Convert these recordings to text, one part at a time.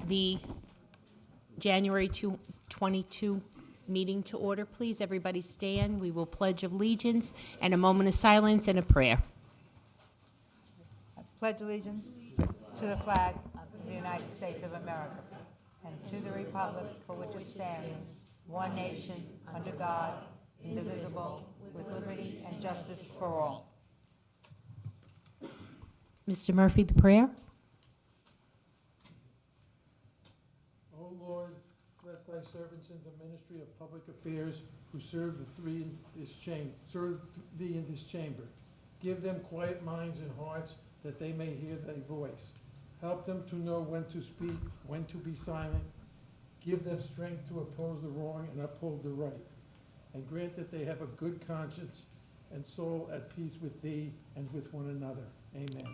the January 22 meeting to order, please. Everybody stand. We will pledge allegiance and a moment of silence and a prayer. I pledge allegiance to the flag of the United States of America and to the republic for which it stands, one nation, under God, indivisible, with liberty and justice for all. Mr. Murphy, the prayer. O Lord, bless thy servants in the ministry of public affairs who serve thee in this chamber. Give them quiet minds and hearts that they may hear thy voice. Help them to know when to speak, when to be silent. Give them strength to oppose the wrong and uphold the right. And grant that they have a good conscience and soul at peace with thee and with one another. Amen.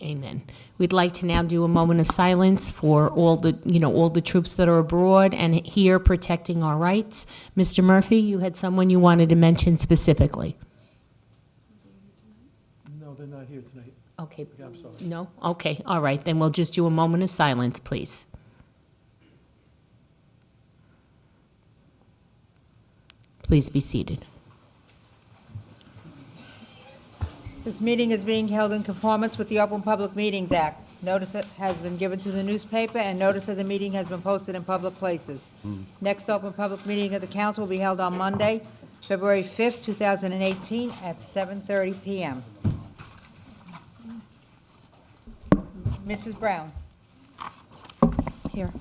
Amen. We'd like to now do a moment of silence for all the troops that are abroad and here protecting our rights. Mr. Murphy, you had someone you wanted to mention specifically. No, they're not here tonight. Okay. I'm sorry. No? Okay. All right. Then we'll just do a moment of silence, please. Please be seated. This meeting is being held in conformance with the Open Public Meetings Act. Notice has been given to the newspaper, and notice of the meeting has been posted in public places. Next open public meeting of the council will be held on Monday, February 5th, 2018, at 7:30 p.m. Mrs. Brown. Here.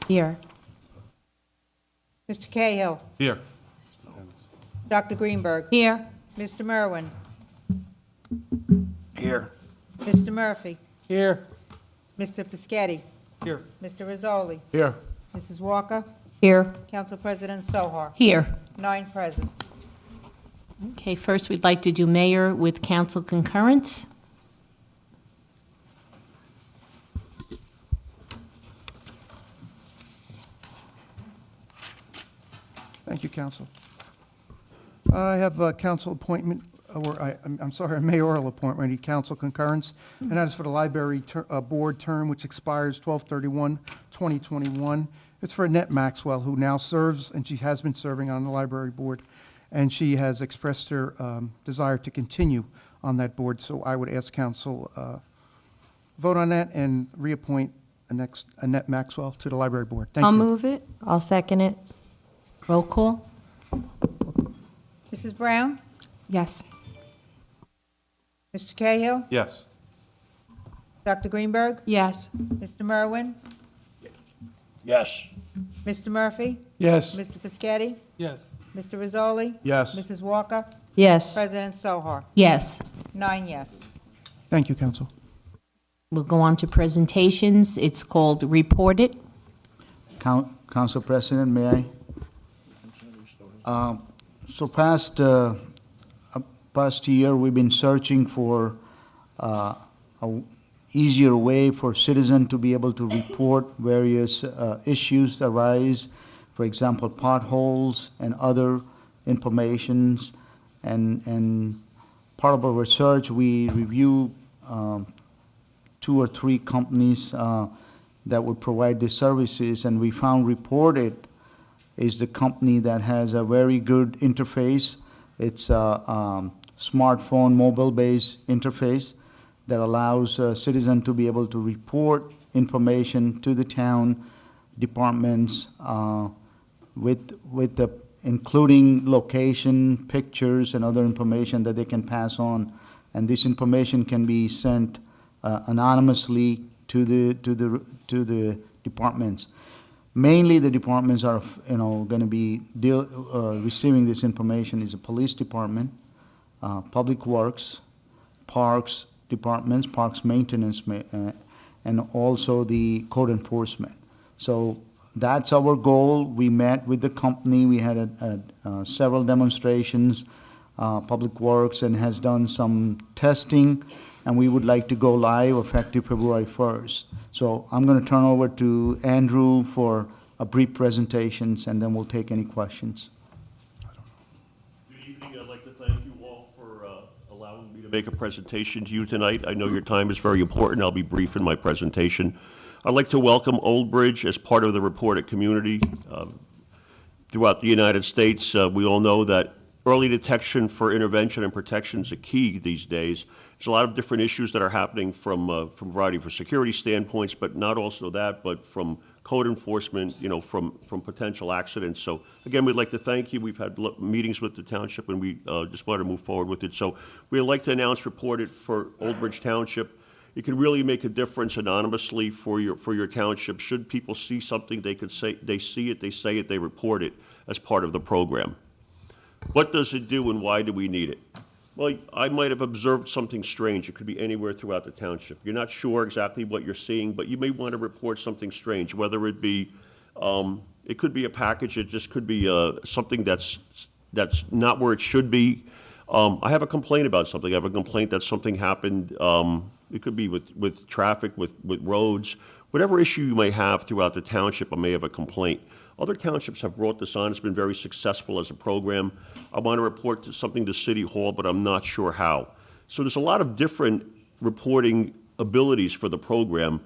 Here. Mr. Cahill. Here. Dr. Greenberg. Here. Mr. Merwin. Here. Mr. Murphy. Here. Mr. Piscatty. Here. Mr. Rizzoli. Here. Mrs. Walker. Here. Council President Sohar. Here. 9 present. Okay, first we'd like to do mayor with council concurrence. Thank you, Council. I have a council appointment, I'm sorry, a mayoral appointment, I need council concurrence, and that is for the library board term, which expires 12/31/2021. It's for Annette Maxwell, who now serves, and she has been serving on the library board, and she has expressed her desire to continue on that board, so I would ask council vote on that and reappoint Annette Maxwell to the library board. Thank you. I'll move it. I'll second it. Roll call. Mrs. Brown? Yes. Mr. Cahill? Yes. Dr. Greenberg? Yes. Mr. Merwin? Yes. Mr. Murphy? Yes. Mr. Piscatty? Yes. Mr. Rizzoli? Yes. Mrs. Walker? Yes. President Sohar. Yes. 9 yes. Thank you, Council. We'll go on to presentations. It's called Report It. Council President, may I? So past year, we've been searching for a easier way for citizens to be able to report various issues that arise, for example, potholes and other informations. And part of our research, we review 2 or 3 companies that would provide these services, and we found Report It is the company that has a very good interface. It's a smartphone, mobile-based interface that allows a citizen to be able to report information to the town departments with the including location, pictures, and other information that they can pass on. And this information can be sent anonymously to the departments. Mainly, the departments are, going to be receiving this information is the police department, public works, parks departments, parks maintenance, and also the code enforcement. So that's our goal. We met with the company. We had several demonstrations, public works, and has done some testing, and we would like to go live effective February 1st. So I'm going to turn over to Andrew for a brief presentations, and then we'll take any questions. Good evening. I'd like to thank you all for allowing me to make a presentation to you tonight. I know your time is very important. I'll be brief in my presentation. I'd like to welcome Old Bridge as part of the reported community. Throughout the United States, we all know that early detection for intervention and protection is a key these days. There's a lot of different issues that are happening from a variety of security standpoints, but not also that, but from code enforcement, from potential accidents. So again, we'd like to thank you. We've had meetings with the township, and we just want to move forward with it. So we'd like to announce reported for Old Bridge Township. It can really make a difference anonymously for your township. Should people see something, they could say, they see it, they say it, they report it as part of the program. What does it do and why do we need it? Well, I might have observed something strange. It could be anywhere throughout the township. You're not sure exactly what you're seeing, but you may want to report something strange, whether it be, it could be a package, it just could be something that's not where it should be. I have a complaint about something. I have a complaint that something happened. It could be with traffic, with roads, whatever issue you may have throughout the township, I may have a complaint. Other townships have brought this on. It's been very successful as a program. I want to report something to City Hall, but I'm not sure how. So there's a lot of different reporting abilities for the program.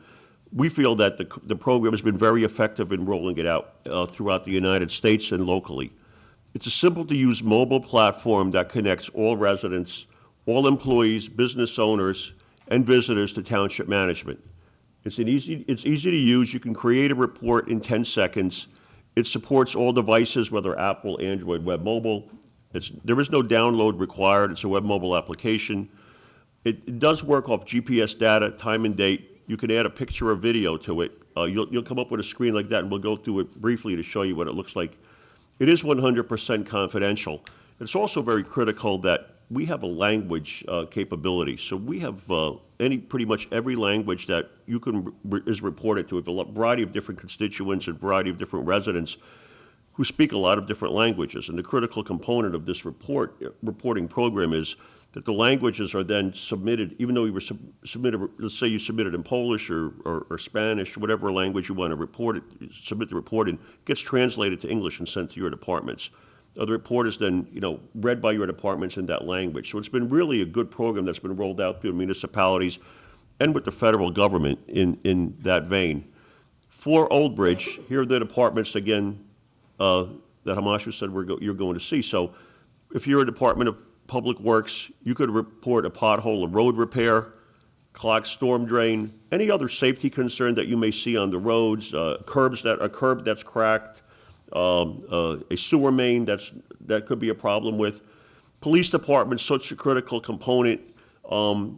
We feel that the program has been very effective in rolling it out throughout the United States and locally. It's a simple-to-use mobile platform that connects all residents, all employees, business owners, and visitors to township management. It's easy to use. You can create a report in 10 seconds. It supports all devices, whether Apple, Android, web mobile. There is no download required. It's a web mobile application. It does work off GPS data, time and date. You can add a picture or video to it. You'll come up with a screen like that, and we'll go through it briefly to show you what it looks like. It is 100% confidential. It's also very critical that we have a language capability. So we have pretty much every language that is reported to. We have a variety of different constituents and variety of different residents who speak a lot of different languages. And the critical component of this reporting program is that the languages are then submitted, even though you were submitted, let's say you submitted in Polish or Spanish, whatever language you want to submit the report in, gets translated to English and sent to your departments. The report is then, read by your departments in that language. So it's been really a good program that's been rolled out through municipalities and with the federal government in that vein. For Old Bridge, here are the departments, again, that Hamashu said you're going to see. So if you're a Department of Public Works, you could report a pothole, a road repair, clogged storm drain, any other safety concern that you may see on the roads, a curb that's cracked, a sewer main that could be a problem with. Police department, such a critical component,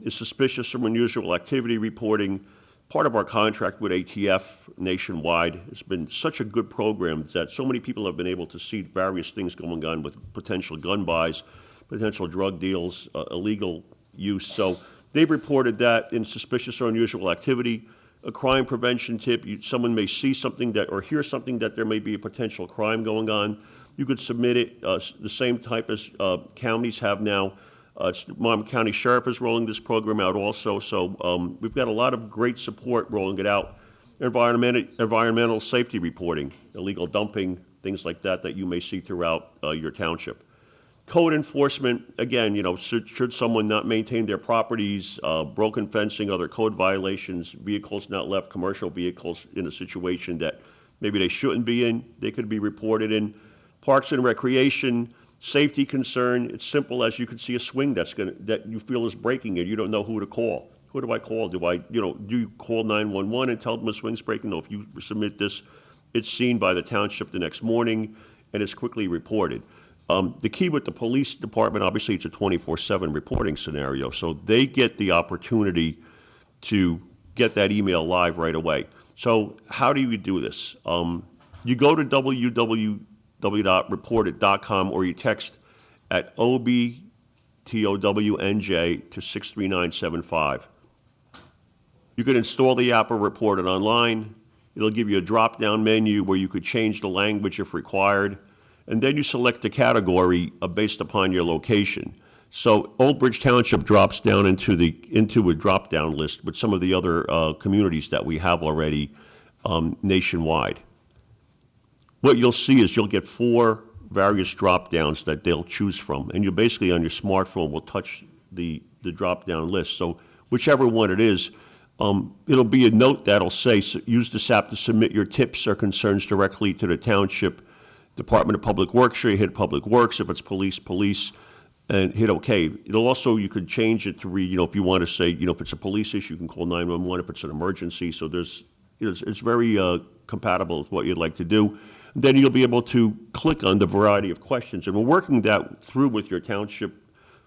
is suspicious or unusual activity reporting. Part of our contract with ATF nationwide has been such a good program that so many people have been able to see various things going on with potential gun buys, potential drug deals, illegal use. So they've reported that in suspicious or unusual activity. A crime prevention tip, someone may see something or hear something that there may be a potential crime going on. You could submit it the same type as counties have now. Monmouth County Sheriff is rolling this program out also. So we've got a lot of great support rolling it out. Environmental safety reporting, illegal dumping, things like that you may see throughout your township. Code enforcement, again, should someone not maintain their properties, broken fencing, other code violations, vehicles not left, commercial vehicles in a situation that maybe they shouldn't be in, they could be reported in. Parks and recreation, safety concern, it's simple as you could see a swing that you feel is breaking and you don't know who to call. Who do I call? Do you call 911 and tell them a swing's breaking? No, if you submit this, it's seen by the township the next morning and it's quickly reported. The key with the police department, obviously, it's a 24/7 reporting scenario, so they get the opportunity to get that email live right away. So how do you do this? You go to www.reportit.com or you text at OBTOWNJ to 63975. You can install the app or report it online. It'll give you a drop-down menu where you could change the language if required. And then you select a category based upon your location. So Old Bridge Township drops down into a drop-down list with some of the other communities that we have already nationwide. What you'll see is you'll get 4 various drop-downs that they'll choose from, and you basically on your smartphone will touch the drop-down list. So whichever one it is, it'll be a note that'll say, use this app to submit your tips or concerns directly to the Township Department of Public Works. Sure, you hit Public Works. If it's police, police, and hit OK. It'll also, you could change it to read, if you want to say, if it's a police issue, you can call 911. If it's an emergency, so there's, it's very compatible with what you'd like to do. Then you'll be able to click on the variety of questions. And we're working that through with your township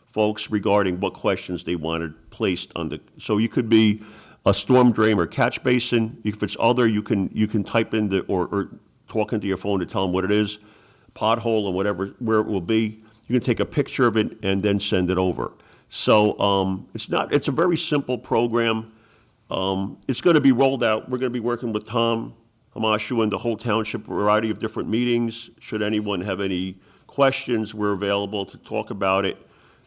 folks regarding what questions they wanted placed on the, so you could be a storm drain or catch basin. If it's other, you can type in or talk into your phone to tell them what it is, pothole and whatever, where it will be. You can take a picture of it and then send it over. So it's a very simple program. It's going to be rolled out. We're going to be working with Tom Hamashu and the whole township, a variety of different meetings. Should anyone have any questions, we're available to talk about it,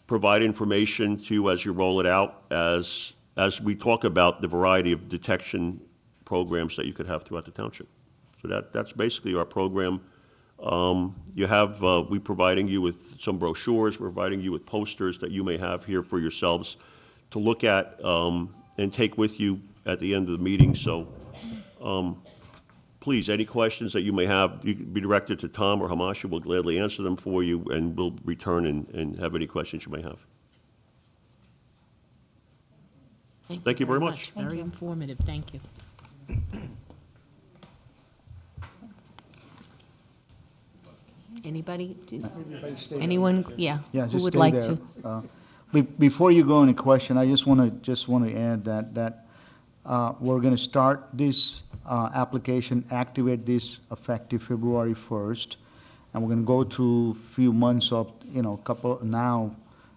provide information to you as you roll it out, as we talk about the variety of detection programs that you could have throughout the township. So that's basically our program. We're providing you with some brochures, we're providing you with posters that you may have here for yourselves to look at and take with you at the end of the meeting. So please, any questions that you may have, you can be directed to Tom or Hamasha. We'll gladly answer them for you, and we'll return and have any questions you may have. Thank you very much. Very informative, thank you. Anybody? Anyone? Yeah. Yeah, Who just would stay like there. to? Before you go any question, I just want to add that we're going to start this application, activate this effective February 1st, and we're going to go through a few months of,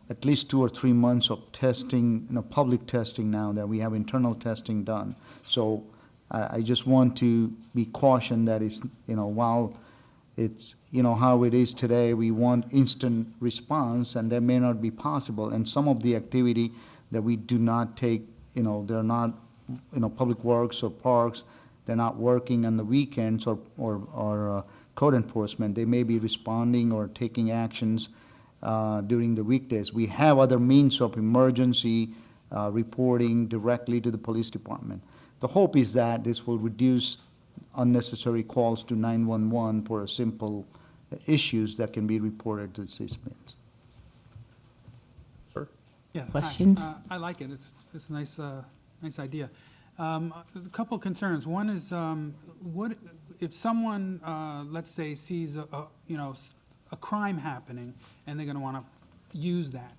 at least 2 or 3 months of testing, public testing now that we have internal testing done. So I just want to be cautioned that it's, while it's, how it is today, we want instant response, and that may not be possible. And some of the activity that we do not take, they're not, public works or parks, they're not working on the weekends or code enforcement. They may be responding or taking actions during the weekdays. We have other means of emergency reporting directly to the police department. The hope is that this will reduce unnecessary calls to 911 for simple issues that can be reported to CISMINs. Sir? Yeah. hi. Questions? I like it. It's a nice idea. A couple concerns. One is, what if someone, let's say, sees a crime happening, and they're going to want to use that?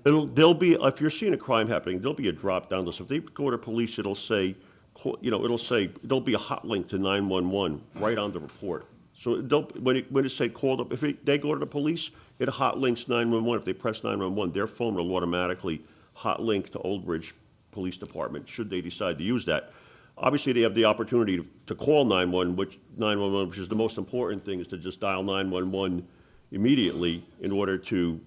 There'll be, if you're seeing a crime happening, there'll be a drop-down list. If they go to police, it'll say, there'll be a hot link to 911 right on the report. So when it say called up, if they go to the police, it hot links 911. If they press 911, their phone will automatically hot link to Old Bridge Police Department, should they decide to use that. Obviously, they have the opportunity to call 911, which is the most important thing, is to just dial 911 immediately in order to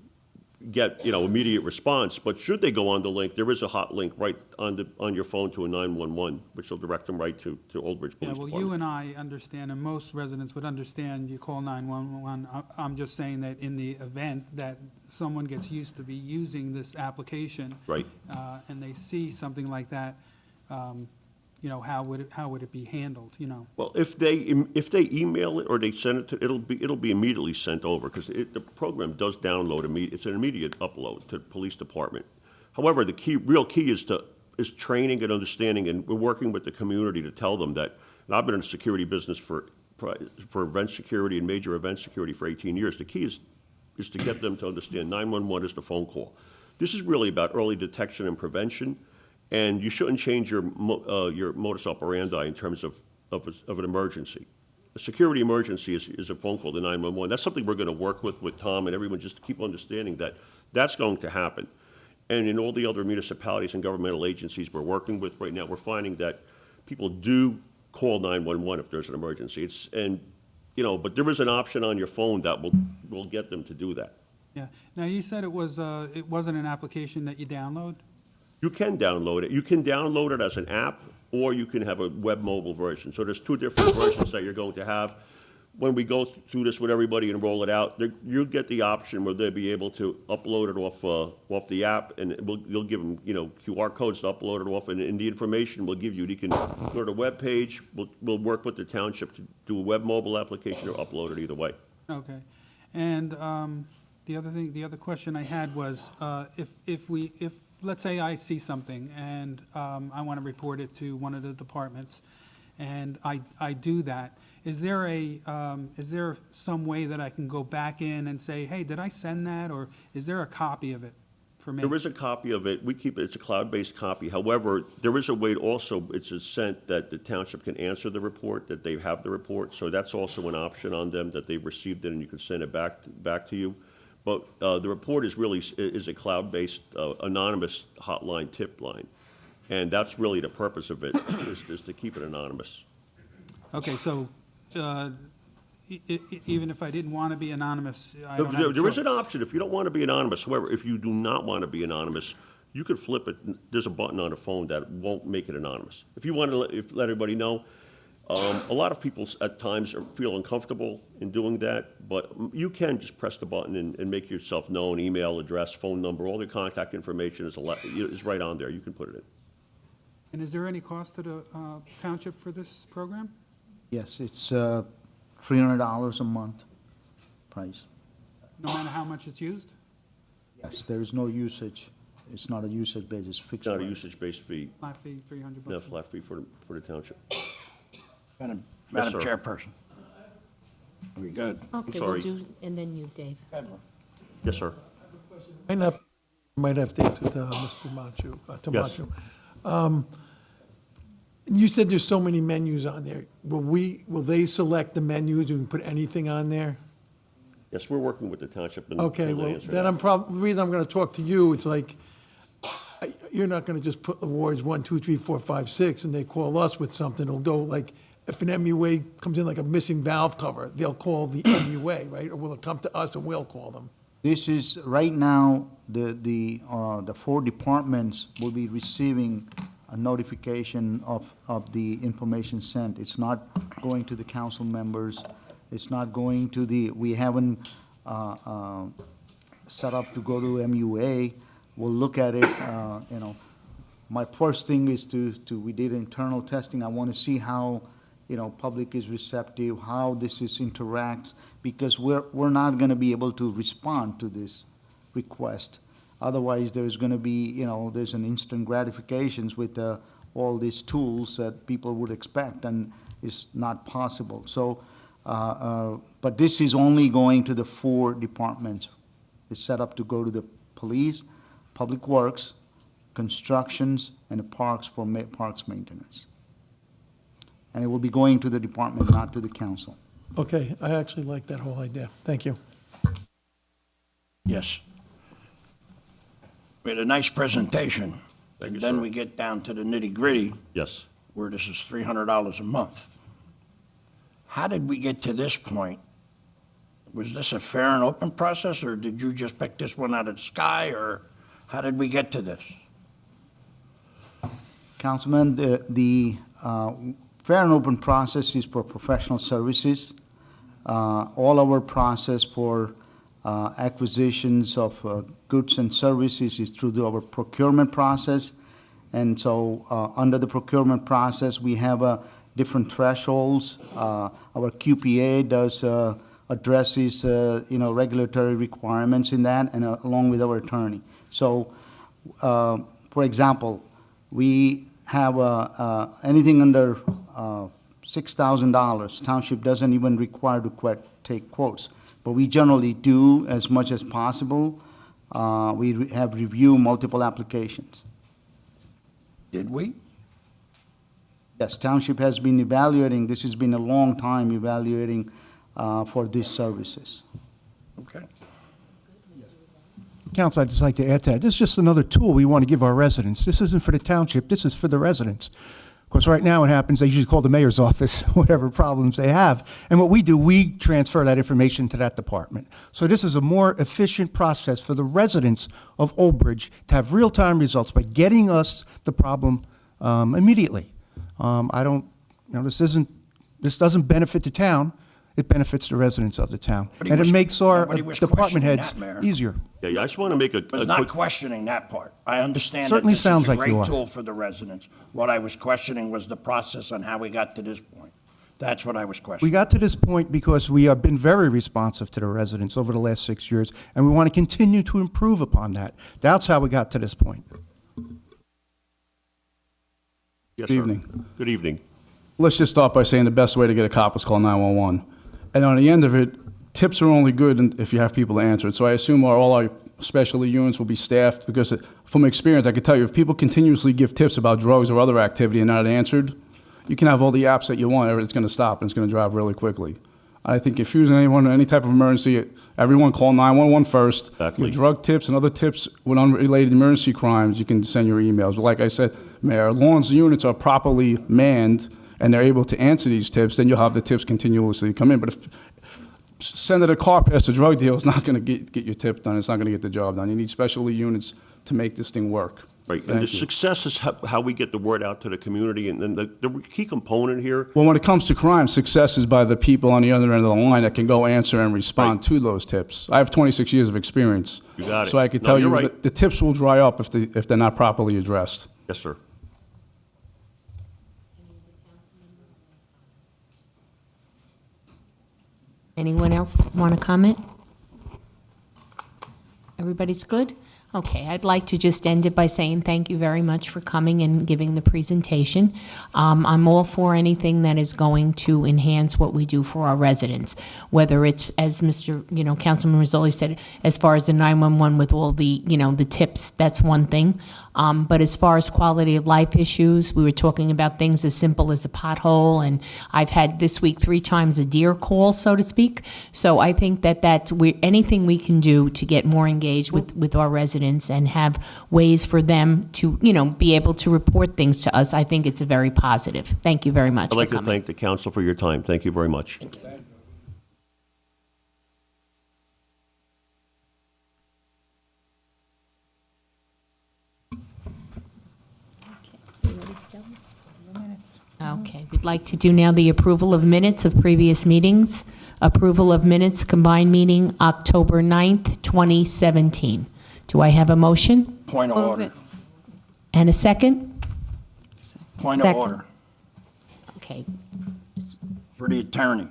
get, immediate response. But should they go on the link, there is a hot link right on your phone to a 911, which will direct them right to Old Bridge Yeah, Police well, Department. you and I understand, and most residents would understand, you call 911. I'm just saying that in the event that someone gets used to be using this application. Right. And they see something like that, how would it be handled, Well, if they email it or they send it to, it'll be immediately sent over, because the program does download it's an immediate upload to the police department. However, the real key is training and understanding, and we're working with the community to tell them that. And I've been in the security business for event security and major event security for 18 years. The key is to get them to understand 911 is the phone call. This is really about early detection and prevention. And you shouldn't change your modus operandi in terms of an emergency. A security emergency is a phone call to 911. That's something we're going to work with Tom and everyone, just to keep understanding that that's going to happen. And in all the other municipalities and governmental agencies we're working with right now, we're finding that people do call 911 if there's an emergency. But there is an option on your phone that will get them to do that. Yeah. Now, you said it wasn't an application that you download? You can download it. You can download it as an app, or you can have a web mobile version. So there's 2 different versions that you're going to have. when we go through this with everybody and roll it out, you'll get the option where they'll be able to upload it off the app, and you'll give them, QR codes to upload it off, and the information we'll give you. You can go to the webpage, we'll work with the township to do a web mobile application or upload it either way. Okay. And the other question I had was, if let's say I see something and I want to report it to one of the departments, and I do that, is there some way that I can go back in and say, hey, did I send that, or is there a copy of it for me? There is a copy of it. We keep it, it's a cloud-based copy. However, there is a way also, it's a sent that the township can answer the report, that they have the report. So that's also an option on them, that they've received it and you can send it back to you. But the report is a cloud-based, anonymous hotline tip line. And that's really the purpose of it, is to keep it anonymous. Okay, so even if I didn't want to be anonymous, I don't have a There is an choice. option if you don't want to be anonymous. However, if you do not want to be anonymous, you could flip it. There's a button on the phone that won't make it anonymous. If you want to let everybody know, a lot of people at times feel uncomfortable in doing that, but you can just press the button and make yourself known, email address, phone number, all the contact information is right on there. You can put it in. And is there any cost to the township for this program? Yes, it's $300 a month price. No matter how much it's used? Yes, there is no usage. It's not a usage basis, it's fixed. It's not a rate. usage-based fee, Flat fee, $300? not a flat fee for the township. Madam sir. Chairperson. We good? Okay, sorry. we'll do, and then you, Dave. Yes, sir. Might have to answer to Mr. Machu, Yes. Tamacho. You said there's so many menus on there. Will they select the menus and put anything on there? Yes, we're working with the township. and Okay, they'll well, answer then that. the reason I'm gonna talk to you, it's like, you're not gonna just put awards 1, 2, 3, 4, 5, 6, and they call us with something. It'll go like, if an MUA comes in like a missing valve cover, they'll call the MUA, right? Or will it come to us and we'll call them? This is, right now, the 4 departments will be receiving a notification of the information sent. It's not going to the council members, it's not going to we haven't set up to go to MUA. We'll look at it, my first thing is we did internal testing. I want to see how, public is receptive, how this interacts, because we're not going to be able to respond to this request. Otherwise, there's going to be, there's an instant gratifications with all these tools that people would expect, and it's not possible. So, but this is only going to the 4 departments. It's set up to go to the police, public works, constructions, and the parks for parks maintenance. And it will be going to the department, not to the council. Okay, I actually like that whole idea. Thank you. Yes. We had a nice presentation. Thank you, And then sir. we get down to the nitty-gritty, Yes. where this is $300 a month. How did we get to this point? Was this a fair and open process, or did you just pick this one out of the sky, or how did we get to this? Councilman, the fair and open process is for professional services. All our process for acquisitions of goods and services is through our procurement process. And so, under the procurement process, we have different thresholds. Our QPA addresses, regulatory requirements in that, and along with our attorney. So, for example, we have anything under $6,000. Township doesn't even require to take quotes, but we generally do as much as possible. We have reviewed multiple applications. Did we? Yes, Township has been evaluating, this has been a long time evaluating for these services. Okay. Council, I'd just like to add to that. This is just another tool we want to give our residents. This isn't for the township, this is for the residents. Of course, right now what happens, they usually call the mayor's office, whatever problems they have. And what we do, we transfer that information to that department. So this is a more efficient process for the residents of Old Bridge to have real-time results by getting us the problem immediately. This doesn't benefit the town. it benefits the residents of the town. Nobody And it was- makes our nobody was department questioning heads that, Mayor. easier. Yeah, I just want to make a was not quick, questioning that part. I understand that Certainly this is sounds a like you great are. tool for the residents. What I was questioning was the process on how we got to this point. That's what I was We questioning. got to this point because we have been very responsive to the residents over the last 6 years, and we want to continue to improve upon that. That's how we got to this point. yes, Good sir. evening. Good evening. Let's just start by saying the best way to get a cop is call 911. And on the end of it, tips are only good if you have people to answer it. So I assume all our specialty units will be staffed because from experience, I can tell you, if people continuously give tips about drugs or other activity and not answered, you can have all the apps that you want, it's going to stop and it's going to drive really quickly. I think if you're anyone in any type of emergency, everyone call 911 first. Exactly. Your drug tips and other tips with unrelated emergency crimes, you can send your emails. But like I said, Mayor, as long as the units are properly manned and they're able to answer these tips, then you'll have the tips continuously come in. But if sending a car past a drug deal is not going to get your tip done, it's not going to get the job done. You need specialty units to make this thing work. Right, and Thank the you. success is how we get the word out to the community, and then the key component here, Well, when it comes to crime, success is by the people on the other end of the line that can go answer and respond Right. to those tips. I have 26 years of experience. You got it. So I can No, tell you're you right. that the tips will dry up if they're not properly addressed. yes, sir. Anyone else want to comment? Everybody's good? Okay, I'd like to just end it by saying thank you very much for coming and giving the presentation. I'm all for anything that is going to enhance what we do for our residents, whether it's, as Councilman Rizzoli said, as far as the 911 with all the, the tips, that's one thing. But as far as quality of life issues, we were talking about things as simple as a pothole, and I've had this week 3 times a deer call, so to speak. So I think that anything we can do to get more engaged with our residents and have ways for them to, be able to report things to us, I think it's a very positive. Thank you very much I'd for like to coming. thank the council for your time. Thank you very much. Okay, we'd like to do now the approval of minutes of previous meetings. Approval of minutes, combined meeting, October 9th, 2017. Do I have a motion Point of order. and a second? Point of Second. order Okay, for the attorney.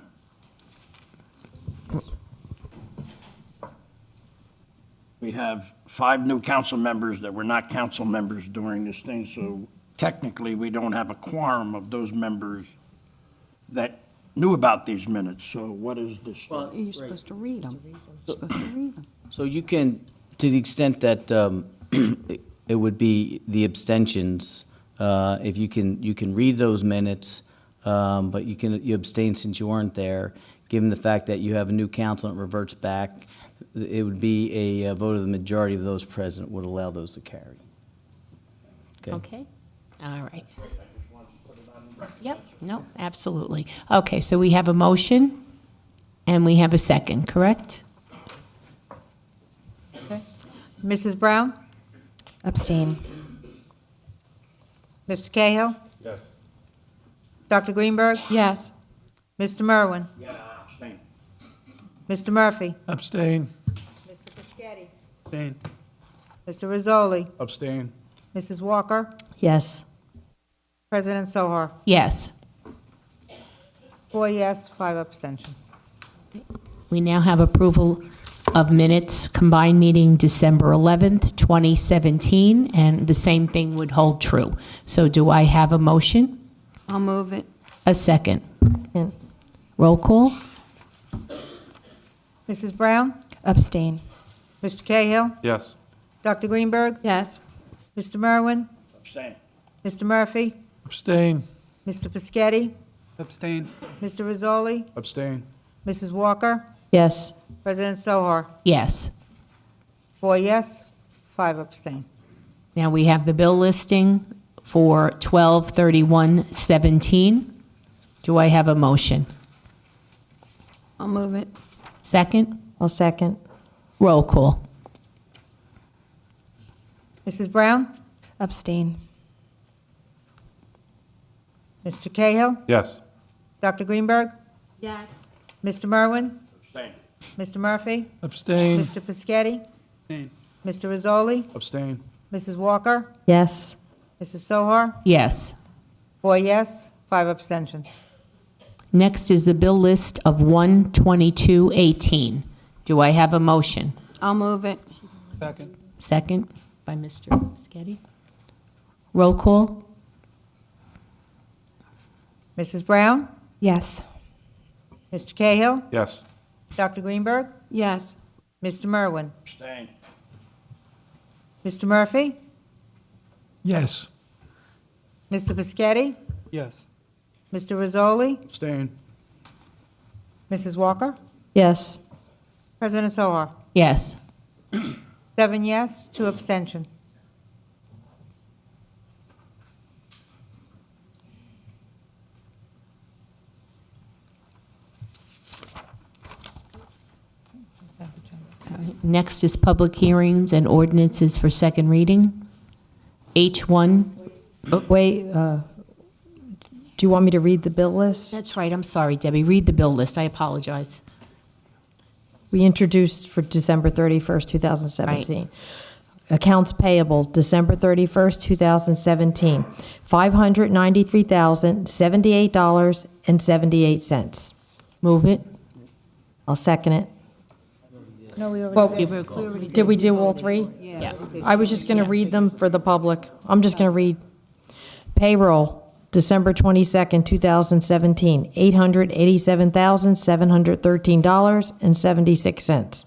We have 5 new council members that were not council members during this thing, so technically, we don't have a quorum of those members that knew about these minutes. So what is this? You're supposed to read them. You're supposed to read them. So you can, to the extent that it would be the abstentions, if you can read those minutes, but you abstain since you weren't there, given the fact that you have a new council and it reverts back, it would be a vote of the majority of those present would allow those to carry. okay, all right. Yep, no, absolutely. Okay, so we have a motion and we have a second, correct? Okay. Mrs. Brown? Abstain. Mr. Cahill? Yes. Dr. Greenberg? Yes. Mr. Merwin? Yeah, abstain. Mr. Murphy? Abstain. Mr. Fischetti? Abstain. Mr. Rizzoli? Abstain. Mrs. Walker? Yes. President Sohar? Yes. 4 yes, 5 abstention. We now have approval of minutes, combined meeting December 11th, 2017, and the same thing would hold true. So do I have a motion? I'll move it. A second? Roll call? Mrs. Brown? Abstain. Mr. Cahill? Yes. Dr. Greenberg? Yes. Mr. Merwin? Abstain. Mr. Murphy? Abstain. Mr. Fischetti? Abstain. Mr. Rizzoli? Abstain. Mrs. Walker? Yes. President Sohar? Yes. 4 yes, 5 abstain. Now we have the bill listing for 12/31/17. Do I have a motion? I'll move it. Second? I'll second. Roll call. Mrs. Brown? Abstain. Mr. Cahill? Yes. Dr. Greenberg? Yes. Mr. Merwin? Abstain. Mr. Murphy? Abstain. Mr. Piscatty? Abstain. Mr. Rizzoli? Abstain. Mrs. Walker? Yes. Mrs. Sohar? Yes. 4 yes, 5 abstentions. Next is the bill list of 12218. Do I have a motion? I'll move it. Second. Second by Mr. Sketty. Roll call? Mrs. Brown? Yes. Mr. Cahill? Yes. Dr. Greenberg? Yes. Mr. Merwin? Abstain. Mr. Murphy? Yes. Mr. Piscatty? Yes. Mr. Rizzoli? Abstain. Mrs. Walker? Yes. President Sohar? Yes. 7 yes, 2 abstention. Next is public hearings and ordinances for second reading. H1, Wait, do you want me to read the bill list? that's right, I'm sorry, Debbie, read the bill list, I apologize. We introduced for December 31st, 2017. Accounts payable, December 31st, 2017, $593,078.78. Move it. I'll second it. No, we Well, already did. Did we do all three? Yeah. I was just going to read them for the public. I'm just going to read. Payroll, December 22nd, 2017, $887,713.76.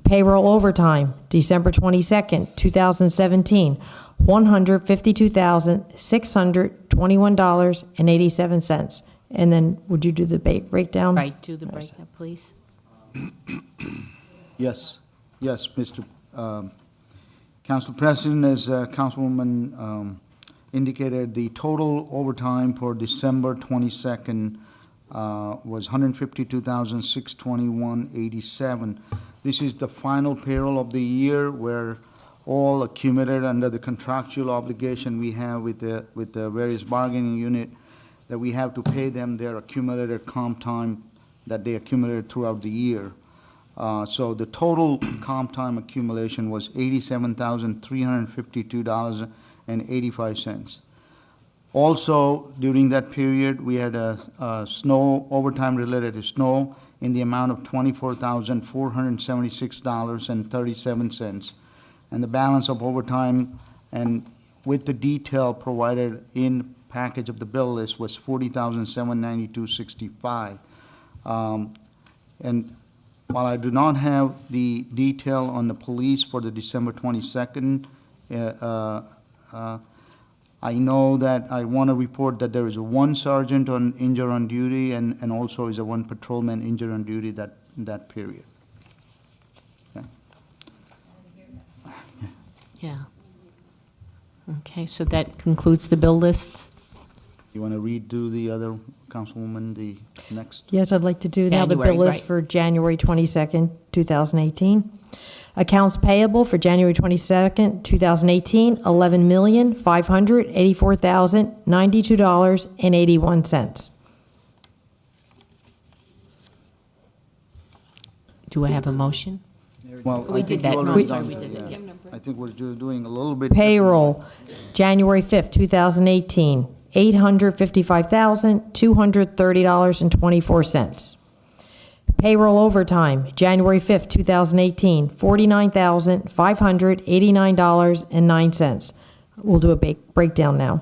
Payroll overtime, December 22nd, 2017, $152,621.87. And then, would you do the breakdown? Right, do the breakup, please. Yes, yes, Mr. Council President, as Councilwoman indicated, the total overtime for December 22nd was $152,621.87. This is the final payroll of the year, where all accumulated under the contractual obligation we have with the various bargaining unit, that we have to pay them their accumulated comp time that they accumulated throughout the year. So the total comp time accumulation was $87,352.85. Also, during that period, we had a snow, overtime related to snow, in the amount of $24,476.37. And the balance of overtime, and with the detail provided in package of the bill list, was $40,792.65. And while I do not have the detail on the police for the December 22nd, I know that I want to report that there is one sergeant injured on duty, and also is a one patrolman injured on duty that period. Okay. Yeah. Okay, so that concludes the bill list. You want to redo the other, Councilwoman, the next? Yes, I'd like to do now the bill January, list right. for January 22nd, 2018. Accounts payable for January 22nd, 2018, $11,584,092.81. Do I have a motion? Well, We I did think that. you No, already I'm sorry, done we that, did it. yeah. Yep. I think we're doing a little bit. different. Payroll, January 5th, 2018, $855,230.24. Payroll overtime, January 5th, 2018, $49,589.09. We'll do a breakdown now.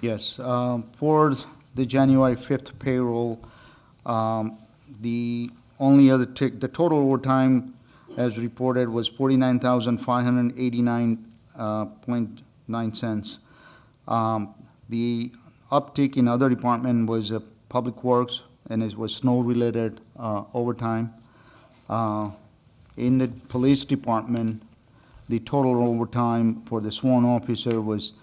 Yes, for the January 5th payroll, the only other the total overtime as reported was $49,589.09 cents. The uptick in other department was Public Works, and it was snow-related overtime. In the police department, the total overtime for the sworn officer was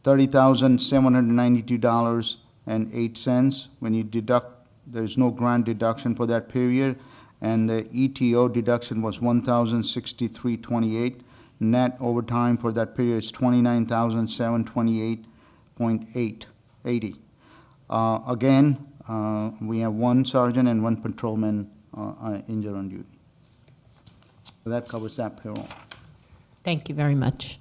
$30,792.08. When you deduct, there's no grant deduction for that period, and the ETO deduction was $1,063.28. Net overtime for that period is $29,728.80. Again, We have one sergeant and one patrolman injured on duty. So that covers that payroll. Thank you very much.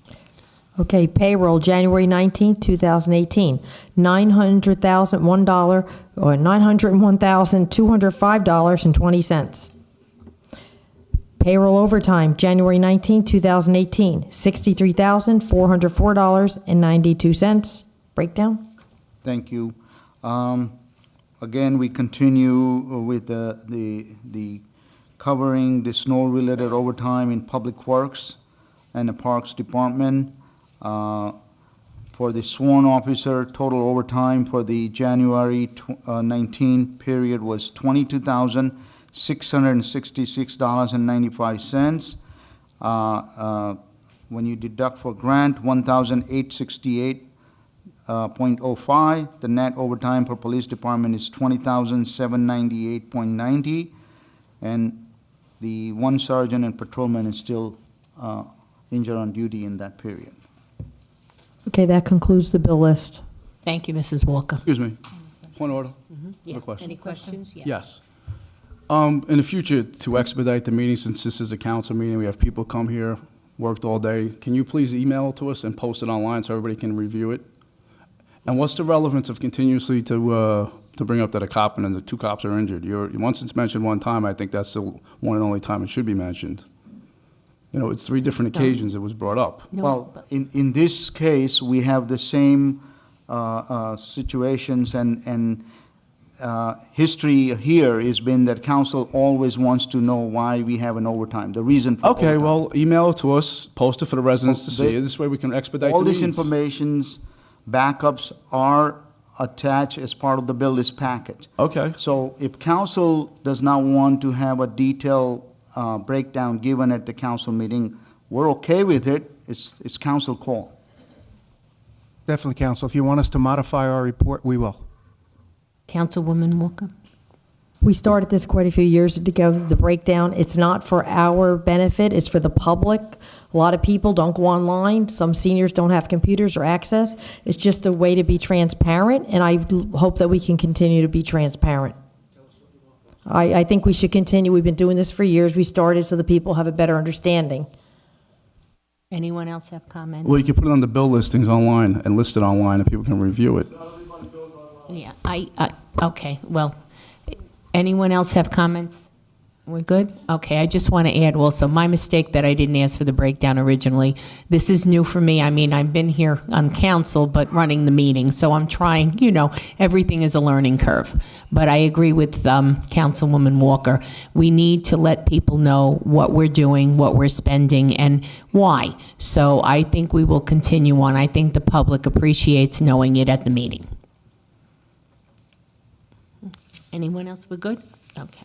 Okay, payroll, January 19th, 2018, $900,001 or $901,205.20. Payroll overtime, January 19th, 2018, $63,404.92. Breakdown? Thank you. Again, we continue with the covering the snow-related overtime in Public Works and the Parks Department. For the sworn officer, total overtime for the January 19 period was $22,666.95. When you deduct for grant, $1,868.05. The net overtime for Police Department is $20,798.90. And the one sergeant and patrolman is still injured on duty in that period. Okay, that concludes the bill list. Thank you, Mrs. Walker. Excuse me. Point of order? Yeah. A question. Any questions? Yes. In the future, to expedite the meeting, since this is a council meeting, we have people come here, worked all day, can you please email it to us and post it online so everybody can review it? And what's the relevance of continuously to bring up that a cop and then the two cops are injured? Once it's mentioned one time, I think that's the one and only time it should be mentioned. You know, it's 3 different occasions it was brought up. No, Well, but- in this case, we have the same situations, and history here has been that council always wants to know why we have an overtime, the reason for Okay, overtime. well, email it to us, post it for the residents to Well, see. This way we can expedite the All these meetings. informations, backups are attached as part of the bill list package. Okay. So if council does not want to have a detailed breakdown given at the council meeting, we're okay with it. It's council call. Definitely, counsel. If you want us to modify our report, we will. Councilwoman Walker? We started this quite a few years ago, the breakdown. It's not for our benefit, it's for the public. A lot of people don't go online. Some seniors don't have computers or access. It's just a way to be transparent, and I hope that we can continue to be transparent. I think we should continue. We've been doing this for years. We started so the people have a better understanding. Anyone else have comments? Well, you can put it on the bill listings online and list it online and people can review it. Yeah, okay, well, anyone else have comments? We're good? Okay, I just want to add also, my mistake that I didn't ask for the breakdown originally. This is new for me. I mean, I've been here on council, but running the meeting, so I'm trying, everything is a learning curve. But I agree with Councilwoman Walker. We need to let people know what we're doing, what we're spending, and why. So I think we will continue on. I think the public appreciates knowing it at the meeting. Anyone else? We're good? Okay.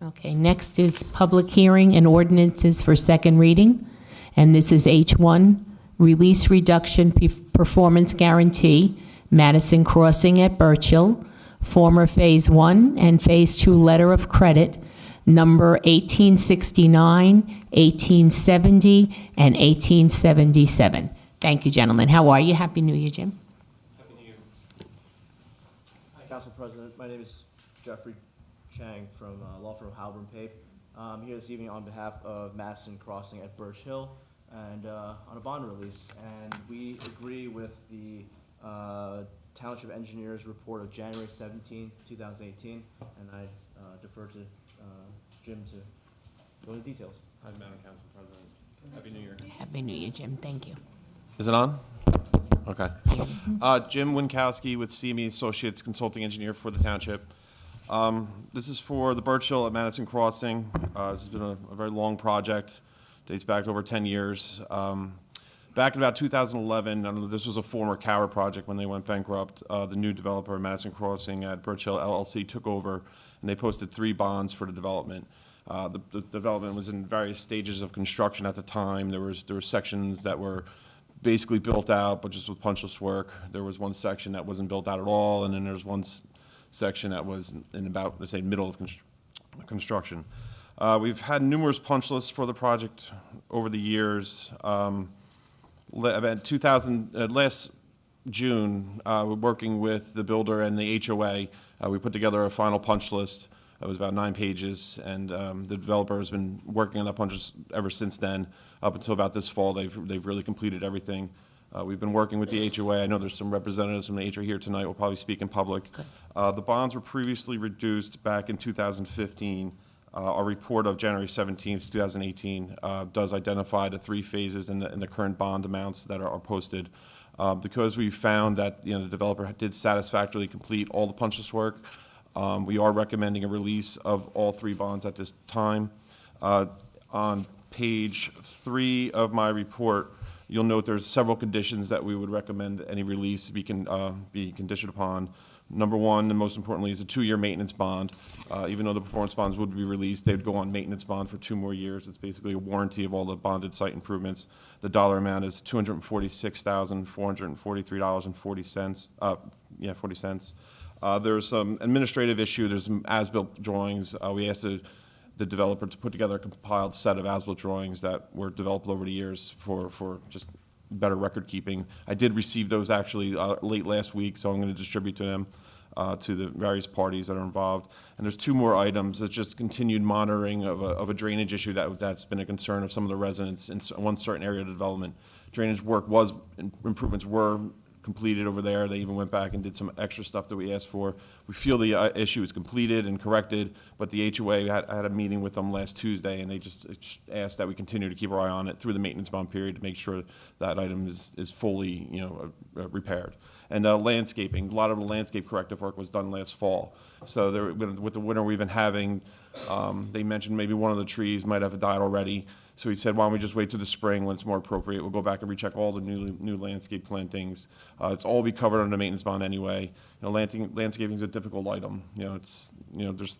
Okay, next is public hearing and ordinances for second reading. And this is H1, release reduction performance guarantee, Madison Crossing at Birchill, former Phase 1 and Phase 2 letter of credit, number 1869, 1870, and 1877. Thank you, gentlemen. How are you? Happy New Year, Jim. Hi, Council President. My name is Jeffrey Chang from law firm Halburn Pape. I'm here this evening on behalf of Madison Crossing at Birch Hill and on a bond release. And we agree with the Township Engineers report of January 17, 2018. And I defer to Jim to go into details. Hi, Madam Council President. Happy New Year. Happy New Year, Jim. Thank you. Is it on? Okay. Jim Winkowski with CME Associates, consulting engineer for the township. This is for the Birch Hill at Madison Crossing. This has been a very long project, dates back to over 10 years. Back in about 2011, this was a former Cower project when they went bankrupt. The new developer, Madison Crossing at Birch Hill LLC, took over, and they posted 3 bonds for the development. The development was in various stages of construction at the time. There were sections that were basically built out, but just with punchless work. There was one section that wasn't built out at all, and then there was one section that was in about, let's say, middle of construction. We've had numerous punch lists for the project over the years. About last June, working with the builder and the HOA, we put together a final punch list. It was about 9 pages, and the developer has been working on that punch list ever since then. Up until about this fall, they've really completed everything. We've been working with the HOA. I know there's some representatives from the HOA here tonight. We'll probably speak in public. The bonds were previously reduced back in 2015. Our report of January 17th, 2018, does identify the 3 phases in the current bond amounts that are posted. Because we found that the developer did satisfactorily complete all the punch list work, we are recommending a release of all 3 bonds at this time. On page 3 of my report, you'll note there's several conditions that we would recommend any release be conditioned upon. Number 1, and most importantly, is a 2-year maintenance bond. Even though the performance bonds would be released, they'd go on maintenance bond for 2 more years. It's basically a warranty of all the bonded site improvements. The dollar amount is $246,443.40. 40 cents. There's some administrative issue. There's some as-built drawings. We asked the developer to put together a compiled set of as-built drawings that were developed over the years for just better record keeping. I did receive those actually late last week, so I'm going to distribute to them, to the various parties that are involved. And there's 2 more items. It's just continued monitoring of a drainage issue that's been a concern of some of the residents in one certain area of the development. Drainage work improvements were completed over there. They even went back and did some extra stuff that we asked for. We feel the issue is completed and corrected, but the HOA had a meeting with them last Tuesday, and they just asked that we continue to keep our eye on it through the maintenance bond period to make sure that item is fully, repaired. And landscaping, a lot of the landscape corrective work was done last fall. So with the winter we've been having, they mentioned maybe one of the trees might have died already. So he said, why don't we just wait till the spring when it's more appropriate? We'll go back and recheck all the new landscape plantings. It's all be covered under maintenance bond anyway. Landscaping is a difficult item. There's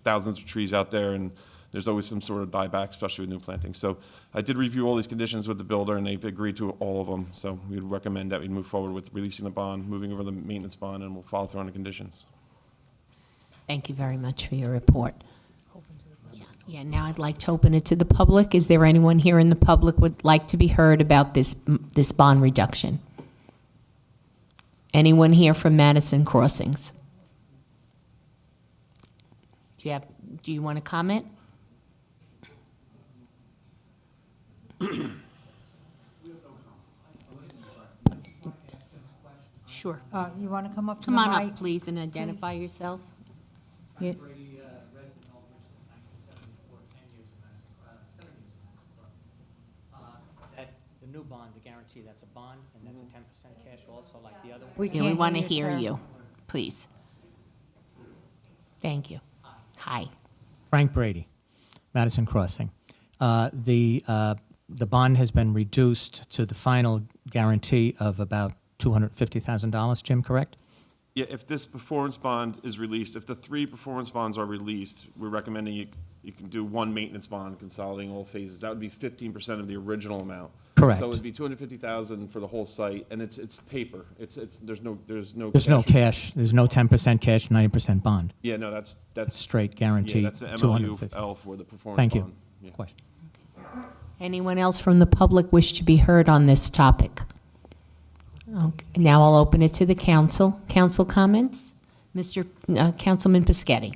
thousands of trees out there, and there's always some sort of dieback, especially with new plantings. So I did review all these conditions with the builder, and they've agreed to all of them. So we would recommend that we move forward with releasing the bond, moving over the maintenance bond, and we'll follow through on the conditions. Thank you very much for your report. Yeah, now I'd like to open it to the public. Is there anyone here in the public would like to be heard about this bond reduction? Anyone here from Madison Crossings? Do you want to comment? Sure. You want to come up to Come the on mic? up, please, and identify yourself. Yeah. Brady, resident of Aldridge since 1974, 10 years in Madison, 7 years in Madison Crossing. That, the new bond, the guarantee, that's a bond, and that's a 10% cash also, like the other one? We Yeah, we can't want to hear hear sir. you, please. Thank you. Hi. Frank Brady, Madison Crossing. The bond has been reduced to the final guarantee of about $250,000, Jim, correct? Yeah, if this performance bond is released, if the 3 performance bonds are released, we're recommending you can do 1 maintenance bond consolidating all phases. That would be 15% of the original amount. Correct. So it would be $250,000 for the whole site, and it's paper. There's no There's no cash, there's no 10% cash, 90% bond. Yeah, no, that's Straight guarantee, Yeah, that's the 250. MLUL for the performance Thank you. bond. Yeah. Question. Anyone else from the public wish to be heard on this topic? Okay, now I'll open it to the council. Council comments? Councilman Pischetti.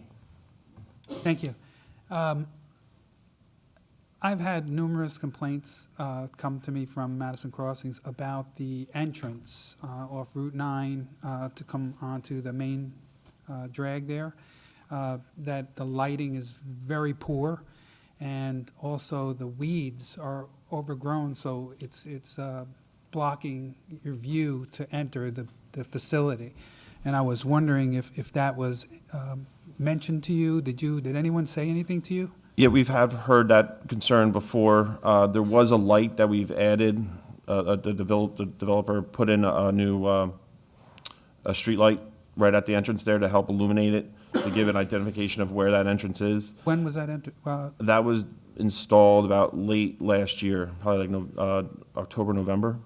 Thank you. I've had numerous complaints come to me from Madison Crossings about the entrance off Route 9 to come onto the main drag there, that the lighting is very poor, and also the weeds are overgrown, so it's blocking your view to enter the facility. And I was wondering if that was mentioned to you. Did anyone say anything to you? Yeah, we've heard that concern before. There was a light that we've added. The developer put in a new a street light right at the entrance there to help illuminate it, to give an identification of where that entrance is. When was that entered? That was installed about late last year, probably like October, November.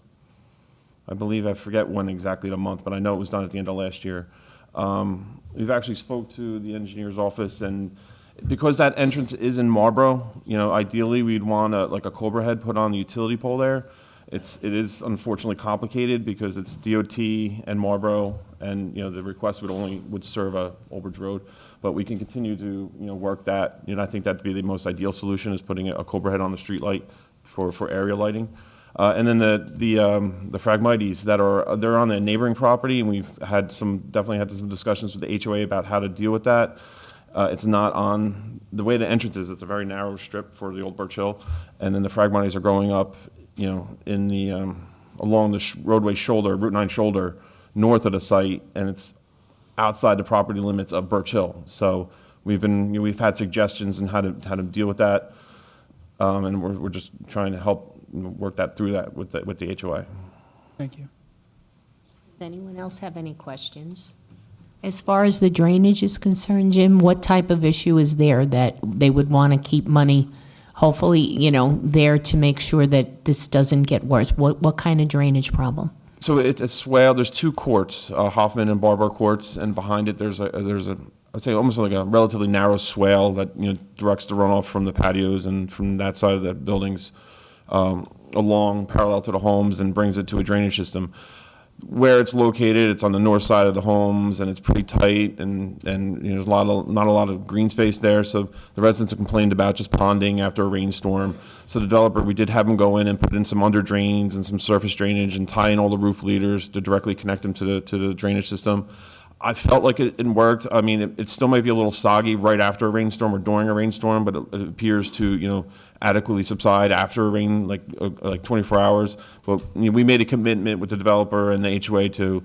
I believe, I forget when exactly the month, but I know it was done at the end of last year. We've actually spoke to the engineer's office, and because that entrance is in Marlboro, ideally we'd want like a Cobra head put on the utility pole there. It is unfortunately complicated because it's DOT and Marlboro, and, the request would serve Old Bridge Road. But we can continue to, work that. I think that'd be the most ideal solution, is putting a Cobra head on the street light for area lighting. And then the formalities they're on the neighboring property, and we've definitely had some discussions with the HOA about how to deal with that. It's not on, the way the entrance is, it's a very narrow strip for the Old Birch Hill, and then the fragmites are growing up, in the, along the roadway shoulder, Route 9 shoulder, north of the site, and it's outside the property limits of Birch Hill. So we've had suggestions on how to deal with that, and we're just trying to help work that through that with the HOA. Thank you. Does anyone else have any questions? As far as the drainage is concerned, Jim, what type of issue is there that they would want to keep money, hopefully, there to make sure that this doesn't get worse? What kind of drainage problem? So it's a swale. There's two courts, Hoffman and Barber courts, and behind it there's a I'd say almost like a relatively narrow swale that directs the runoff from the patios and from that side of the buildings along parallel to the homes and brings it to a drainage system. Where it's located, it's on the north side of the homes, and it's pretty tight, and there's not a lot of green space there. So the residents have complained about just ponding after a rainstorm. So the developer, we did have them go in and put in some under drains and some surface drainage and tie in all the roof leaders to directly connect them to the drainage system. I felt like it worked. I mean, it still might be a little soggy right after a rainstorm or during a rainstorm, but it appears to, adequately subside after a rain, like 24 hours. But we made a commitment with the developer and the HOA to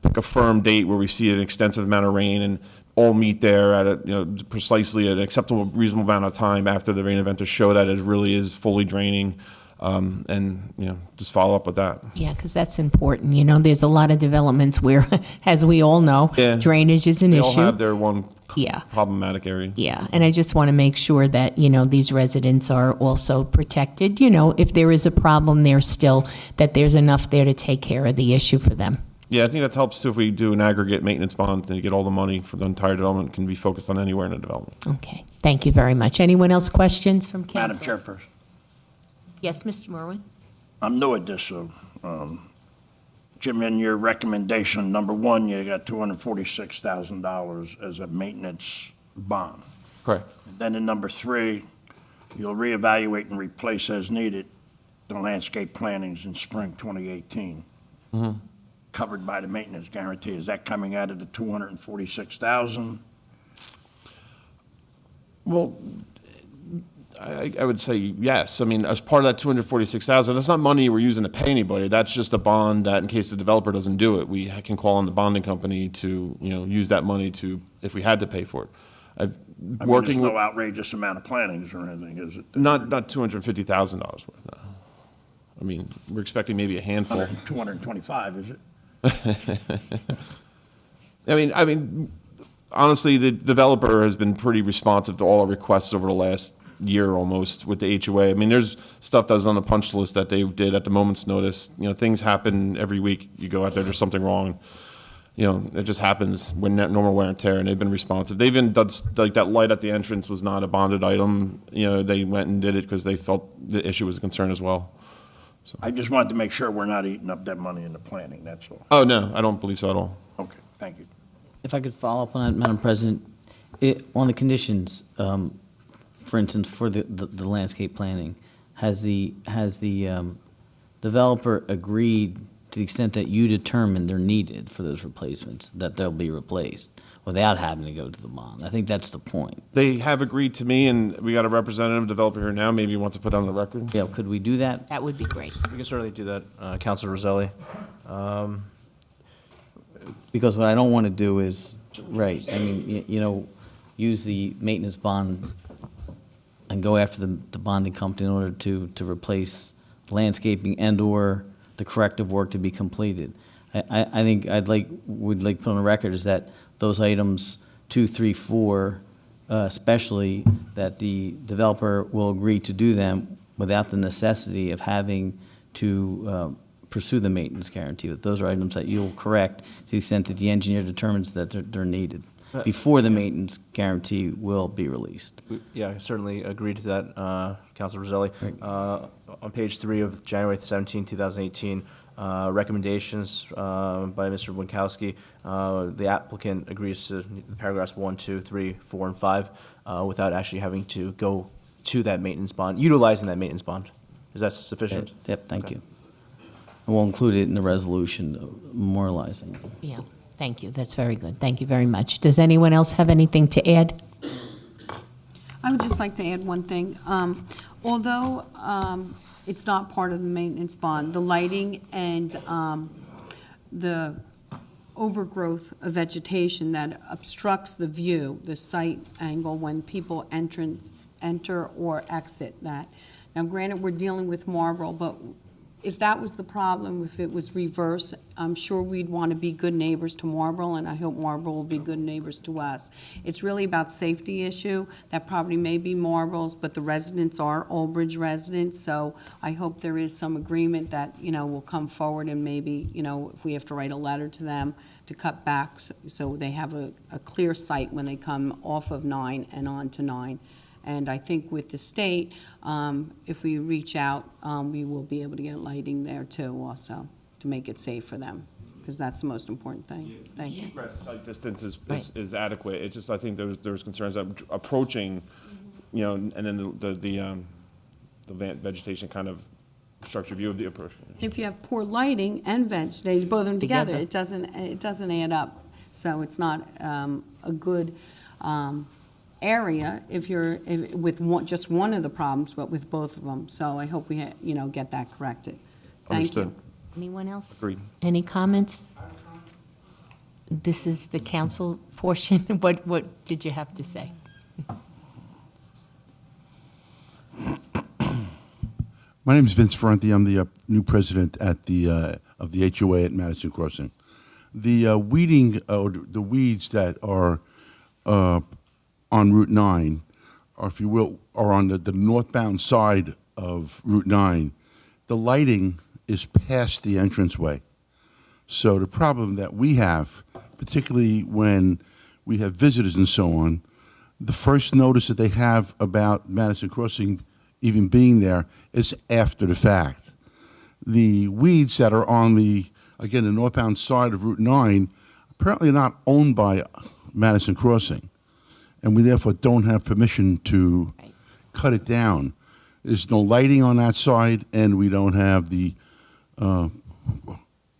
pick a firm date where we see an extensive amount of rain and all meet there at precisely an acceptable, reasonable amount of time after the rain event to show that it really is fully draining. And just follow up with that. Yeah, because that's important. There's a lot of developments where, as we all know, Yeah. drainage is an They issue. all have their one Yeah. problematic area. Yeah, and I just want to make sure that, these residents are also protected. If there is a problem there still, that there's enough there to take care of the issue for them. Yeah, I think that helps too if we do an aggregate maintenance bond and you get all the money for the entire development can be focused on anywhere in the development. Okay, thank you very much. Anyone else questions from Madam council? Chairperson, Yes, Mr. Merwin? I'm new at this, so, Jim, in your recommendation, number one, you got $246,000 as a maintenance bond. Correct. Then in number three, you'll reevaluate and replace as needed the landscape plantings in spring 2018. Covered by the maintenance guarantee. Is that coming out of the $246,000? Well, I would say yes. I mean, as part of that $246,000, that's not money we're using to pay anybody. That's just a bond that, in case the developer doesn't do it, we can call on the bonding company to, use that money to, if we had to pay for it. I mean, there's Working no with, outrageous amount of plantings or anything, is it? not $250,000 worth. No. I mean, we're expecting maybe a handful. 225, is it? I mean, honestly, the developer has been pretty responsive to all our requests over the last year almost with the HOA. I mean, there's stuff that's on the punch list that they did at the moment's notice. Things happen every week. You go out there's something wrong. It just happens when normal wear and tear, and they've been responsive. They've even done, like that light at the entrance was not a bonded item. They went and did it because they felt the issue was a concern as well. I just wanted to make sure we're not eating up that money in the planning, that's all. Oh, no, I don't believe so at all. Okay, thank you. If I could follow up on that, Madam President, on the conditions, for instance, for the landscape planning, has the developer agreed to the extent that you determine they're needed for those replacements, that they'll be replaced without having to go to the bond? I think that's the point. They have agreed to me, and we got a representative developer here now. Maybe he wants to put on the record. Yeah, could we do that? That would be great. We can certainly do that, Councilor Roselli. Because what I don't want to do is, right, I mean, use the maintenance bond and go after the bonding company in order to replace landscaping and/or the corrective work to be completed. I think would like to put on the record is that those items 2, 3, 4, especially that the developer will agree to do them without the necessity of having to pursue the maintenance guarantee. But those are items that you'll correct to the extent that the engineer determines that they're needed. before the maintenance guarantee will be released. Yeah, I certainly agree to that, Councilor Roselli. On page 3 of January 17, 2018, recommendations by Mr. Winkowski, the applicant agrees to the paragraphs 1, 2, 3, 4, and 5 without actually having to go to that maintenance bond, utilizing that maintenance bond. Is that sufficient? Yep, thank Okay. you. And we'll include it in the resolution memorializing. Yeah, thank you. That's very good. Thank you very much. Does anyone else have anything to add? I would just like to add one thing. Although it's not part of the maintenance bond, the lighting and the overgrowth of vegetation that obstructs the view, the sight angle when people enter or exit that. Now granted, we're dealing with Marlboro, but if that was the problem, if it was reversed, I'm sure we'd want to be good neighbors to Marlboro, and I hope Marlboro will be good neighbors to us. It's really about safety issue. That property may be Marlboro's, but the residents are Old Bridge residents, so I hope there is some agreement that, will come forward and maybe, if we have to write a letter to them to cut back so they have a clear sight when they come off of 9 and on to 9. And I think with the state, if we reach out, we will be able to get lighting there too also, to make it safe for them, because that's the most important thing. Thank you. Sight distance is, Right. is adequate. It's just, I think there's concerns that approaching, and then the vegetation kind of structure view of the approach. If you have poor lighting and vegetation, both of them together, Together. it doesn't add up. So it's not a good area if you're with just one of the problems, but with both of them. So I hope we get that corrected. Thank you. Understood. Anyone else? Agreed. Any comments? This is the council portion. What did you have to say? My name is Vince Ferranti. I'm the new president at of the HOA at Madison Crossing. The weeding, or the weeds that are on Route 9, or if you will, are on the northbound side of Route 9. The lighting is past the entranceway. So the problem that we have, particularly when we have visitors and so on, the first notice that they have about Madison Crossing even being there is after the fact. The weeds that are on the northbound side of Route 9, apparently not owned by Madison Crossing, and we therefore don't have permission to cut it down. There's no lighting on that side, and we don't have the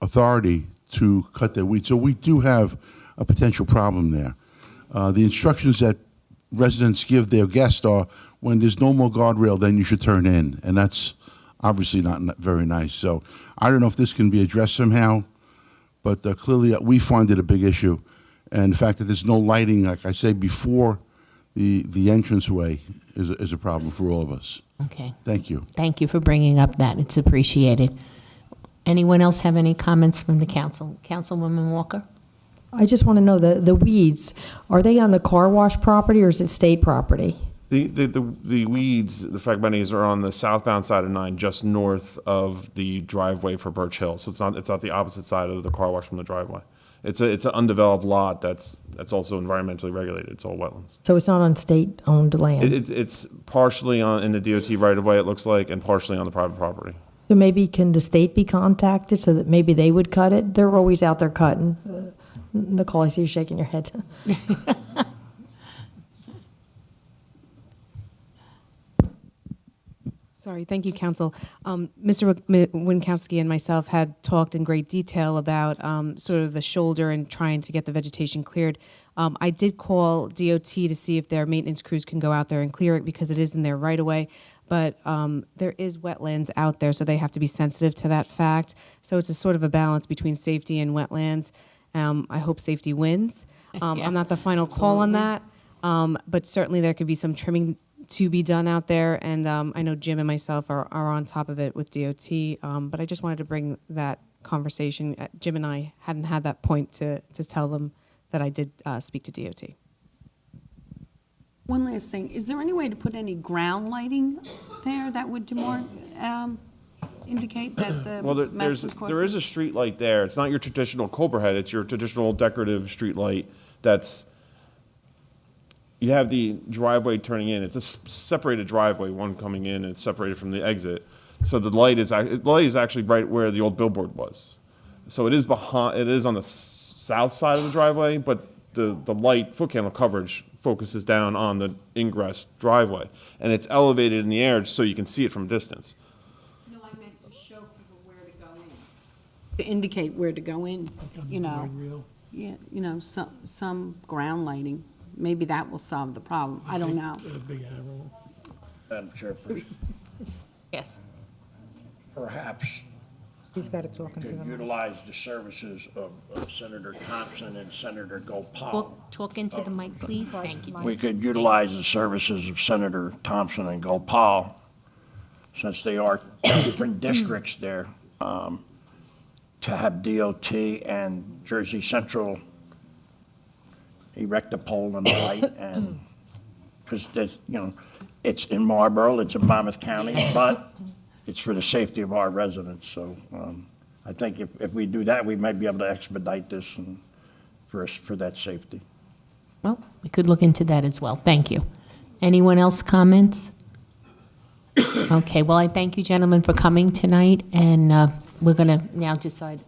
authority to cut their weeds. So we do have a potential problem there. The instructions that residents give their guests are, when there's no more guardrail, then you should turn in, and that's obviously not very nice. So I don't know if this can be addressed somehow, but clearly we find it a big issue. And the fact that there's no lighting, like I say, before the entranceway is a problem for all of us. Okay. Thank you. Thank you for bringing up that. It's appreciated. Anyone else have any comments from the council? Councilwoman Walker? I just want to know, the weeds, are they on the car wash property or is it state property? The weeds, the fragmites are on the southbound side of 9, just north of the driveway for Birch Hill. So it's not the opposite side of the car wash from the driveway. It's an undeveloped lot that's also environmentally regulated. It's all wetlands. So it's not on state-owned land? It's partially in the DOT right of way, it looks like, and partially on the private property. So maybe can the state be contacted so that maybe they would cut it? They're always out there cutting. Nicole, I see you shaking your head. Sorry, thank you, Council. Mr. Winkowski and myself had talked in great detail about sort of the shoulder and trying to get the vegetation cleared. I did call DOT to see if their maintenance crews can go out there and clear it because it is in their right of way, but there is wetlands out there, so they have to be sensitive to that fact. So it's a sort of a balance between safety and wetlands. I hope safety wins. I'm not the final call on that, but certainly there could be some trimming to be done out there, and I know Jim and myself are on top of it with DOT, but I just wanted to bring that conversation. Jim and I hadn't had that point to tell them that I did speak to DOT. One last thing, is there any way to put any ground lighting there that would indicate that the Well, Madison Crossing? there is a street light there. It's not your traditional Cobra head. It's your traditional decorative street light that's you have the driveway turning in. It's a separated driveway, one coming in and it's separated from the exit. So the light is actually right where the old billboard was. So it is on the south side of the driveway, but the light foot candle coverage focuses down on the ingress driveway. And it's elevated in the air just so you can see it from a distance. No, I meant to show people where to go in. To indicate where to go in, you know. Yeah, you know, some ground lighting. Maybe that will solve the problem. I don't know. Madam Chairperson, Yes. perhaps He's got to talk into to them. utilize the services of Senator Thompson and Senator Gopal. Talk into the mic, please. Thank you. We could utilize the services of Senator Thompson and Gopal, since they are different districts there, to have DOT and Jersey Central erect a pole and a light, and, because there's, it's in Marlboro, it's in Monmouth County, but it's for the safety of our residents, so I think if we do that, we might be able to expedite this and for that safety. Well, we could look into that as well. Thank you. Anyone else comments? Okay, well, I thank you, gentlemen, for coming tonight, and we're going to now decide.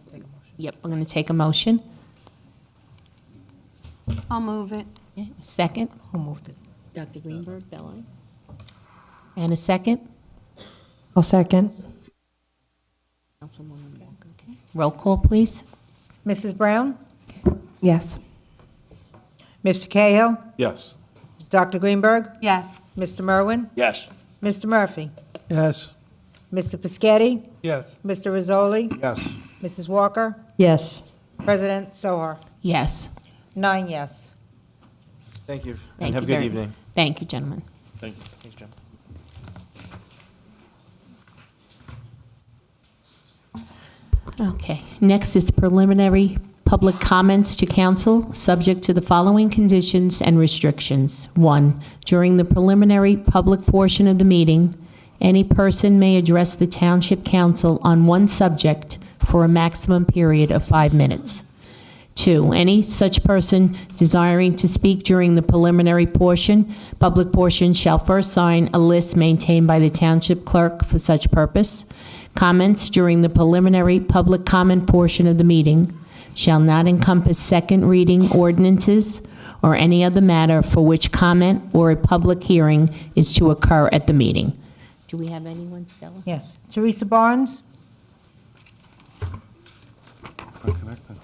Yep, we're going to take a motion. I'll move it. Okay, second. Who moved it? Dr. Greenberg, Belli. And a second. I'll second. Councilwoman Walker, okay. Roll call, please. Mrs. Brown? Yes. Mr. Cahill? Yes. Dr. Greenberg? Yes. Mr. Merwin? Yes. Mr. Murphy? Yes. Mr. Piscatty? Yes. Mr. Rizzoli? Yes. Mrs. Walker? Yes. President Sohar? Yes. 9 yes. Thank you, Thank and have a you good very- evening. Thank you, gentlemen. Thank you. Thanks, Jim. Okay, next is preliminary public comments to council, subject to the following conditions and restrictions. 1, during the preliminary public portion of the meeting, any person may address the township council on one subject for a maximum period of 5 minutes. 2, any such person desiring to speak during the preliminary public portion shall first sign a list maintained by the township clerk for such purpose. Comments during the preliminary public comment portion of the meeting shall not encompass second reading ordinances or any other matter for which comment or a public hearing is to occur at the meeting. Do we have anyone, Stella? Yes. Teresa Barnes? Not connected.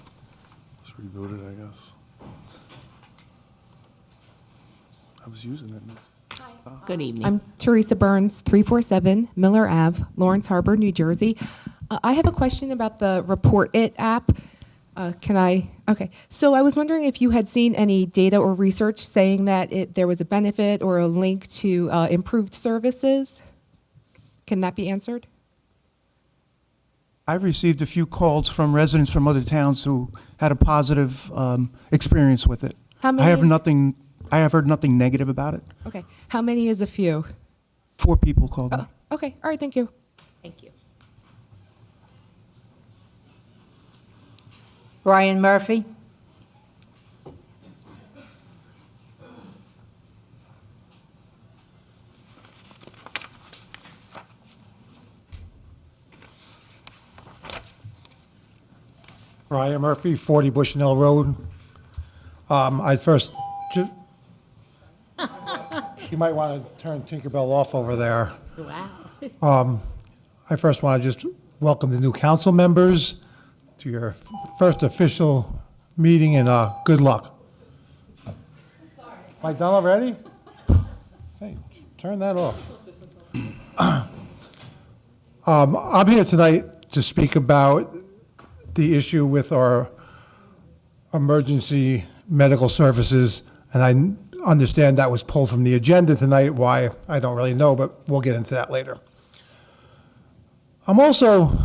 Let's reboot it, I guess. I was using it. Good evening. I'm Teresa Burns, 347 Miller Ave, Lawrence Harbor, New Jersey. I have a question about the Report It app. Okay. So I was wondering if you had seen any data or research saying that there was a benefit or a link to improved services. Can that be answered? I've received a few calls from residents from other towns who had a positive experience with it. How many? I have heard nothing negative about it. Okay. How many is a few? 4 people called me. Okay. All right. Thank you. Thank you. Brian Murphy? Brian Murphy, 40 Bushnell Road. I first, you might want to turn Tinkerbell off over there. Wow. I first want to just welcome the new council members to your first official meeting, and good luck. Am I done already? Hey, turn that off. I'm here tonight to speak about the issue with our emergency medical services, and I understand that was pulled from the agenda tonight. Why, I don't really know, but we'll get into that later. I'm also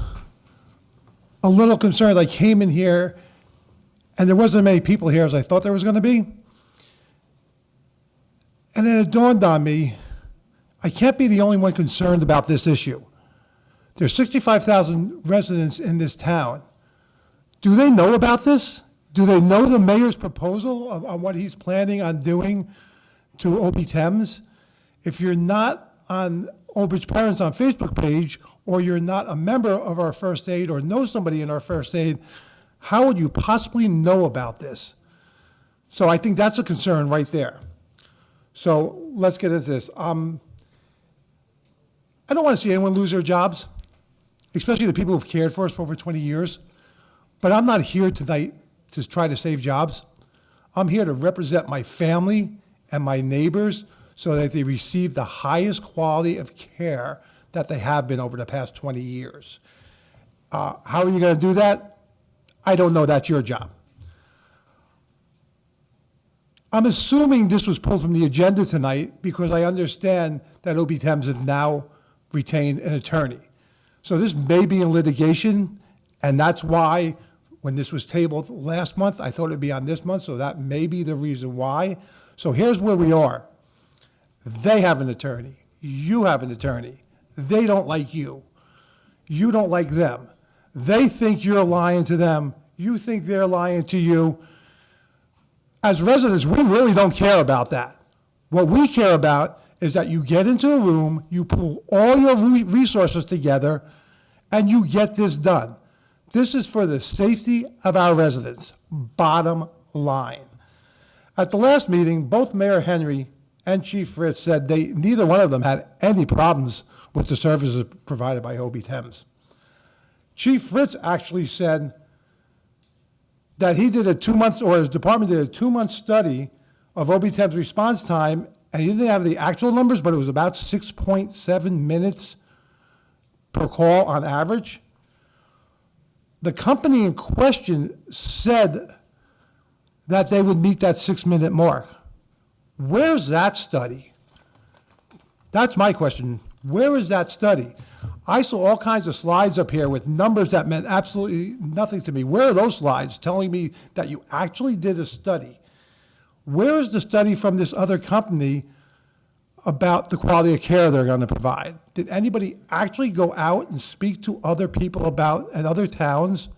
a little concerned. I came in here, and there wasn't many people here as I thought there was going to be. And then it dawned on me, I can't be the only one concerned about this issue. There's 65,000 residents in this town. Do they know about this? Do they know the mayor's proposal on what he's planning on doing to OB Thames. If you're not on Old Bridge Parents on Facebook page, or you're not a member of our first aid or know somebody in our first aid, how would you possibly know about this? So I think that's a concern right there. So let's get into this. I don't want to see anyone lose their jobs, especially the people who've cared for us for over 20 years. But I'm not here tonight to try to save jobs. I'm here to represent my family and my neighbors so that they receive the highest quality of care that they have been over the past 20 years. How are you going to do that? I don't know. That's your job. I'm assuming this was pulled from the agenda tonight because I understand that OB Thames have now retained an attorney. So this may be in litigation, and that's why when this was tabled last month, I thought it'd be on this month, so that may be the reason why. So here's where we are. They have an attorney. You have an attorney. They don't like you. You don't like them. They think you're lying to them. You think they're lying to you. As residents, we really don't care about that. What we care about is that you get into a room, you pull all your resources together, and you get this done. This is for the safety of our residents, bottom line. At the last meeting, both Mayor Henry and Chief Fritz said neither one of them had any problems with the services provided by OB Thames. Chief Fritz actually said that he did a 2-month, or his department did a 2-month study of OB Thames response time, and he didn't have the actual numbers, but it was about 6.7 minutes per call on average. The company in question said that they would meet that 6-minute mark. Where's that study? That's my question. Where is that study? I saw all kinds of slides up here with numbers that meant absolutely nothing to me. Where are those slides telling me that you actually did a study? Where is the study from this other company about the quality of care they're going to provide? Did anybody actually go out and speak to other people in other towns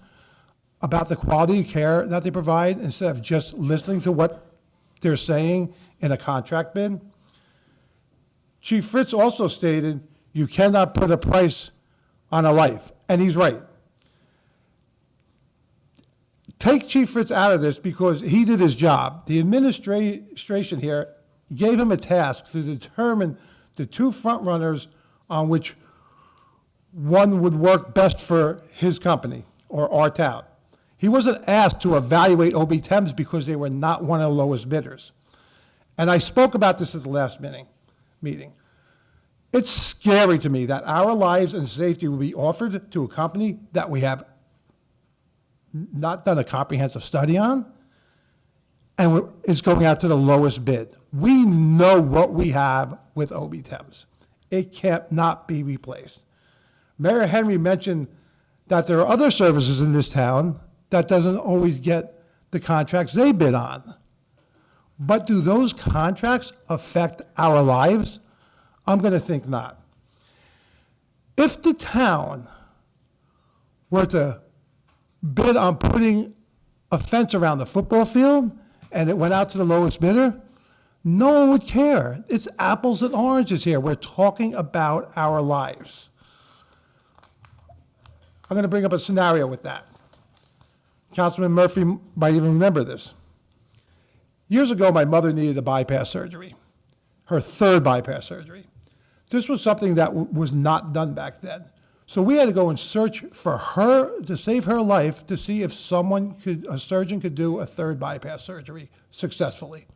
about the quality of care that they provide instead of just listening to what they're saying in a contract bid? Chief Fritz also stated you cannot put a price on a life, and he's right. Take Chief Fritz out of this because he did his job. The administration here gave him a task to determine the 2 front runners on which one would work best for his company or our town. He wasn't asked to evaluate OB Thames because they were not one of the lowest bidders. And I spoke about this at the last meeting. It's scary to me that our lives and safety will be offered to a company that we have not done a comprehensive study on, and it's going out to the lowest bid. We know what we have with OB Thames. It can't not be replaced. Mayor Henry mentioned that there are other services in this town that doesn't always get the contracts they bid on. But do those contracts affect our lives? I'm going to think not. If the town were to bid on putting a fence around the football field and it went out to the lowest bidder, no one would care. It's apples and oranges here. We're talking about our lives. I'm going to bring up a scenario with that. Councilman Murphy might even remember this. Years ago, my mother needed a bypass surgery, her 3rd bypass surgery. This was something that was not done back then. So we had to go and search for her to save her life to see if a surgeon could do a 3rd bypass surgery successfully.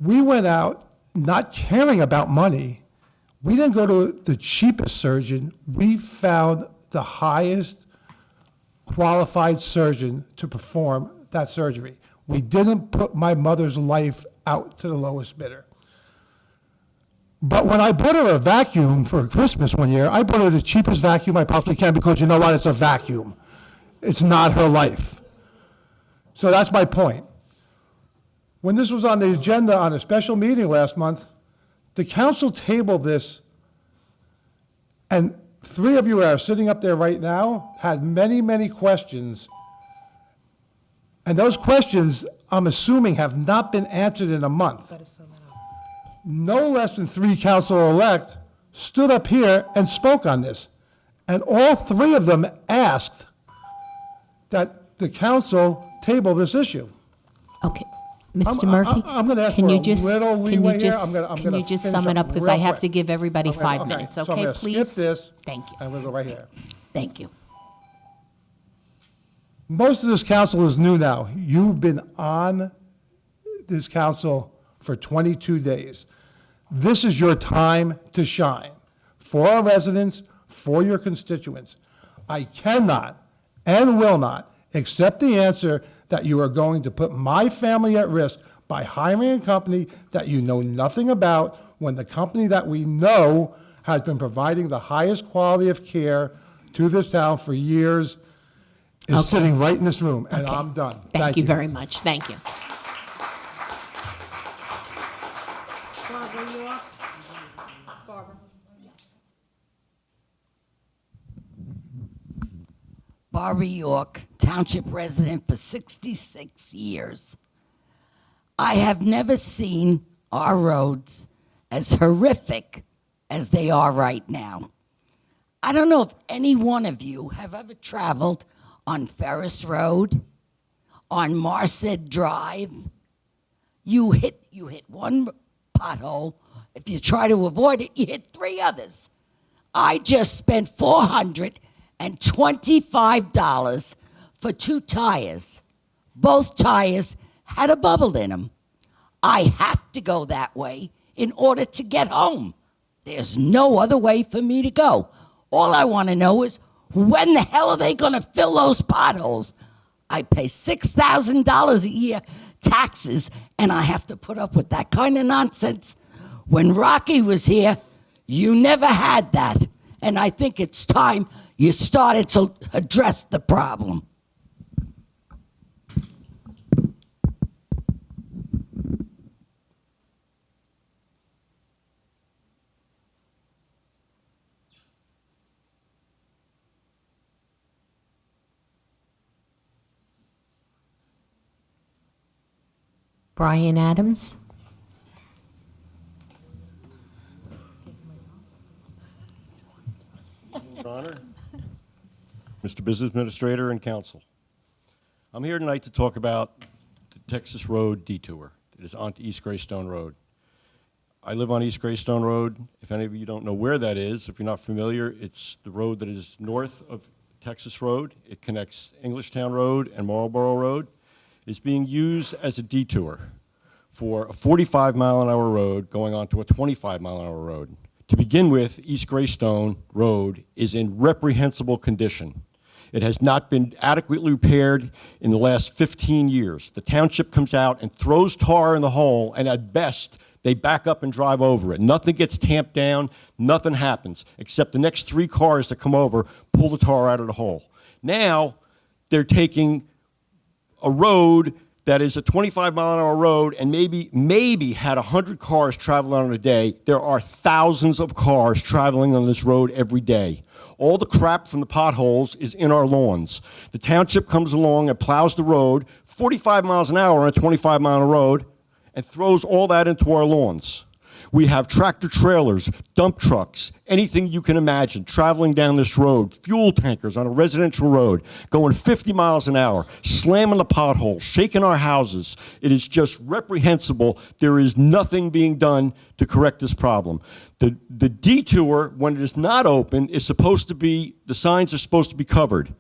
We went out not caring about money. We didn't go to the cheapest surgeon. We found the highest qualified surgeon to perform that surgery. We didn't put my mother's life out to the lowest bidder. But when I bought her a vacuum for Christmas one year, I bought her the cheapest vacuum I possibly can because you know what? It's a vacuum. It's not her life. So that's my point. When this was on the agenda on a special meeting last month, the council tabled this, and 3 of you are sitting up there right now, had many, many questions And those questions, I'm assuming, have not been answered in a month. No less than 3 council-elect stood up here and spoke on this. And all 3 of them asked that the council table this issue. Okay. Mr. Murphy? I'm gonna ask can for you a just- little can leeway you here. just- I'm Can gonna you just finish sum it up, because real I have quick. to give everybody Okay, 5 okay. minutes, So I'm okay, gonna please? skip this. Thank you. I'm gonna go right here. Thank you. Most of this council is new now. You've been on this council for 22 days. This is your time to shine for our residents, for your constituents. I cannot and will not accept the answer that you are going to put my family at risk by hiring a company that you know nothing about, when the company that we know has been providing the highest quality of care to this town for years is Okay. sitting right in this room, and Okay. I'm done. Thank you very much. Thank you. Barbara, you up? Barbara. Barbara York, township resident for 66 years. I have never seen our roads as horrific as they are right now. I don't know if any one of you have ever traveled on Ferris Road, on Marced Drive. You hit one pothole. If you try to avoid it, you hit 3 others. I just spent $425 for 2 tires. Both tires had a bubble in them. I have to go that way in order to get home. There's no other way for me to go. All I want to know is, when the hell are they going to fill those potholes? I pay $6,000 a year taxes, and I have to put up with that kind of nonsense. When Rocky was here, you never had that. And I think it's time you started to address the problem. Brian Adams? Your Honor, Mr. Business Administrator and Council, I'm here tonight to talk about the Texas Road detour. It is onto East Greystone Road. I live on East Greystone Road. If any of you don't know where that is, if you're not familiar, it's the road that is north of Texas Road. It connects Englishtown Road and Marlboro Road. It's being used as a detour for a 45-mile-an-hour road going onto a 25-mile-an-hour road. To begin with, East Greystone Road is in reprehensible condition. It has not been adequately repaired in the last 15 years. The township comes out and throws tar in the hole, and at best, they back up and drive over it. Nothing gets tamped down, nothing happens, except the next 3 cars that come over pull the tar out of the hole. Now, they're taking a road that is a 25-mile-an-hour road and maybe had 100 cars traveling on a day. There are thousands of cars traveling on this road every day. All the crap from the potholes is in our lawns. The township comes along and plows the road 45 miles an hour on a 25-mile road and throws all that into our lawns. We have tractor trailers, dump trucks, anything you can imagine traveling down this road, fuel tankers on a residential road, going 50 miles an hour, slamming the potholes, shaking our houses. It is just reprehensible. There is nothing being done to correct this problem. The detour, when it is not open, is supposed to be, the signs are supposed to be covered.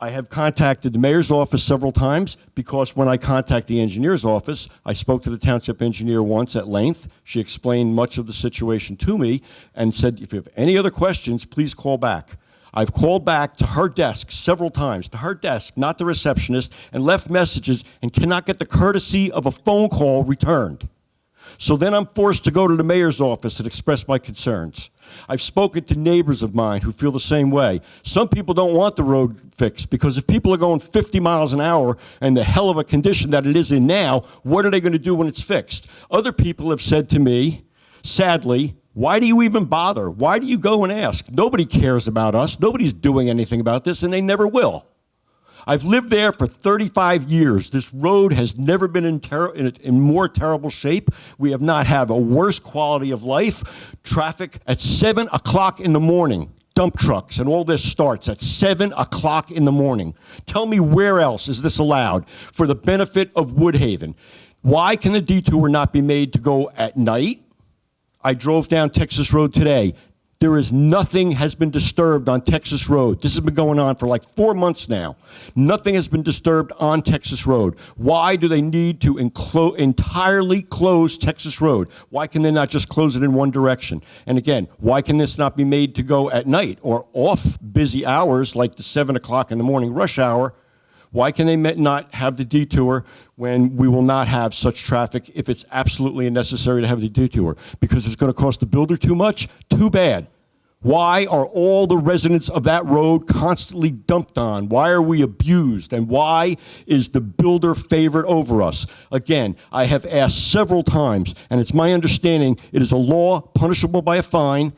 I have contacted the mayor's office several times because when I contact the engineer's office, I spoke to the township engineer once at length. She explained much of the situation to me and said, if you have any other questions, please call back. I've called back to her desk several times, to her desk, not the receptionist, and left messages and cannot get the courtesy of a phone call returned. So then I'm forced to go to the mayor's office and express my concerns. I've spoken to neighbors of mine who feel the same way. Some people don't want the road fixed because if people are going 50 miles an hour and the hell of a condition that it is in now, what are they going to do when it's fixed? Other people have said to me, sadly, why do you even bother? Why do you go and ask? Nobody cares about us. Nobody's doing anything about this, and they never will. I've lived there for 35 years. This road has never been in more terrible shape. We have not had a worse quality of life. Traffic at 7 o'clock in the morning. Dump trucks and all this starts at 7 o'clock in the morning. Tell me where else is this allowed for the benefit of Woodhaven? Why can the detour not be made to go at night? I drove down Texas Road today. There is nothing has been disturbed on Texas Road. This has been going on for like 4 months now. Nothing has been disturbed on Texas Road. Why do they need to entirely close Texas Road? Why can they not just close it in one direction? And again, why can this not be made to go at night or off busy hours like the 7 o'clock in the morning rush hour? Why can they not have the detour when we will not have such traffic if it's absolutely necessary to have the detour? Because it's going to cost the builder too much? Too bad. Why are all the residents of that road constantly dumped on? Why are we abused? And why is the builder favored over us? Again, I have asked several times, and it's my understanding it is a law punishable by a fine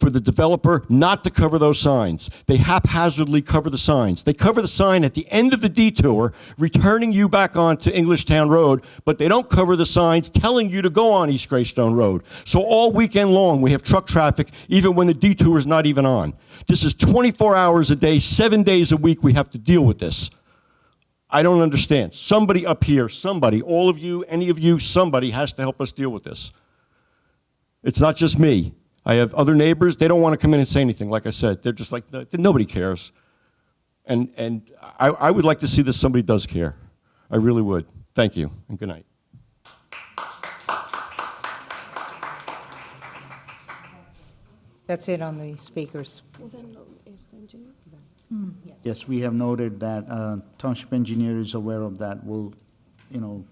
for the developer not to cover those signs. They haphazardly cover the signs. They cover the sign at the end of the detour, returning you back onto Englishtown Road, but they don't cover the signs telling you to go on East Greystone Road. So all weekend long, we have truck traffic, even when the detour is not even on. This is 24 hours a day, 7 days a week we have to deal with this. I don't understand. Somebody up here, somebody, all of you, any of you, somebody has to help us deal with this. It's not just me. I have other neighbors, they don't want to come in and say anything, like I said. They're just like, nobody cares. And I would like to see that somebody does care. I really would. Thank you, and good night. That's it on the speakers. Yes, we have noted that township engineer is aware of that. We'll,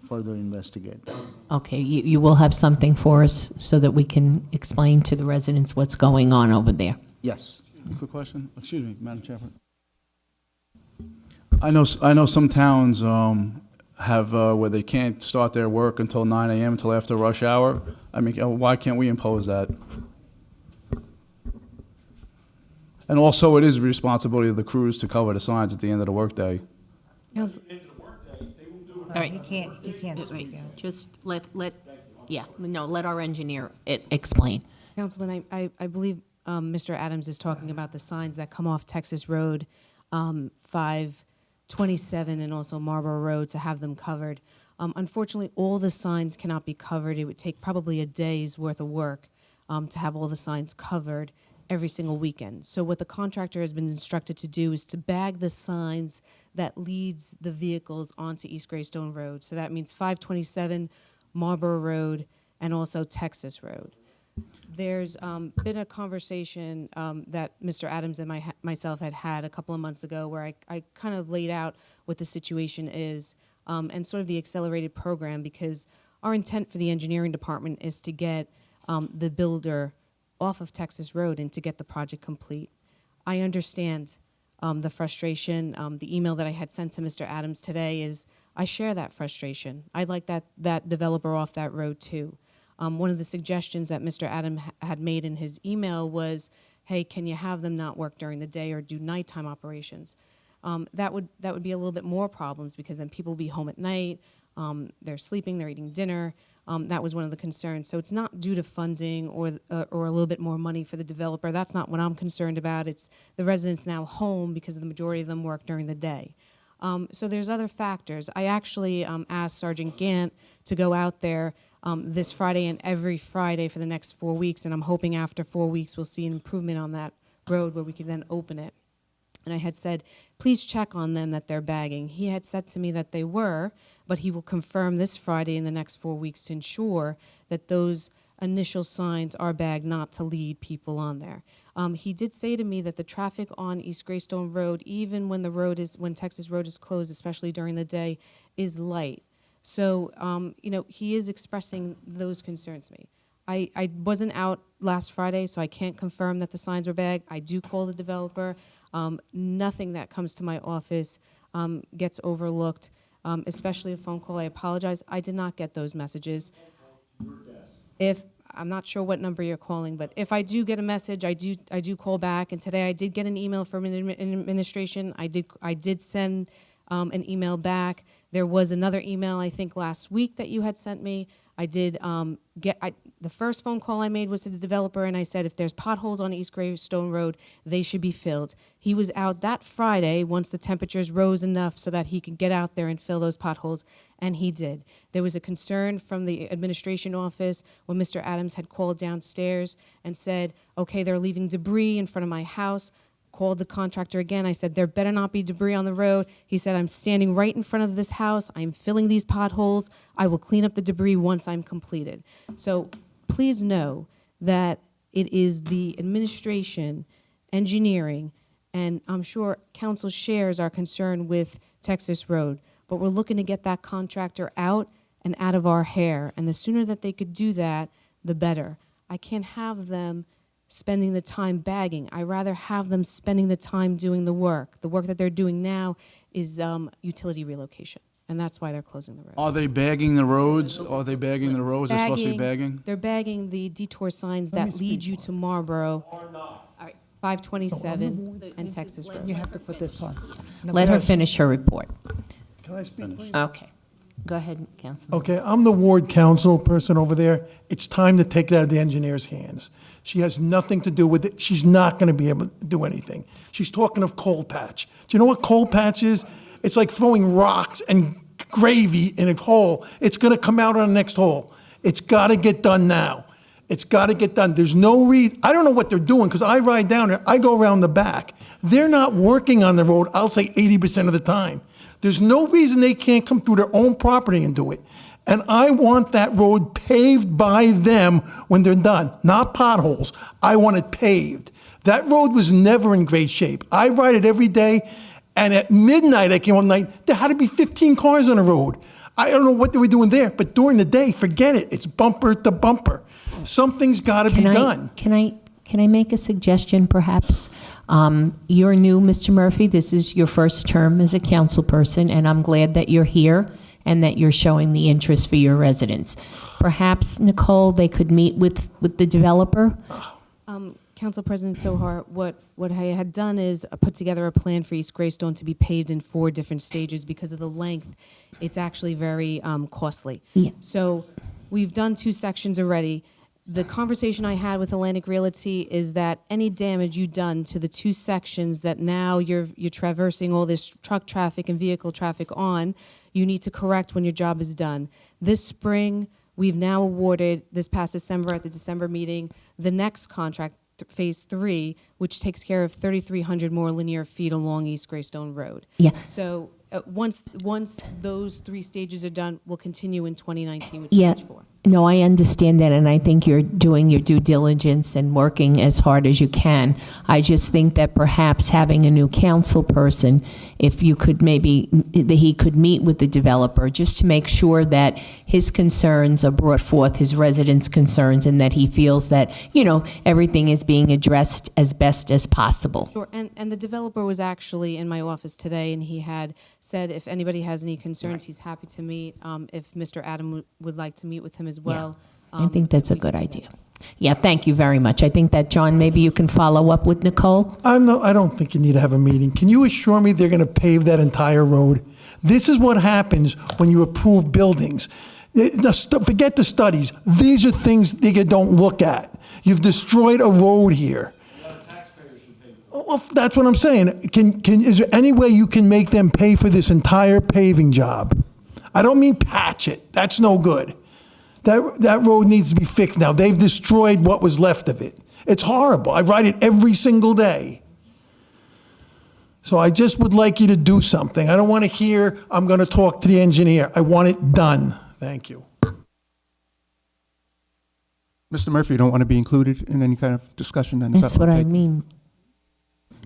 further investigate that. Okay, you will have something for us so that we can explain to the residents what's going on over there. Yes. Quick question. Excuse me, Madam Chairman. I know some towns have where they can't start their work until 9 a.m. until after rush hour. I mean, why can't we impose that? And also, it is the responsibility of the crews to cover the signs at the end of the workday. All right. He can't speak out. Just let our engineer explain. Councilman, I believe Mr. Adams is talking about the signs that come off Texas Road, 527, and also Marlborough Road, to have them covered. Unfortunately, all the signs cannot be covered. It would take probably a day's worth of work to have all the signs covered every single weekend. So what the contractor has been instructed to do is to bag the signs that leads the vehicles onto East Greystone Road. So that means 527, Marlborough Road, and also Texas Road. There's been a conversation that Mr. Adams and myself had a couple of months ago where I kind of laid out what the situation is and sort of the accelerated program, because our intent for the engineering department is to get the builder off of Texas Road and to get the project complete. I understand the frustration. The email that I had sent to Mr. Adams today is, I share that frustration. I'd like that developer off that road too. One of the suggestions that Mr. Adams had made in his email was, hey, can you have them not work during the day or do nighttime operations? That would be a little bit more problems, because then people will be home at night, they're sleeping, they're eating dinner. That was one of the concerns. So it's not due to funding or a little bit more money for the developer. That's not what I'm concerned about. It's the residents now home, because the majority of them work during the day. So there's other factors. I actually asked Sergeant Gant to go out there this Friday and every Friday for the next 4 weeks, and I'm hoping after 4 weeks we'll see an improvement on that road where we can then open it. And I had said, please check on them that they're bagging. He had said to me that they were, but he will confirm this Friday in the next 4 weeks to ensure that those initial signs are bagged, not to lead people on there. He did say to me that the traffic on East Greystone Road, even when when Texas Road is closed, especially during the day, is light. So, he is expressing those concerns to me. I wasn't out last Friday, so I can't confirm that the signs were bagged. I do call the developer. Nothing that comes to my office gets overlooked, especially a phone call. I apologize. I did not get those messages. I'm not sure what number you're calling, but if I do get a message, I do call back. And today I did get an email from an administration. I did send an email back. There was another email, I think, last week that you had sent me. I did the first phone call I made was to the developer, and I said, if there's potholes on East Greystone Road, they should be filled. He was out that Friday once the temperatures rose enough so that he could get out there and fill those potholes, and he did. There was a concern from the administration office when Mr. Adams had called downstairs and said, okay, they're leaving debris in front of my house. Called the contractor again. I said, there better not be debris on the road. He said, I'm standing right in front of this house. I'm filling these potholes. I will clean up the debris once I'm completed. So please know that it is the administration, engineering, and I'm sure council shares our concern with Texas Road, but we're looking to get that contractor out and out of our hair. And the sooner that they could do that, the better. I can't have them spending the time bagging. I rather have them spending the time doing the work. The work that they're doing now is utility relocation, and that's why they're closing the road. Are they bagging the roads? Are they bagging the roads? They're supposed to be bagging? They're bagging the detour signs that lead you to Marlboro. All right, 527 and Texas Road. You have to put this on. Let her finish her report. Can I speak, please? Okay. Go ahead, Councilman. Okay, I'm the ward council person over there. It's time to take it out of the engineer's hands. She has nothing to do with it. She's not going to be able to do anything. She's talking of coal patch. Do you know what coal patch is? It's like throwing rocks and gravy in a hole. It's going to come out on the next hole. It's got to get done now. It's got to get done. There's no reason. I don't know what they're doing because I ride down there. I go around the back. They're not working on the road, I'll say 80% of the time. There's no reason they can't come through their own property and do it. And I want that road paved by them when they're done, not potholes. I want it paved. That road was never in great shape. I ride it every day, and at midnight, I came one night, there had to be 15 cars on the road. I don't know what they were doing there, but during the day, forget it. It's bumper to bumper. Something's got to be done. Can I make a suggestion, perhaps? You're new, Mr. Murphy. This is your first term as a council person, and I'm glad that you're here and that you're showing the interest for your residents. Perhaps, Nicole, they could meet with the developer? Council President Sohar, what I had done is put together a plan for East Greystone to be paved in 4 different stages. Because of the length, it's actually very costly. Yeah. So we've done 2 sections already. The conversation I had with Atlantic Realty is that any damage you've done to the 2 sections that now you're traversing all this truck traffic and vehicle traffic on, you need to correct when your job is done. This spring, we've now awarded, this past December at the December meeting, the next contract, Phase 3, which takes care of 3,300 more linear feet along East Greystone Road. Yeah. So once those 3 stages are done, we'll continue in 2019 with Yeah. Stage 4. No, I understand that, and I think you're doing your due diligence and working as hard as you can. I just think that perhaps having a new council person, if you could maybe, that he could meet with the developer just to make sure that his concerns are brought forth, his residents' concerns, and that he feels that, everything is being addressed as best as possible. Sure, and the developer was actually in my office today, and he had said if anybody has any concerns, he's happy to meet. If Mr. Adam would like to meet with him as well. I think that's a good idea. Yeah, thank you very much. I think that, John, maybe you can follow up with Nicole? I don't think you need to have a meeting. Can you assure me they're going to pave that entire road? This is what happens when you approve buildings. Forget the studies. These are things that you don't look at. You've destroyed a road here. Well, that's what I'm saying. Is there any way you can make them pay for this entire paving job? I don't mean patch it. That's no good. That road needs to be fixed now. They've destroyed what was left of it. It's horrible. I ride it every single day. So I just would like you to do something. I don't want to hear, I'm going to talk to the engineer. I want it done. Thank you. Mr. Murphy, you don't want to be included in any kind of discussion then? Is That's that what I okay? mean.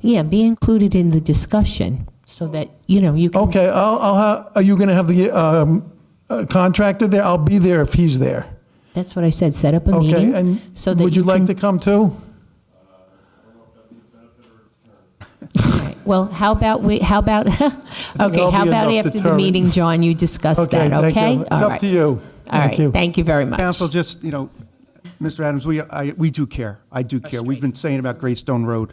Yeah, be included in the discussion so that, you can. Okay, are you going to have the contractor there? I'll be there if he's there. That's what I said, set up a Okay, meeting. and so that would you like can- to come too? Well, how about, okay, how That'll about be enough after the deterrent. meeting, John, you discuss that, thank okay? you. It's All up right. to you. All right, thank you very much. Council, just, Mr. Adams, we do care. I do care. We've been saying about Greystone Road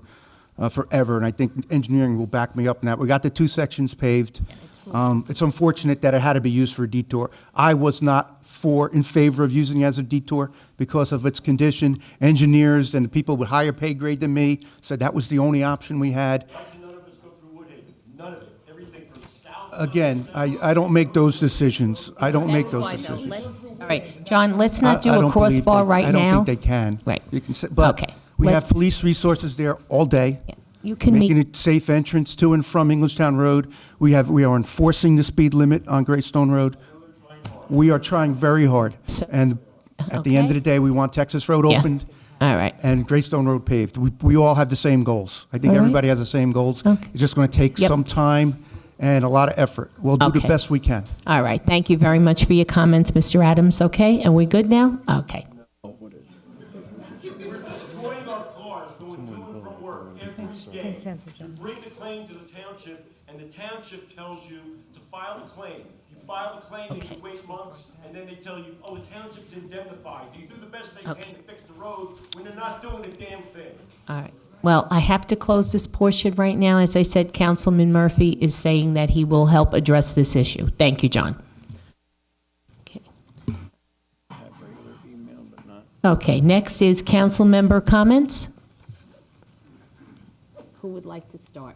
forever, and I think engineering will back me up in that. We got the 2 sections paved. It's unfortunate that it had to be used for a detour. I was not in favor of using it as a detour because of its condition. Engineers and people with higher pay grade than me said that was the only option we had. Why did none of us go through Woodhaven? None of it. Everything from south. Again, I don't make those decisions. I don't make That's those why, though. decisions. All right, John, let's not do I a don't believe crossbar they- right I don't now. think they can. Right. You can say, but Okay, we have let's- police resources there all day. Yeah, you can meet- Making it safe entrance to and from Englishtown Road. We are enforcing the speed limit on Greystone Road. We are trying very hard. So- And at the end of Okay. the day, we want Texas Road Yeah. opened All right. and Greystone Road paved. We all have the same goals. I think All right. everybody has the same goals. Okay. It's just going to take Yep. some time and a lot of effort. We'll do the Okay. best we can. All right, thank you very much for your comments, Mr. Adams, okay? And we good now? Okay. We're destroying our cars going to and from work every day. Consent agenda. You bring the claim to the township, and the township tells you to file the claim. You file the claim, and you wait months, and then they tell you, oh, the township's indemnified. You do the best they can to fix the road when they're not doing the damn thing. All right. Well, I have to close this portion right now. As I said, Councilman Murphy is saying that he will help address this issue. Thank you, John. Okay. Okay, next is council member comments. Who would like to start?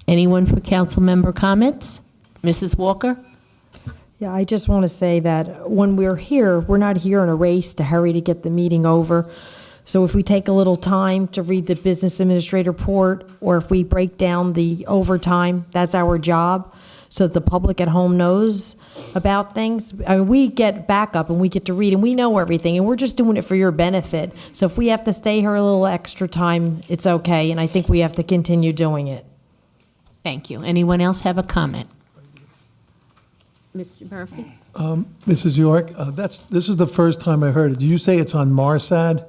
Anyone for council member comments? Mrs. Walker? Yeah, I just want to say that when we're here, we're not here in a race to hurry to get the meeting over. So if we take a little time to read the business administrator report, or if we break down the overtime, that's our job, so that the public at home knows about things. I mean, we get backup and we get to read and we know everything, and we're just doing it for your benefit. So if we have to stay here a little extra time, it's okay, and I think we have to continue doing it. Thank you. Anyone else have a comment? Mr. Murphy? Mrs. York, this is the first time I heard it. Did you say it's on Marsad?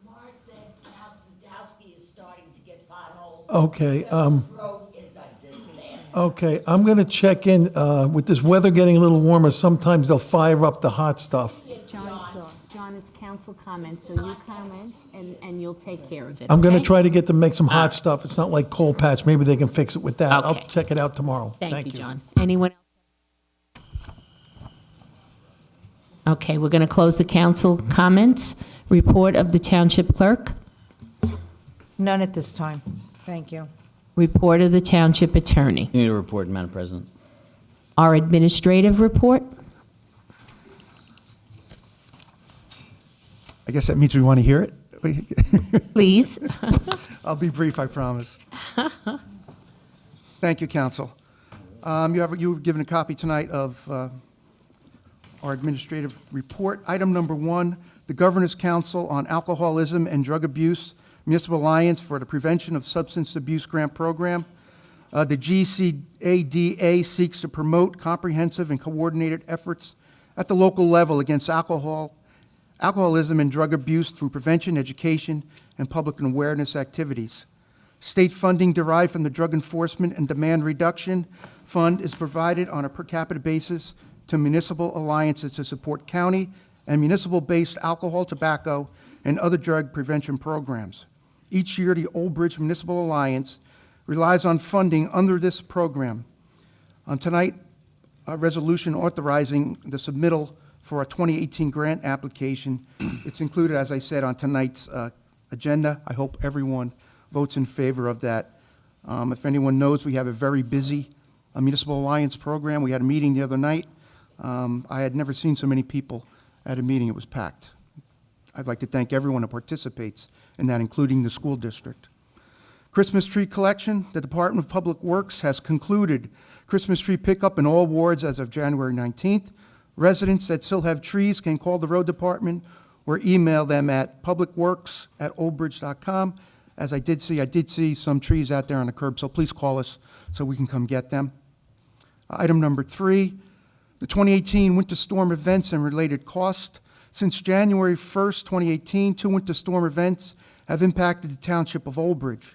Mars said now Sadowski is starting to get potholes. Okay, This road is a disaster. okay, I'm gonna check in, with this weather getting a little warmer, sometimes they'll fire up the hot stuff. John, it's council comment, so you comment and you'll take care of it, I'm gonna okay? try to get them, make some hot stuff. It's not like coal patch, maybe they can fix it with that. I'll Okay. check it out tomorrow. Thank you, John. Anyone else? Okay, we're going to close the council comments. Report of the township clerk. None at this time. Thank you. Report of the township attorney. You need a report, Madam President. Our administrative report. I guess that means we want to hear it. Please. I'll be brief, I promise. Thank you, council. You were given a copy tonight of our administrative report. Item number 1, the Governor's Council on Alcoholism and Drug Abuse Municipal Alliance for the Prevention of Substance Abuse Grant Program. The GCADA seeks to promote comprehensive and coordinated efforts at the local level against alcoholism and drug abuse through prevention, education, and public awareness activities. State funding derived from the Drug Enforcement and Demand Reduction Fund is provided on a per capita basis to municipal alliances to support county and municipal-based alcohol, tobacco, and other drug prevention programs. Each year, the Old Bridge Municipal Alliance relies on funding under this program. Tonight, a resolution authorizing the submittal for a 2018 grant application. It's included, as I said, on tonight's agenda. I hope everyone votes in favor of that. If anyone knows, we have a very busy municipal alliance program. We had a meeting the other night. I had never seen so many people at a meeting. It was packed. I'd like to thank everyone who participates in that, including the school district. Christmas tree collection. The Department of Public Works has concluded Christmas tree pickup in all wards as of January 19th. Residents that still have trees can call the road department or email them at publicworks@oldbridge.com. As I did see some trees out there on the curb, so please call us so we can come get them. Item number 3, the 2018 winter storm events and related costs. Since January 1st, 2018, 2 winter storm events have impacted the township of Old Bridge.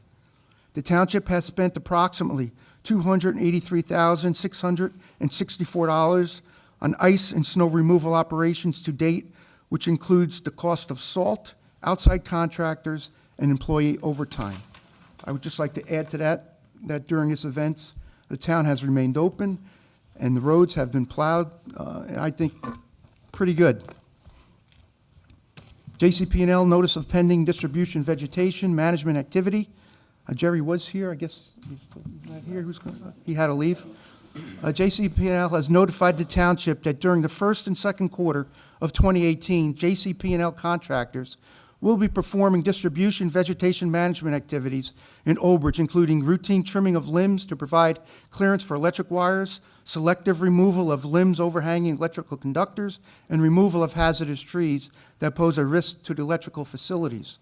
The township has spent approximately $283,664 on ice and snow removal operations to date, which includes the cost of salt, outside contractors, and employee overtime. I would just like to add to that, that during this event, the town has remained open, and the roads have been plowed, and I think, pretty good. JCP&L notice of pending distribution vegetation management activity. Jerry was here, I guess he's not here, he had to leave. JCP&L has notified the township that during the first and second quarter of 2018, JCP&L contractors will be performing distribution vegetation management activities in Old Bridge, including routine trimming of limbs to provide clearance for electric wires, selective removal of limbs overhanging electrical conductors, and removal of hazardous trees that pose a risk to the electrical facilities.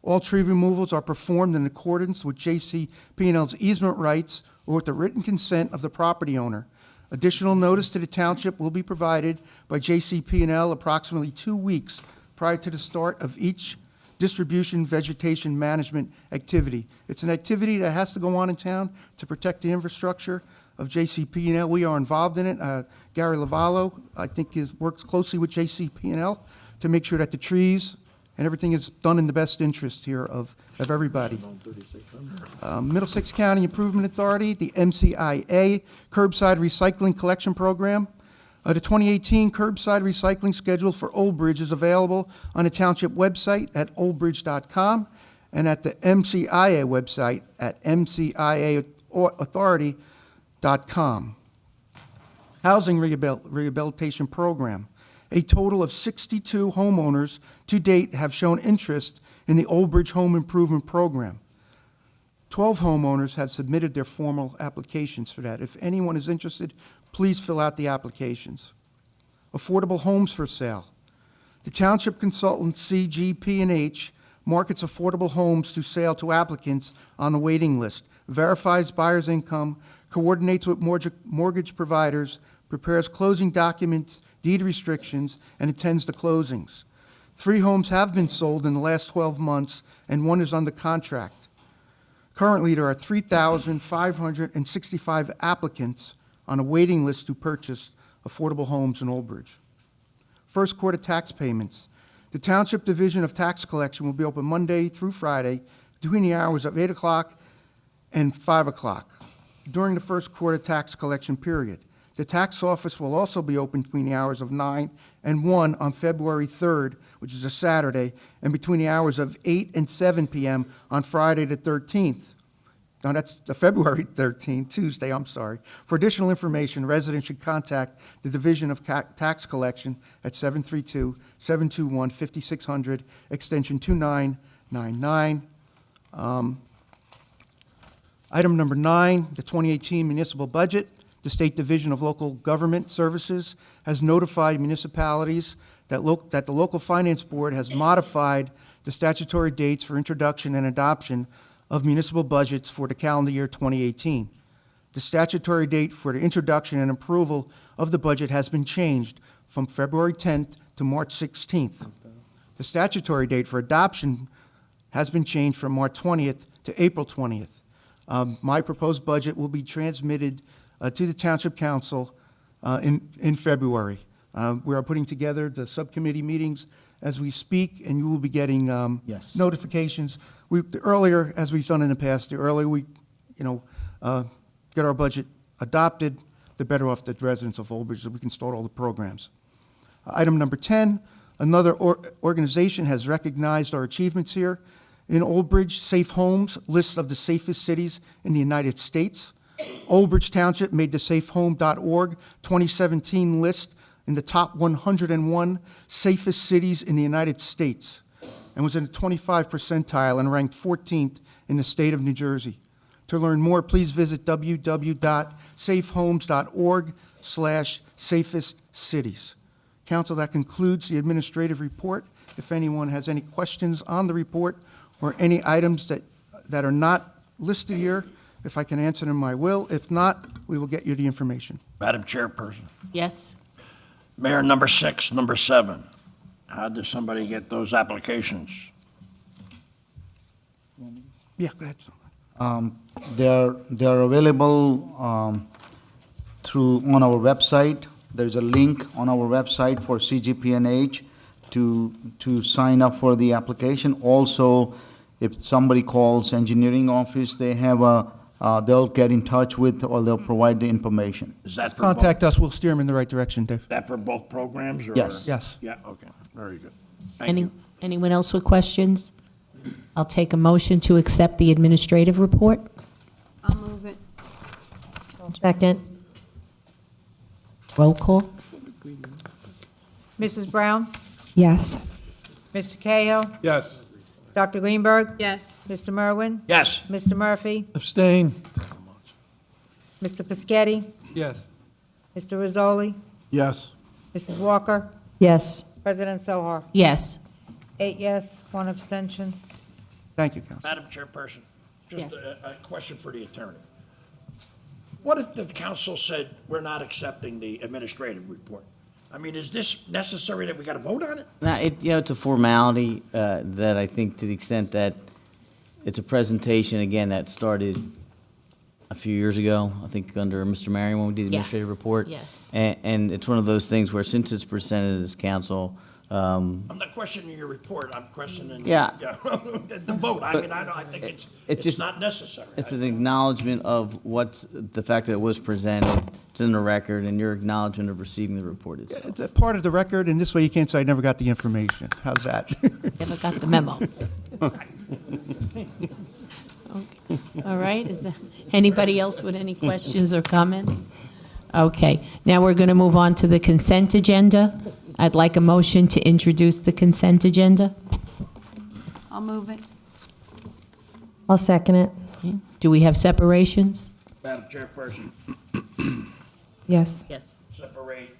All tree removals are performed in accordance with JCP&L's easement rights or with the written consent of the property owner. Additional notice to the township will be provided by JCP&L approximately 2 weeks prior to the start of each distribution vegetation management activity. It's an activity that has to go on in town to protect the infrastructure of JCP&L. We are involved in it. Gary Lavallo, I think, works closely with JCP&L to make sure that the trees and everything is done in the best interest here of everybody. Middlesex County Improvement Authority, the MCIA Curbside Recycling Collection Program. The 2018 curbside recycling schedule for Old Bridge is available on the township website at oldbridge.com and at the MCIA website at mciaauthority.com. Housing Rehabilitation Program. A total of 62 homeowners to date have shown interest in the Old Bridge Home Improvement Program. 12 homeowners have submitted their formal applications for that. If anyone is interested, please fill out the applications. Affordable homes for sale. The township consultant CGP&H markets affordable homes to sale to applicants on the waiting list, verifies buyer's income, coordinates with mortgage providers, prepares closing documents, deed restrictions, and attends the closings. 3 homes have been sold in the last 12 months, and 1 is under contract. Currently, there are 3,565 applicants on a waiting list to purchase affordable homes in Old Bridge. First quarter tax payments. The Township Division of Tax Collection will be open Monday through Friday between the hours of 8 o'clock and 5 o'clock during the first quarter tax collection period. The tax office will also be open between the hours of 9 and 1 on February 3rd, which is a Saturday, and between the hours of 8 and 7 p.m. on Friday the 13th. No, that's the February 13th, Tuesday, I'm sorry. For additional information, residents should contact the Division of Tax Collection at 732-721-5600, extension 2999. Item number 9, the 2018 municipal budget. The State Division of Local Government Services has notified municipalities that the Local Finance Board has modified the statutory dates for introduction and adoption of municipal budgets for the calendar year 2018. The statutory date for the introduction and approval of the budget has been changed from February 10th to March 16th. The statutory date for adoption has been changed from March 20th to April 20th. My proposed budget will be transmitted to the Township Council in February. We are putting together the subcommittee meetings as we speak, and you will be getting Yes. notifications. The earlier, as we've done in the past, the earlier we, get our budget adopted, the better off the residents of Old Bridge, so we can start all the programs. Item number 10, another organization has recognized our achievements here. In Old Bridge, Safe Homes lists of the safest cities in the United States. Old Bridge Township made the safehome.org 2017 list in the top 101 safest cities in the United States and was in the 25th percentile and ranked 14th in the state of New Jersey. To learn more, please visit www.safehomes.org/safest-cities. Council, that concludes the administrative report. If anyone has any questions on the report or any items that are not listed here, if I can answer them, I will. If not, we will get you the information. Madam Chairperson. Yes? Mayor, number 6, number 7. How does somebody get those applications? Yeah, go ahead. They're available on our website. There's a link on our website for CGP&H to sign up for the application. Also, if somebody calls engineering office, they have a they'll get in touch with, or they'll provide the information. Is that for both, Contact us, we'll steer them in the right direction, Dave. that for both programs, or? Yes. Yes. Yeah, okay, very good. Thank you. Anyone else with questions? I'll take a motion to accept the administrative report. I'll move it. Second. Roll call. Mrs. Brown? Yes. Mr. Cahill? Yes. Dr. Greenberg? Yes. Mr. Merwin? Yes. Mr. Murphy? Abstain. Mr. Pescetti? Yes. Mr. Rizzoli? Yes. Mrs. Walker? Yes. President Sohar? Yes. 8 yes, 1 abstention. Thank you, Council. Madam Chairperson, just a question for the attorney. What if the council said, we're not accepting the administrative report? I mean, is this necessary that we got to vote on it? Now, it's a formality that I think, to the extent that it's a presentation, again, that started a few years ago, I think under Mr. Marion when we did the Yeah. administrative report. Yes. And it's one of those things where, since it's presented to this council, I'm not questioning your report, I'm questioning. Yeah. The vote, I mean, I think it's just- not necessary. it's an acknowledgement of the fact that it was presented, it's in the record, and your acknowledgement of receiving the report itself. It's a part of the record, and this way you can't say I never got the information. How's that? Never got the memo. All right, is there anybody else with any questions or comments? Okay, now we're going to move on to the consent agenda. I'd like a motion to introduce the consent agenda. I'll move it. I'll second it. Okay. Do we have separations? Madam Chairperson, Yes. Yes. separate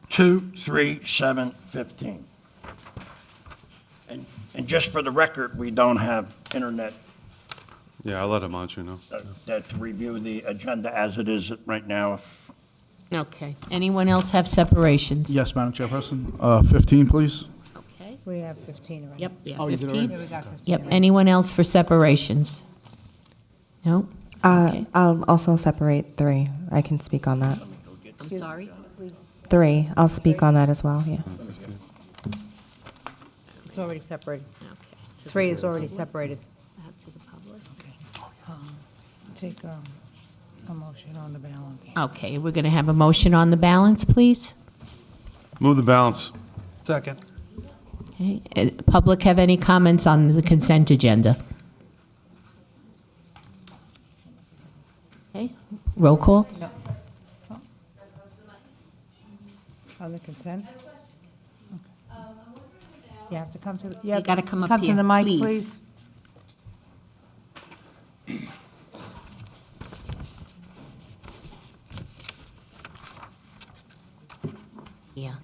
2, 3, 7, 15. And just for the record, we don't have internet Yeah, I'll let him on, you know. to review the agenda as it is right now. Okay. Anyone else have separations? Yes, Madam Chairperson. 15, please. Okay. We have 15 already. Yep, yeah, Oh, you did 15. Yeah, we got 15. Yep, already. anyone else for separations? No? Okay. I'll also separate 3. I can speak on that. I'm sorry? 3, I'll speak on that as well, yeah. It's already separated. Okay. So 3 is already separated. out to the public. Take a motion on the balance. Okay, we're going to have a motion on the balance, please. Move the balance. Second. Okay. Public have any comments on the consent agenda? Okay, roll call? No. On the consent? You have to come to, you have gotta come up Come to here, the mic, please. please. Yeah.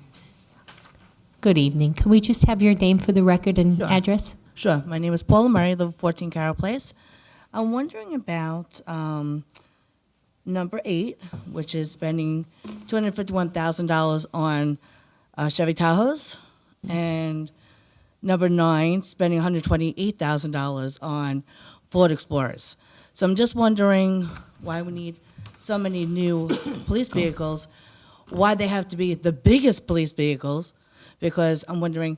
Good evening. Can we just have your name for the record and address? Sure. My name is Paula Murray, live at 14 Carroll Place. I'm wondering about number 8, which is spending $251,000 on Chevy Tahoes, and number 9, spending $128,000 on Ford Explorers. So I'm just wondering why we need so many new police vehicles, why they have to be the biggest police vehicles, because I'm wondering,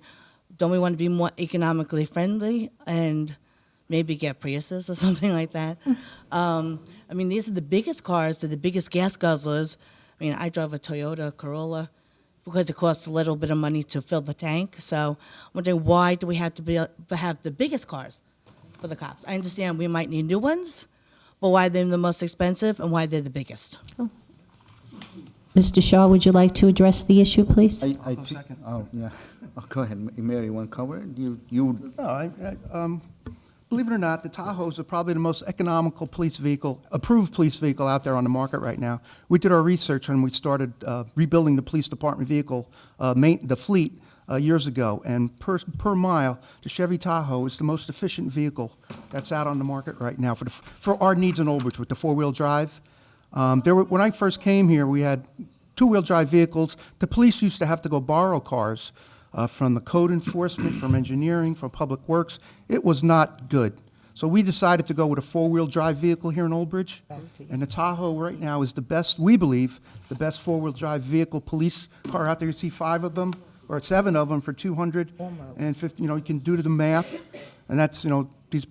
don't we want to be more economically friendly and maybe get Priuses or something like that? I mean, these are the biggest cars, they're the biggest gas guzzlers. I mean, I drove a Toyota Corolla because it costs a little bit of money to fill the tank. So I'm wondering, why do we have to have the biggest cars for the cops? I understand we might need new ones, but why they're the most expensive and why they're the biggest? Mr. Shaw, would you like to address the issue, please? I think, oh, yeah. Oh, go ahead, Mary, you want to cover it? You, No, believe it or not, the Tahoes are probably the most economical police vehicle, approved police vehicle out there on the market right now. We did our research when we started rebuilding the police department vehicle, the fleet, years ago, and per mile, the Chevy Tahoe is the most efficient vehicle that's out on the market right now for our needs in Old Bridge with the 4-wheel drive. When I first came here, we had 2-wheel drive vehicles. The police used to have to go borrow cars from the code enforcement, from engineering, from public works. It was not good. So we decided to go with a 4-wheel drive vehicle here in Old Bridge. And the Tahoe right now is the best, we believe, the best 4-wheel drive vehicle police car out there. You see 5 of them, or 7 of them for $250. You can do the math. And that's, these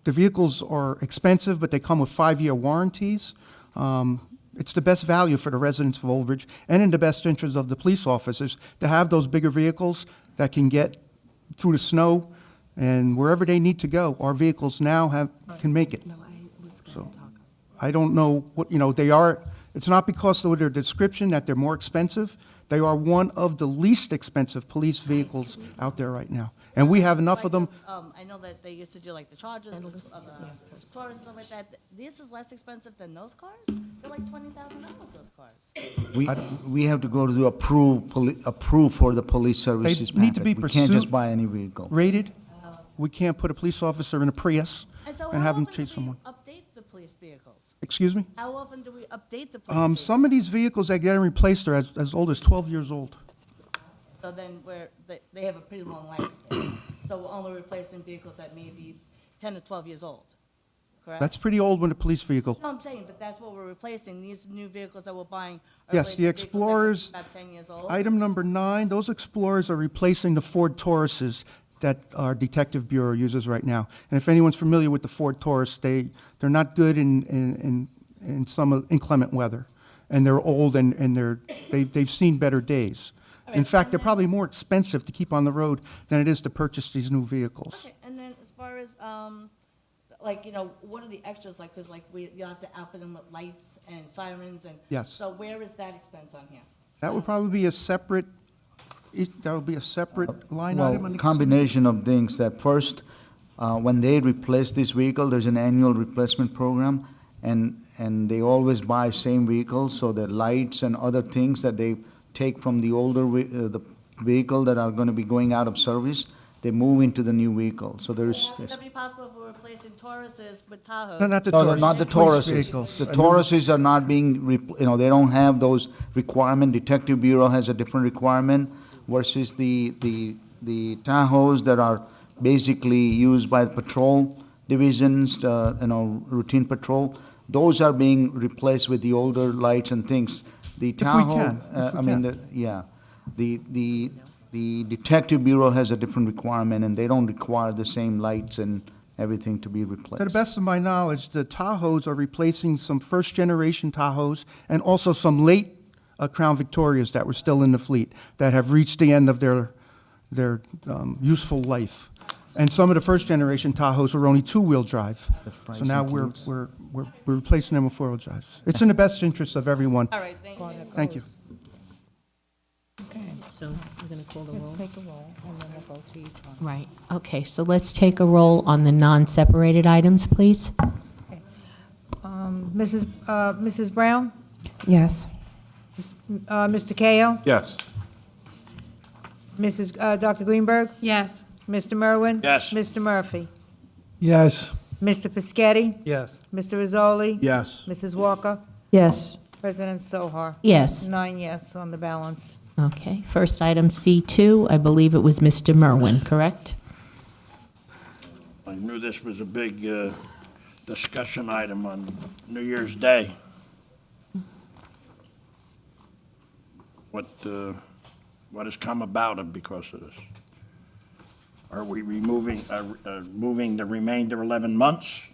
The vehicles are expensive, but they come with 5-year warranties. It's the best value for the residents of Old Bridge and in the best interest of the police officers to have those bigger vehicles that can get through the snow and wherever they need to go. Our vehicles now can make it. So I don't know what, they are, it's not because of their description that they're more expensive. They are one of the least expensive police vehicles out there right now. And we have enough of them. I know that they used to do like the Chargers, the Taurus, stuff like that. This is less expensive than those cars? They're like $20,000, those cars. We have to go to do approve for the police services They need to be packet. We can't just pursued, buy any vehicle. rated. We can't put a police officer in a Prius So and how have him often chase do we someone. update the police vehicles? Excuse me? How often do we update the police vehicles? Some of these vehicles that get replaced are as old as 12 years old. So then they have a pretty long lifespan. So we're only replacing vehicles that may be 10 to 12 years old, correct? That's pretty old when a police vehicle. No, I'm saying, but that's what we're replacing. These new vehicles that we're buying are Yes, the replacing vehicles that could be Explorers, about 10 years old. item number 9, those Explorers are replacing the Ford Tauruses that our Detective Bureau uses right now. And if anyone's familiar with the Ford Taurus, they're not good in some inclement weather. And they're old and they've seen better days. In fact, they're probably more expensive to keep on the road than it is to purchase these new vehicles. Okay, and then as far as, what are the extras, like, because you'll have to outfit them with lights and sirens and. Yes. So where is that expense on here? That would probably be a separate, line item. Well, combination of things, that first, when they replace this vehicle, there's an annual replacement program, and they always buy same vehicles, so the lights and other things that they take from the older, the vehicle that are gonna be going out of service, they move into the new vehicle, so there's. Would that be possible if we're replacing Tauruses with Tahoes? No, not the No, Taurus. not the police Tauruses. vehicles. The Tauruses are not being, they don't have those requirement. Detective Bureau has a different requirement versus the Tahoes that are basically used by the patrol divisions, routine patrol. Those are being replaced with the older lights and things. The Tahoe, the Detective Bureau has a different requirement, and they don't require the same lights and everything to be replaced. To the best of my knowledge, the Tahoes are replacing some first-generation Tahoes and also some late Crown Victorias that were still in the fleet that have reached the end of their useful life. And some of the first-generation Tahoes were only two-wheel drive. So now we're replacing them with four-wheel drives. It's in the best interest of everyone. All right, thank you. Thank you. So we're going to call the roll? Let's take a roll, and then we'll go to each one. Right, okay, so let's take a roll on the non-separated items, please. Mrs. Brown? Yes. Mr. Kao? Yes. Dr. Greenberg? Yes. Mr. Merwin? Yes. Mr. Murphy? Yes. Mr. Piscatty? Yes. Mr. Rizzoli? Yes. Mrs. Walker? Yes. President Sohar? Yes. 9 yes on the balance. Okay, first item C2, I believe it was Mr. Merwin, correct? I knew this was a big discussion item on New Year's Day. What has come about it because of this? Are we moving the remainder 11 months?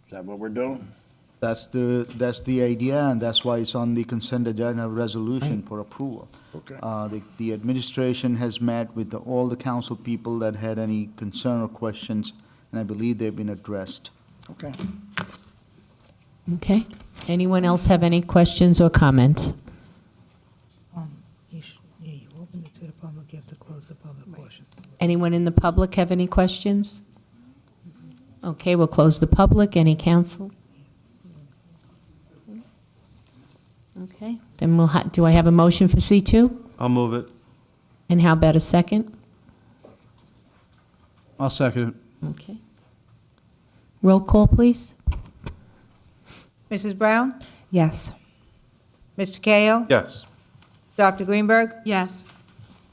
Is that what we're doing? That's the idea, and that's why it's on the consent agenda resolution for approval. Okay. The administration has met with all the council people that had any concern or questions, and I believe they've been addressed. Okay. Okay, anyone else have any questions or comments? You open it to the public, you have to close the public portion. Anyone in the public have any questions? Okay, we'll close the public. Any council? Okay, then do I have a motion for C2? I'll move it. And how about a second? I'll second it. Okay. Roll call, please. Mrs. Brown? Yes. Mr. Kao? Yes. Dr. Greenberg? Yes.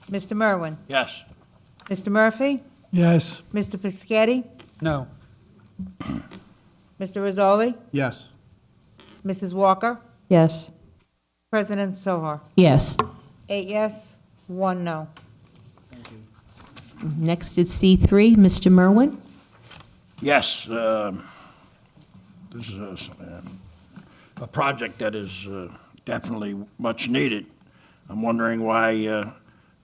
Mr. Merwin? Yes. Mr. Murphy? Yes. Mr. Piscatty? No. Mr. Rizzoli? Yes. Mrs. Walker? Yes. President Sohar? Yes. 8 yes, 1 no. Next is C3, Mr. Merwin. Yes, this is a project that is definitely much needed. I'm wondering why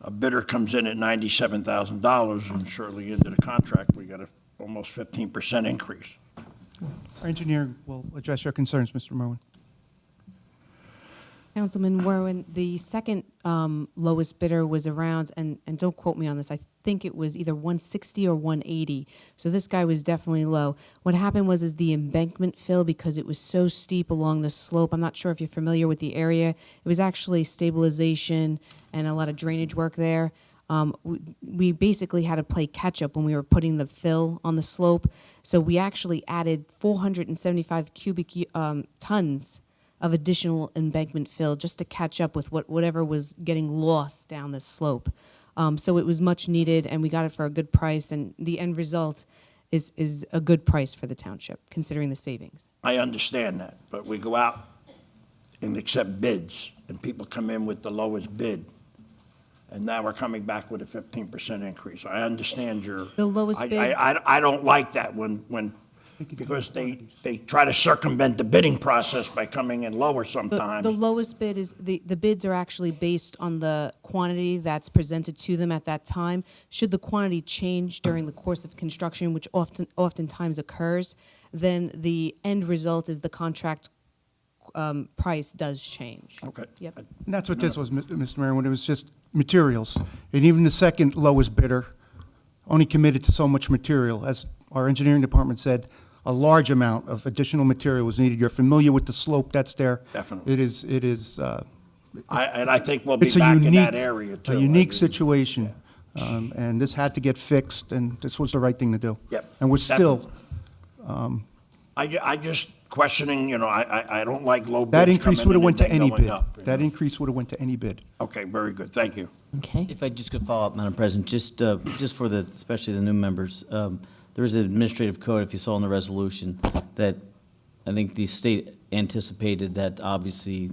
a bidder comes in at $97,000, and shortly into the contract, we got a almost 15% increase. Our engineer will address your concerns, Mr. Merwin. Councilman Werwin, the second lowest bidder was around, and don't quote me on this, I think it was either 160 or 180. So this guy was definitely low. What happened was the embankment fill, because it was so steep along the slope. I'm not sure if you're familiar with the area. It was actually stabilization and a lot of drainage work there. We basically had to play catch up when we were putting the fill on the slope. So we actually added 475 cubic tons of additional embankment fill just to catch up with whatever was getting lost down this slope. So it was much needed, and we got it for a good price, and the end result is a good price for the township, considering the savings. I understand that, but we go out and accept bids, and people come in with the lowest bid, and now we're coming back with a 15% increase. I understand your... The lowest bid- I don't like that when because they try to circumvent the bidding process by coming in lower sometimes. The lowest bid is, the bids are actually based on the quantity that's presented to them at that time. Should the quantity change during the course of construction, which oftentimes occurs, then the end result is the contract price does change. Okay. Yep. And that's what this was, Mr. Merwin. It was just materials. And even the second lowest bidder only committed to so much material. As our engineering department said, a large amount of additional material was needed. You're familiar with the slope that's there. Definitely. It is, I think we'll be it's a back in unique, that area, too. a unique situation. And this had to get fixed, and this was the right thing to do. Yep, And we're still, I just questioning, I don't like low bids that increase coming would have in went to and then any going bid. up, you That know. increase would have went to any bid. Okay, very good, thank you. Okay. If I just could follow up, Madam President, just for especially the new members, there is an administrative code, if you saw in the resolution, that I think the state anticipated that obviously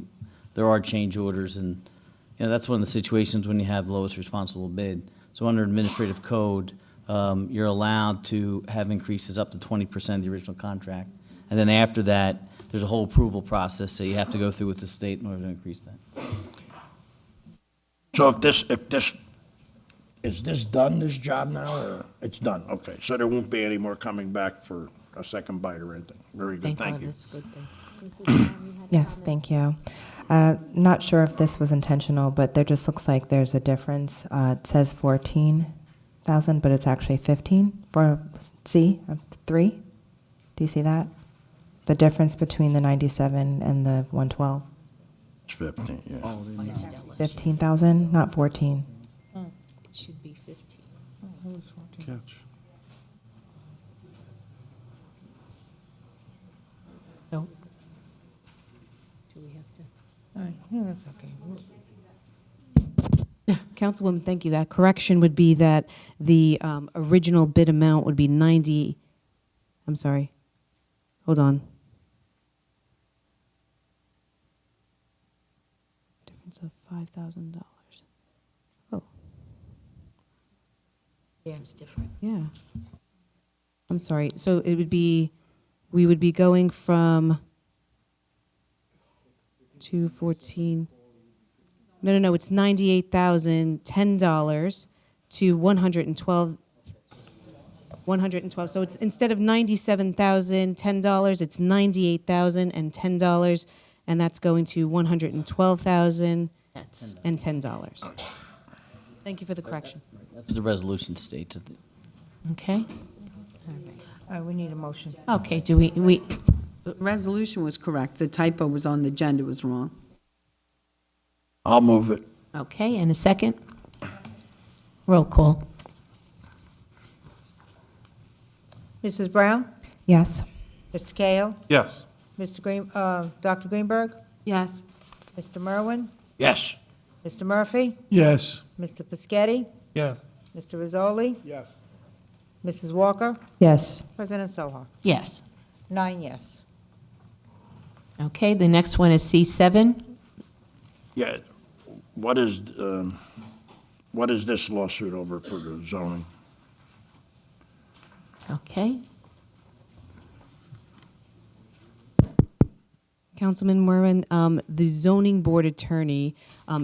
there are change orders, and, that's one of the situations when you have the lowest responsible bid. So under administrative code, you're allowed to have increases up to 20% of the original contract. And then after that, there's a whole approval process that you have to go through with the state in order to increase that. So is this done, this job now, or it's done? Okay, so there won't be any more coming back for a second bite or anything. Very good, thank God, you. that's a good thing. Yes, thank you. Not sure if this was intentional, but there just looks like there's a difference. It says 14,000, but it's actually 15 for C, 3. Do you see that? The difference between the 97 and the 112? It's 15, yeah. 15,000, not 14. It should be 15. Catch. No? Do we have to? All right, yeah, that's okay. Councilwoman, thank you. That correction would be that the original bid amount would be 90, I'm sorry, hold on. Difference of $5,000. Oh, This is different. yeah. I'm sorry. So it would be, we would be going from 214. No, it's $98,010 to 112. So it's, instead of $97,010, it's $98,010, and that's going to $112,010. Thank you for the correction. That's what the resolution states. Okay. All right, we need a motion. Okay, do we, The resolution was correct. The typo was on the agenda was wrong. I'll move it. okay, and a second? Roll call. Mrs. Brown? Yes. Mr. Cahill? Yes. Dr. Greenberg? Yes. Mr. Merwin? Yes. Mr. Murphy? Yes. Mr. Piscatty? Yes. Mr. Rizzoli? Yes. Mrs. Walker? Yes. President Soha? Yes. 9 yes. Okay, the next one is C7. Yeah, what is this lawsuit over for the zoning? Okay. Councilman Merwin, the zoning board attorney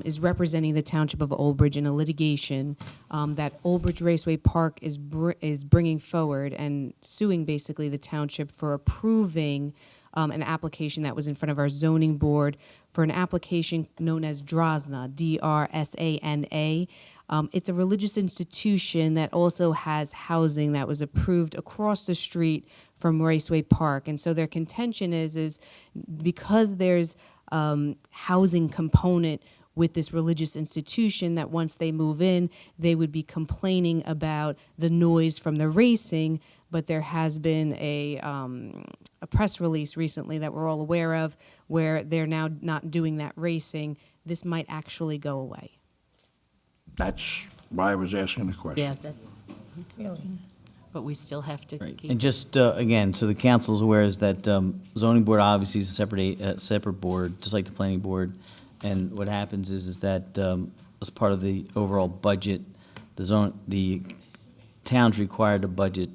is representing the Township of Old Bridge in a litigation that Old Bridge Raceway Park is bringing forward and suing basically the township for approving an application that was in front of our zoning board for an application known as DRASNA, D-R-S-A-N-A. It's a religious institution that also has housing that was approved across the street from Raceway Park. And so their contention is because there's housing component with this religious institution, that once they move in, they would be complaining about the noise from the racing. But there has been a press release recently that we're all aware of where they're now not doing that racing. This might actually go away. That's why I was asking the question. Yeah, that's, but we still have to keep. And just, again, so the council's aware is that zoning board obviously is a separate board, just like the planning board. And what happens is that as part of the overall budget, the town's required to budget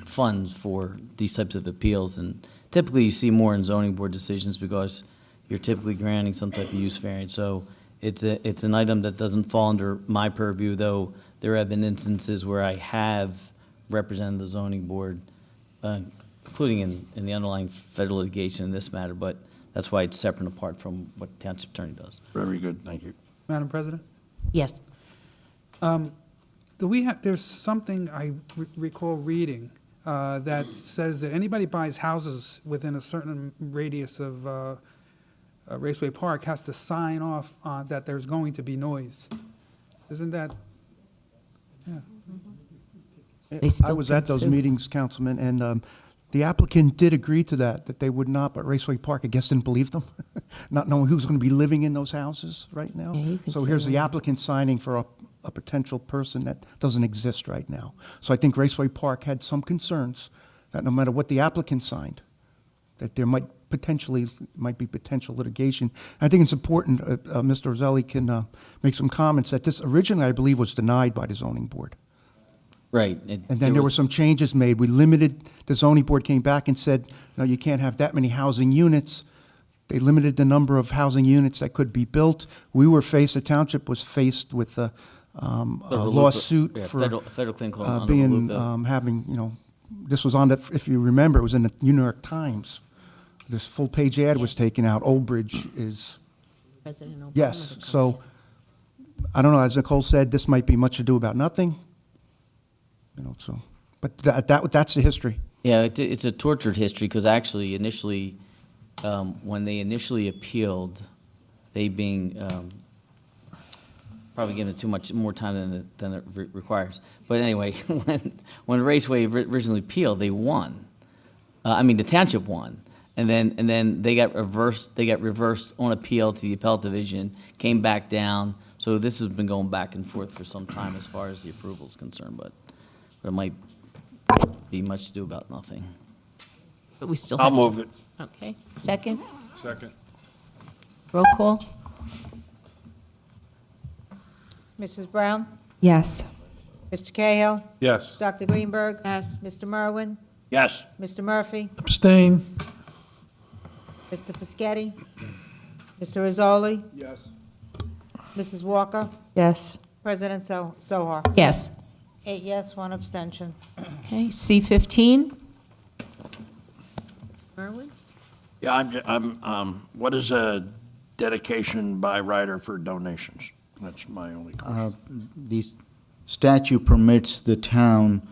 funds for these types of appeals. And typically you see more in zoning board decisions because you're typically granting some type of use variance. So it's an item that doesn't fall under my purview, though there have been instances where I have represented the zoning board, including in the underlying federal litigation in this matter, but that's why it's separate and apart from what the township attorney does. Very good, thank you. Madam President? Yes. There's something I recall reading that says that anybody buys houses within a certain radius of Raceway Park has to sign off that there's going to be noise. Isn't that? Yeah. They still I was at can those sue. meetings, Councilman, and the applicant did agree to that they would not, but Raceway Park, I guess, didn't believe them, not knowing who's going to be living in those houses right now. Yeah, you could So say here's the that. applicant signing for a potential person that doesn't exist right now. So I think Raceway Park had some concerns that no matter what the applicant signed, that there might be potential litigation. I think it's important, Mr. Roselli can make some comments, that this originally, I believe, was denied by the zoning board. Right. And then there were some changes made. We limited, the zoning board came back and said, no, you can't have that many housing units. They limited the number of housing units that could be built. The township was faced with a lawsuit for federal claim called under the Blue Bill. this was on the, if you remember, it was in the New York Times. This full-page ad was taken out. Old Bridge is, President Obama yes. to come So, I don't know, as Nicole said, this might be much ado about nothing. But that's the history. Yeah, it's a tortured history because actually initially, when they initially appealed, they being probably given too much more time than it requires. But anyway, when Raceway originally appealed, they won. The township won, and then they got reversed. They got reversed on appeal to the appellate division, came back down. So this has been going back and forth for some time as far as the approval is concerned, but it might be much ado about nothing. But we still I'll have to. move it. Okay. Second? Second. Roll call? Mrs. Brown? Yes. Mr. Cahill? Yes. Dr. Greenberg? Yes. Mr. Merwin? Yes. Mr. Murphy? Abstain. Mr. Fischetti? Mr. Rizzoli? Yes. Mrs. Walker? Yes. President Sohar? Yes. 8 yes, 1 abstention. Okay. C-15? Merwin? Yeah, what is a dedication by writer for donations? That's my only question. The statute permits the town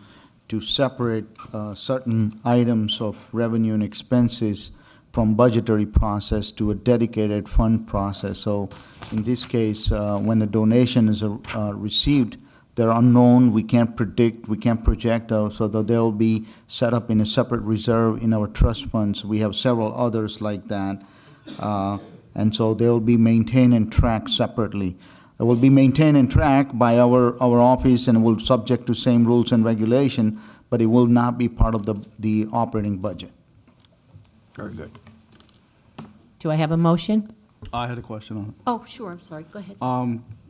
to separate certain items of revenue and expenses from budgetary process to a dedicated fund process. So in this case, when a donation is received, they're unknown, we can't predict, we can't project, so that they'll be set up in a separate reserve in our trust funds. We have several others like that. And so they'll be maintained and tracked separately. It will be maintained and tracked by our office and will subject to same rules and regulation, but it will not be part of the operating budget. Very good. Do I have a motion? I had a question on it. Oh, sure. I'm sorry. Go ahead.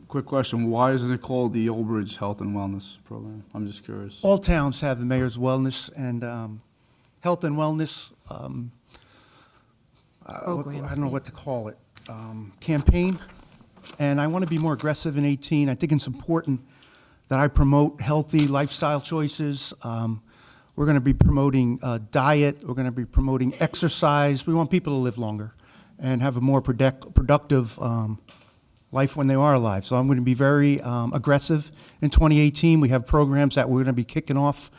Quick question, why isn't it called the Old Bridge Health and Wellness Program? I'm just curious. All towns have the mayor's wellness and health and wellness. I Programs, don't know yeah. what to call it, campaign. And I want to be more aggressive in 18. I think it's important that I promote healthy lifestyle choices. We're going to be promoting diet. We're going to be promoting exercise. We want people to live longer and have a more productive life when they are alive. So I'm going to be very aggressive in 2018. We have programs that we're going to be kicking off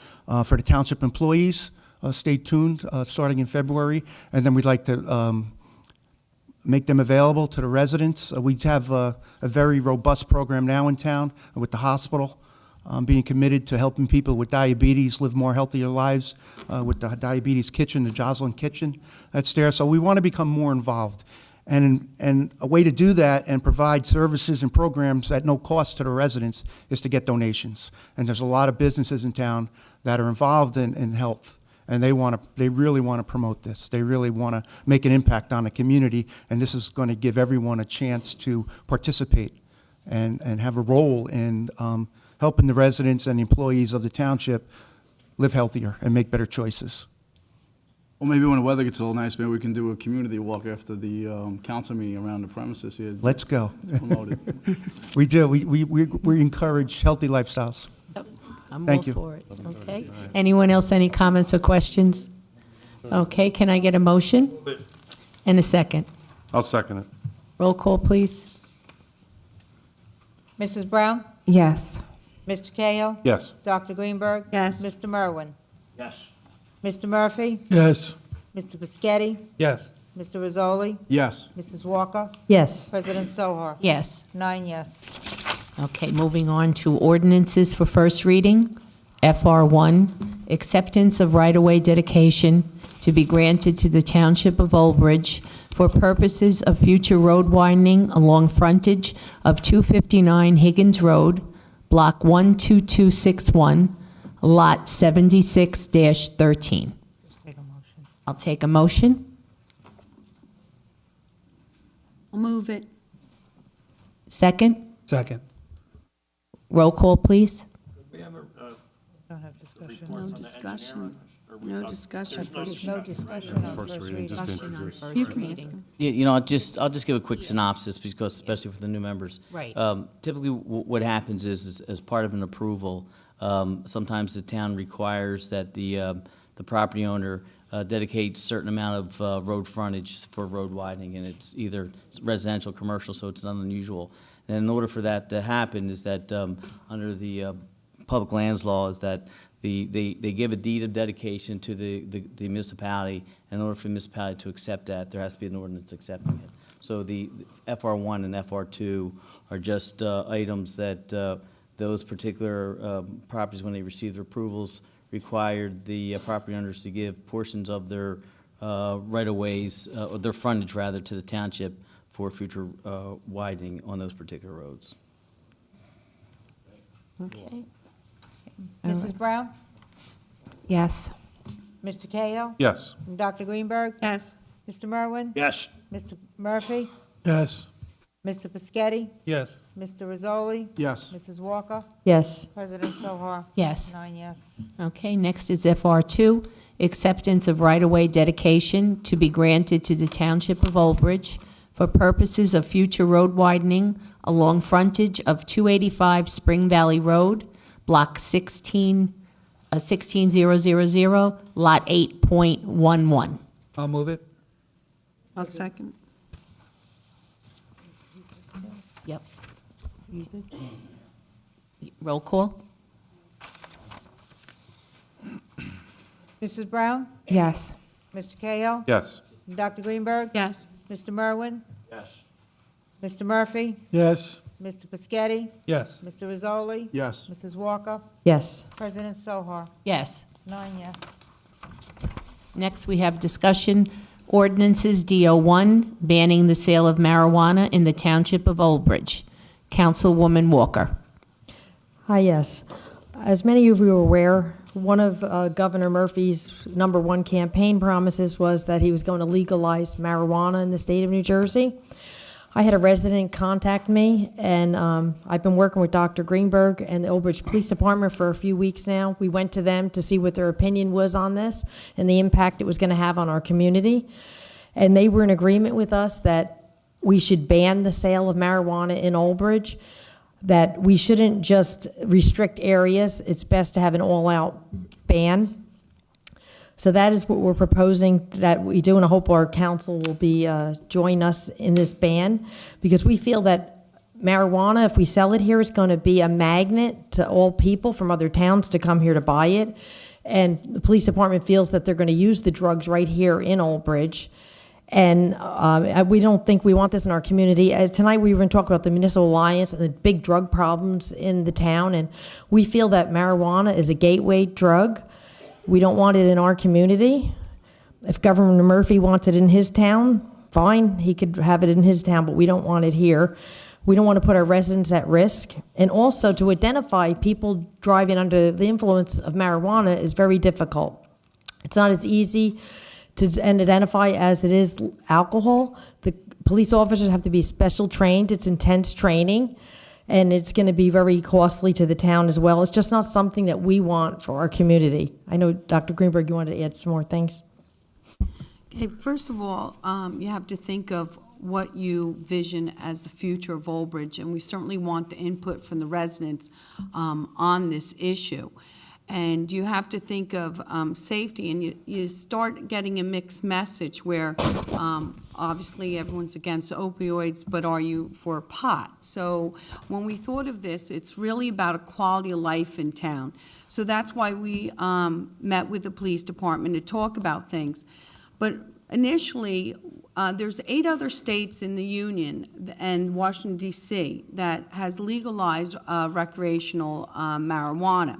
for the township employees. Stay tuned, starting in February. And then we'd like to make them available to the residents. We have a very robust program now in town with the hospital being committed to helping people with diabetes live more healthier lives with the diabetes kitchen, the Jocelyn Kitchen that's there. So we want to become more involved. And a way to do that and provide services and programs at no cost to the residents is to get donations. And there's a lot of businesses in town that are involved in health. And they really want to promote this. They really want to make an impact on the community, and this is going to give everyone a chance to participate and have a role in helping the residents and employees of the township live healthier and make better choices. Well, maybe when the weather gets a little nice, maybe we can do a community walk after the council meeting around the premises here. Let's go. Let's promote it. We do. We encourage healthy lifestyles. I'm Thank all you. for it, okay? Anyone else, any comments or questions? Okay, can I get a motion? And a second. I'll second it. Roll call, please. Mrs. Brown? Yes. Mr. Cahill? Yes. Dr. Greenberg? Yes. Mr. Merwin? Yes. Mr. Murphy? Yes. Mr. Biscotti? Yes. Mr. Rizzoli? Yes. Mrs. Walker? Yes. President Sohar? Yes. 9 yes. Okay, moving on to ordinances for first reading. FR1, acceptance of right-of-way dedication to be granted to the Township of Old Bridge for purposes of future road widening along frontage of 259 Higgins Road, Block 12261, Lot 76-13. I'll take a motion. I'll move it. Second. Second. Roll call, please. Don't have discussion. No discussion. No discussion. There's no discussion on first reading. Discussion on first You can ask reading. him. Yeah, I'll just give a quick synopsis, because especially for the new members. Right. Typically, what happens is, as part of an approval, sometimes the town requires that the property owner dedicate a certain amount of road frontage for road widening, and it's either residential, commercial, so it's not unusual. And in order for that to happen, is that under the public lands law, is that they give a deed of dedication to the municipality. In order for the municipality to accept that, there has to be an ordinance accepting it. So the FR1 and FR2 are just items that those particular properties, when they received approvals, required the property owners to give portions of their right-of-ways, or their frontage, rather, to the township for future widening on those particular roads. Okay. Mrs. Brown? Yes. Mr. Cahill? Yes. Dr. Greenberg? Yes. Mr. Merwin? Yes. Mr. Murphy? Yes. Mr. Biscotti? Yes. Mr. Rizzoli? Yes. Mrs. Walker? Yes. President Sohar? Yes. 9 yes. Okay, next is FR2, acceptance of right-of-way dedication to be granted to the Township of Old Bridge for purposes of future road widening along frontage of 285 Spring Valley Road, Block 16000, Lot 8.11. I'll move it. I'll second. Yep. Roll call? Mrs. Brown? Yes. Mr. Cahill? Yes. Dr. Greenberg? Yes. Mr. Merwin? Yes. Mr. Murphy? Yes. Mr. Biscotti? Yes. Mr. Rizzoli? Yes. Mrs. Walker? Yes. President Sohar? Yes. 9 yes. Next, we have discussion ordinances DO1, banning the sale of marijuana in the Township of Old Bridge. Councilwoman Walker. Hi, yes. As many of you are aware, one of Governor Murphy's #1 campaign promises was that he was going to legalize marijuana in the state of New Jersey. I had a resident contact me, and I've been working with Dr. Greenberg and the Old Bridge Police Department for a few weeks now. We went to them to see what their opinion was on this and the impact it was going to have on our community. and they were in agreement with us that we should ban the sale of marijuana in Old Bridge, that we shouldn't just restrict areas. It's best to have an all-out ban. So that is what we're proposing that we do, and I hope our council will be, join us in this ban, because we feel that marijuana, if we sell it here, is going to be a magnet to all people from other towns to come here to buy it. And the police department feels that they're going to use the drugs right here in Old Bridge. And we don't think we want this in our community. As tonight we were going to talk about the Municipal Alliance and the big drug problems in the town, and we feel that marijuana is a gateway drug. We don't want it in our community. If Governor Murphy wants it in his town, fine, he could have it in his town, but we don't want it here. We don't want to put our residents at risk. And also to identify people driving under the influence of marijuana is very difficult. It's not as easy to identify as it is alcohol. The police officers have to be special trained. It's intense training, and it's going to be very costly to the town as well. It's just not something that we want for our community. I know, Dr. Greenberg, you wanted to add some more things? Okay, first of all, you have to think of what you vision as the future of Old Bridge, and we certainly want the input from the residents on this issue. And you have to think of safety, and you start getting a mixed message where obviously everyone's against opioids, but are you for pot? So when we thought of this, it's really about a quality of life in town. So that's why we met with the police department to talk about things. But initially, there's 8 other states in the union and Washington, D.C. that has legalized recreational marijuana.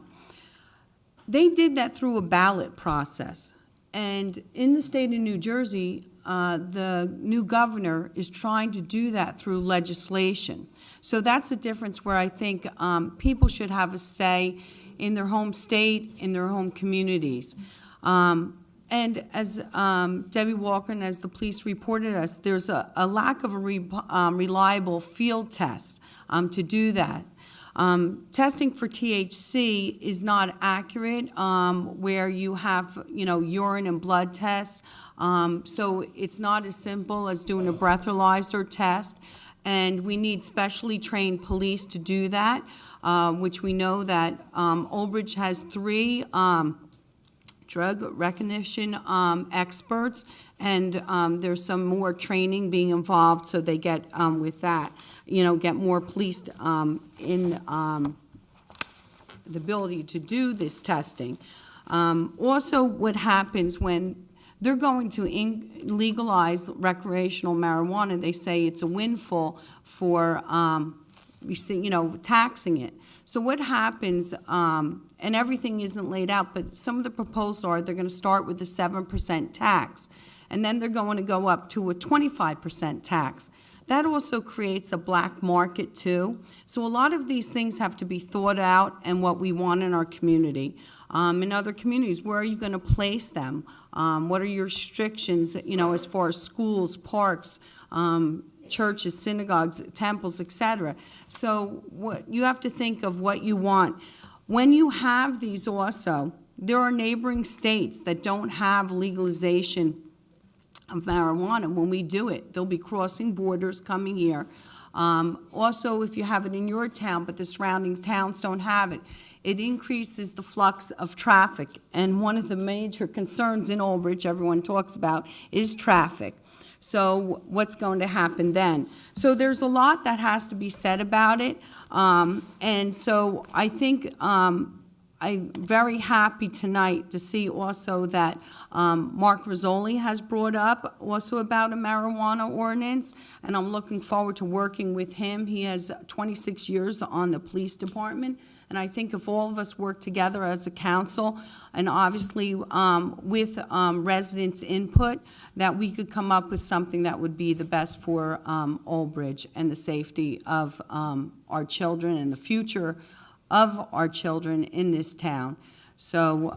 They did that through a ballot process. And in the state of New Jersey, the new governor is trying to do that through legislation. So that's a difference where I think people should have a say in their home state, in their home communities. And as Debbie Walker and as the police reported us, there's a lack of a reliable field test to do that. Testing for THC is not accurate, where you have, urine and blood tests. So it's not as simple as doing a breathalyzer test. And we need specially trained police to do that, which we know that Old Bridge has 3 drug recognition experts, and there's some more training being involved, so they get with that, get more police in the ability to do this testing. Also, what happens when they're going to legalize recreational marijuana, they say it's a windfall for, taxing it. So what happens, and everything isn't laid out, but some of the proposals are they're going to start with a 7% tax, and then they're going to go up to a 25% tax. That also creates a black market too. So a lot of these things have to be thought out and what we want in our community. In other communities, where are you going to place them? What are your restrictions, as far as schools, parks, churches, synagogues, temples, etc. So what you have to think of what you want. When you have these also, there are neighboring states that don't have legalization of marijuana. When we do it, they'll be crossing borders coming here. Also, if you have it in your town, but the surrounding towns don't have it, it increases the flux of traffic. And one of the major concerns in Old Bridge everyone talks about is traffic. So what's going to happen then? So there's a lot that has to be said about it. And so I think I'm very happy tonight to see also that Mark Rizzoli has brought up also about a marijuana ordinance, and I'm looking forward to working with him. He has 26 years on the police department, and I think if all of us work together as a council, and obviously with residents' input, that we could come up with something that would be the best for Old Bridge and the safety of our children and the future of our children in this town. So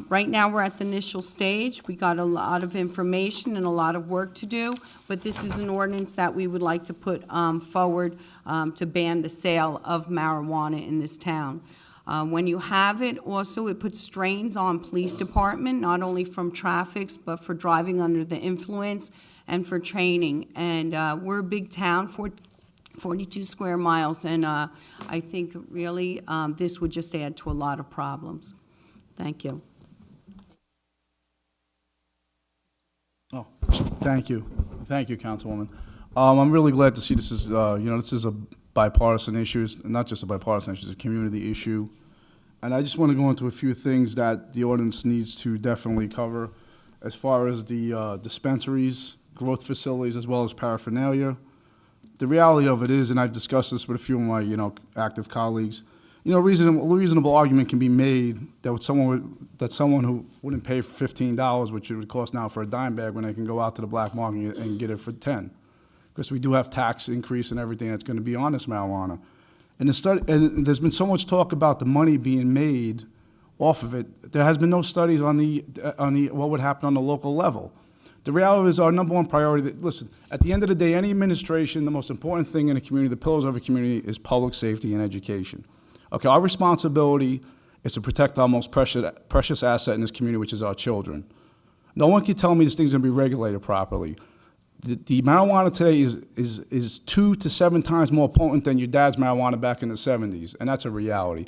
right now we're at the initial stage. We got a lot of information and a lot of work to do, but this is an ordinance that we would like to put forward to ban the sale of marijuana in this town. When you have it, also it puts strains on police department, not only from traffics, but for driving under the influence and for training. And we're a big town, 42 square miles, and I think really this would just add to a lot of problems. Thank you. Oh, thank you. Thank you, Councilwoman. I'm really glad to see this is, this is a bipartisan issue. It's not just a bipartisan issue, it's a community issue. And I just want to go into a few things that the ordinance needs to definitely cover as far as the dispensaries, growth facilities, as well as paraphernalia. The reality of it is, and I've discussed this with a few of my, active colleagues, reasonable argument can be made that someone who wouldn't pay $15, which it would cost now for a dime bag, when they can go out to the black market and get it for 10. Because we do have tax increase and everything that's going to be on this marijuana. And there's been so much talk about the money being made off of it. There has been no studies on what would happen on the local level. The reality is our number one priority, listen, at the end of the day, any administration, the most important thing in a community, the pillars of a community, is public safety and education. Okay, our responsibility is to protect our most precious asset in this community, which is our children. No one can tell me this thing's going to be regulated properly. The marijuana today is 2 to 7 times more potent than your dad's marijuana back in the 70s, and that's a reality.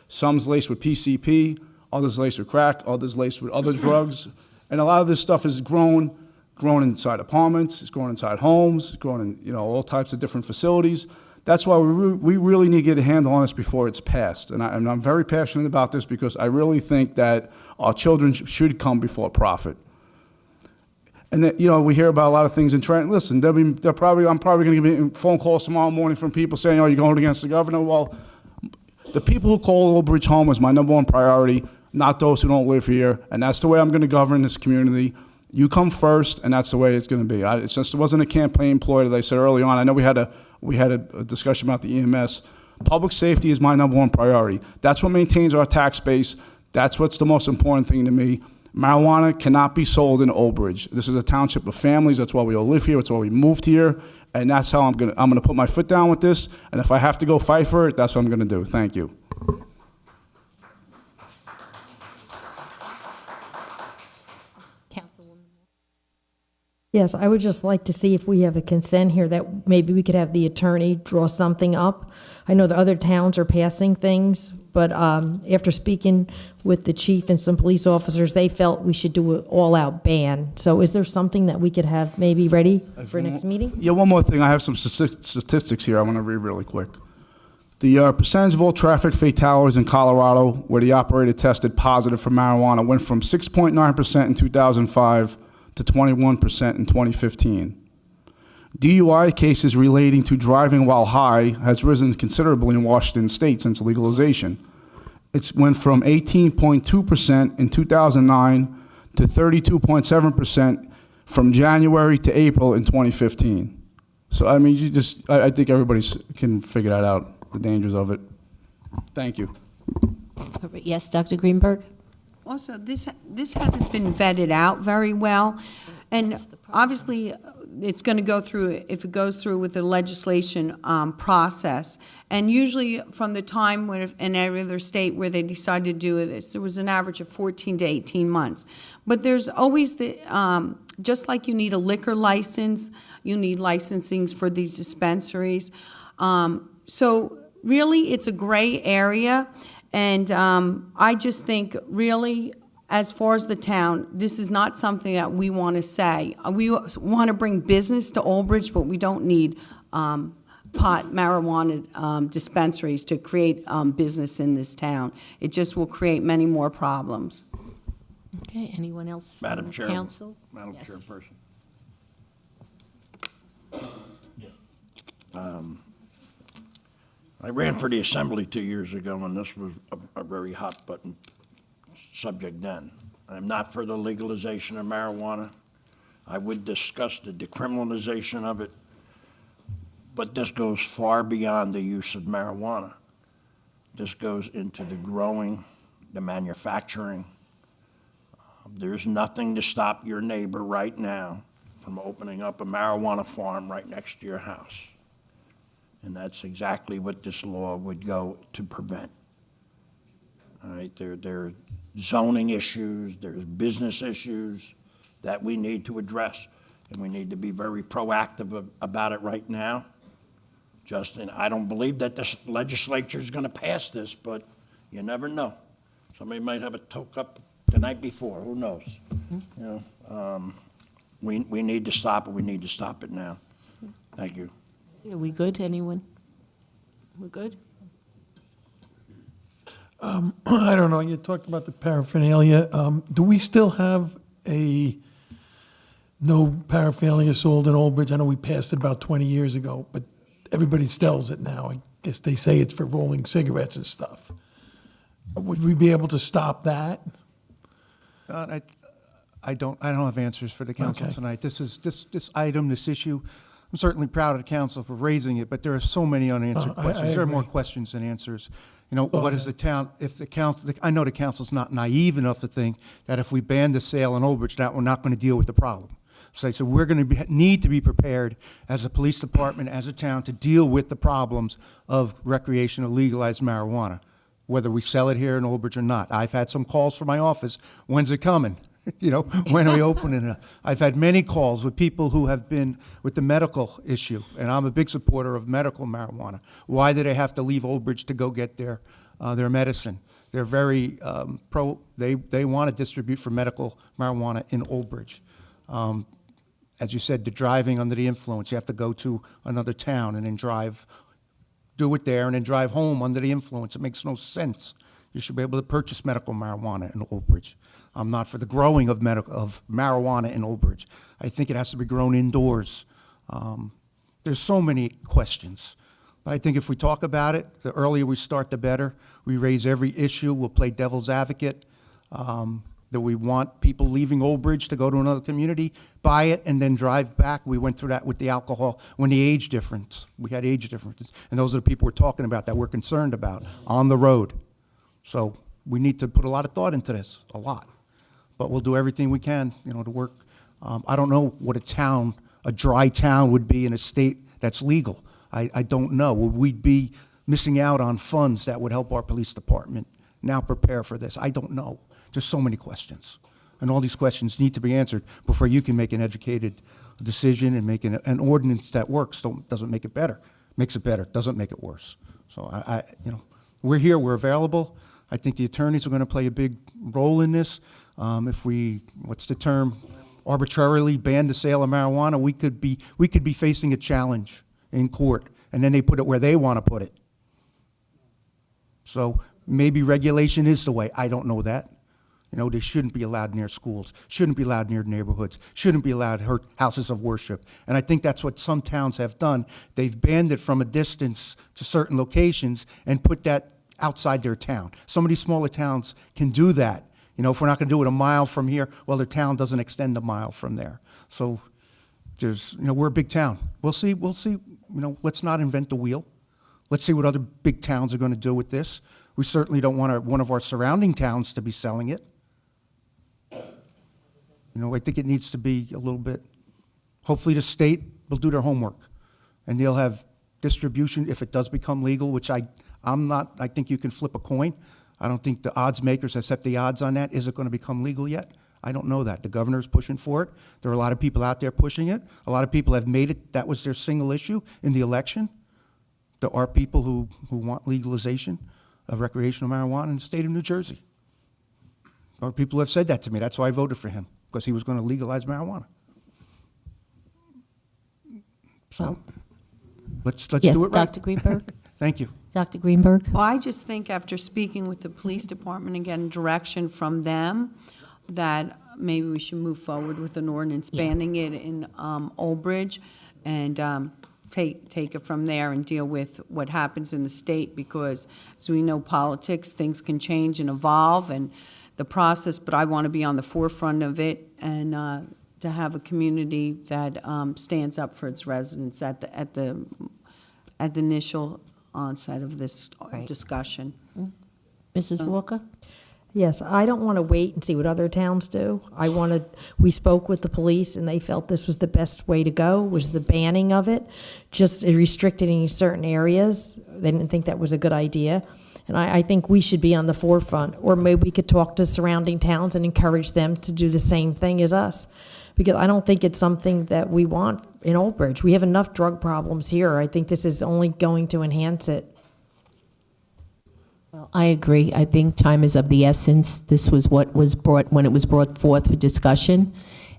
Some's laced with PCP, others laced with crack, others laced with other drugs, and a lot of this stuff is grown inside apartments, it's grown inside homes, it's grown in all types of different facilities. That's why we really need to get a handle on this before it's passed, and I'm very passionate about this because I really think that our children should come before profit. And that, we hear about a lot of things in Trenton. Listen, I'm probably going to get phone calls tomorrow morning from people saying, "Oh, you're going against the governor." Well, the people who call Old Bridge home is my number one priority, not those who don't live here. And that's the way I'm going to govern this community. You come first, and that's the way it's going to be. It wasn't a campaign ploy that I said early on. I know we had a discussion about the EMS. Public safety is my number one priority. That's what maintains our tax base. That's what's the most important thing to me. Marijuana cannot be sold in Old Bridge. This is a township of families. That's why we all live here. That's why we moved here. And that's how I'm gonna put my foot down with this. And if I have to go fight for it, that's what I'm gonna do. Thank you. Councilwoman. Yes, I would just like to see if we have a consent here that maybe we could have the attorney draw something up. I know the other towns are passing things, but after speaking with the chief and some police officers, they felt we should do an all-out ban. So is there something that we could have maybe ready for next meeting? Yeah, one more thing. I have some statistics here I want to read really quick. The percentage of all traffic fatalities in Colorado where the operator tested positive for marijuana went from 6.9% in 2005 to 21% in 2015. DUI cases relating to driving while high has risen considerably in Washington state since legalization. It went from 18.2% in 2009 to 32.7% from January to April in 2015. So, I mean, I think everybody can figure that out, the dangers of it. Thank you. Yes, Dr. Greenberg? Also, this hasn't been vetted out very well, and obviously, it's going to go through, if it goes through with the legislation process, and usually from the time when, in every other state where they decide to do this, there was an average of 14 to 18 months. But there's always just like you need a liquor license, you need licensings for these dispensaries. So really, it's a gray area. And I just think, really, as far as the town, this is not something that we want to say. We want to bring business to Old Bridge, but we don't need marijuana dispensaries to create business in this town. It just will create many more problems. Okay, anyone else? Madam from Chair. Council? Madam Yes. Chairperson. I ran for the Assembly 2 years ago, and this was a very hot-button subject then. I'm not for the legalization of marijuana. I would discuss the decriminalization of it, but this goes far beyond the use of marijuana. This goes into the growing, the manufacturing. There's nothing to stop your neighbor right now from opening up a marijuana farm right next to your house. And that's exactly what this law would go to prevent. All right, there are zoning issues, there's business issues that we need to address. and we need to be very proactive about it right now. Justin, I don't believe that the legislature is going to pass this, but you never know. Somebody might have a toke up the night before, who knows? You know, we need to stop it, we need to stop it now. Thank you. Are we good, anyone? We're good? I don't know, you talked about the paraphernalia. Do we still have a no paraphernalia sold in Old Bridge? I know we passed it about 20 years ago, but everybody sells it now. I guess they say it's for rolling cigarettes and stuff. Would we be able to stop that? I don't have answers for the council Okay. tonight. This item, this issue, I'm certainly proud of the council for raising it, but there are so many unanswered I questions. There are more agree. questions than answers. You know, what is the town, if the council, I know the council's not naive enough to think that if we ban the sale in Old Bridge, that we're not going to deal with the problem. So we're going to need to be prepared as a police department, as a town, to deal with the problems of recreational legalized marijuana, whether we sell it here in Old Bridge or not. I've had some calls from my office, when's it coming? You know, when are we opening it? I've had many calls with people who have been with the medical issue, and I'm a big supporter of medical marijuana. Why do they have to leave Old Bridge to go get their medicine? They're very they want to distribute for medical marijuana in Old Bridge. As you said, the driving under the influence, you have to go to another town and then do it there and then drive home under the influence. It makes no sense. You should be able to purchase medical marijuana in Old Bridge. I'm not for the growing of marijuana in Old Bridge. I think it has to be grown indoors. There's so many questions. But I think if we talk about it, the earlier we start, the better. We raise every issue. We'll play devil's advocate. That we want people leaving Old Bridge to go to another community, buy it, and then drive back. We went through that with the alcohol when the age difference. We had age differences. And those are the people we're talking about, that we're concerned about on the road. So we need to put a lot of thought into this, a lot. But we'll do everything we can, you know, to work. I don't know what a dry town would be in a state that's legal. I don't know. Would we be missing out on funds that would help our police department now prepare for this? I don't know. There's so many questions. And all these questions need to be answered before you can make an educated decision and make an ordinance that works. Doesn't make it better. Makes it better, doesn't make it worse. So you know, we're here, we're available. I think the attorneys are going to play a big role in this. If we, what's the term, arbitrarily ban the sale of marijuana, we could be facing a challenge in court, and then they put it where they want to put it. So maybe regulation is the way. I don't know that. You know, they shouldn't be allowed near schools, shouldn't be allowed near neighborhoods, shouldn't be allowed near houses of worship. And I think that's what some towns have done. They've banned it from a distance to certain locations and put that outside their town. Some of these smaller towns can do that. You know, if we're not going to do it a mile from here, well, their town doesn't extend a mile from there. So there's, you know, we're a big town. We'll see, you know, let's not invent the wheel. Let's see what other big towns are going to do with this. We certainly don't want one of our surrounding towns to be selling it. You know, I think it needs to be a little bit, hopefully the state will do their homework, and they'll have distribution if it does become legal, which I think you can flip a coin. I don't think the odds makers have set the odds on that. Is it going to become legal yet? I don't know that. The governor's pushing for it. There are a lot of people out there pushing it. A lot of people have made it, that was their single issue in the election. There are people who want legalization of recreational marijuana in the state of New Jersey. Or people have said that to me. That's why I voted for him, because he was going to legalize marijuana. So let's Yes, do it right. Dr. Greenberg? Thank you. Dr. Greenberg? Well, I just think after speaking with the police department and getting direction from them, that maybe we should move forward with an ordinance banning it in Old Bridge and take it from there and deal with what happens in the state, because as we know, politics, things can change and evolve and the process, but I want to be on the forefront of it and to have a community that stands up for its residents at the initial onset of this discussion. Mrs. Walker? Yes, I don't want to wait and see what other towns do. We spoke with the police, and they felt this was the best way to go, was the banning of it, just restricting certain areas. They didn't think that was a good idea. And I think we should be on the forefront, or maybe we could talk to surrounding towns and encourage them to do the same thing as us. because I don't think it's something that we want in Old Bridge. We have enough drug problems here. I think this is only going to enhance it. Well, I agree. I think time is of the essence. This was what was brought, when it was brought forth for discussion,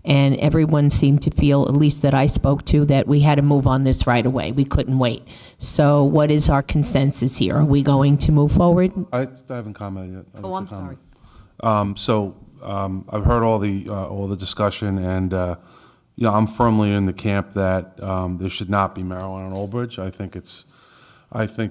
and everyone seemed to feel, at least that I spoke to, that we had to move on this right away. We couldn't wait. So what is our consensus here? Are we going to move forward? I haven't commented yet. Oh, I'm sorry. I've heard all the discussion, and I'm firmly in the camp that there should not be marijuana in Old Bridge. I think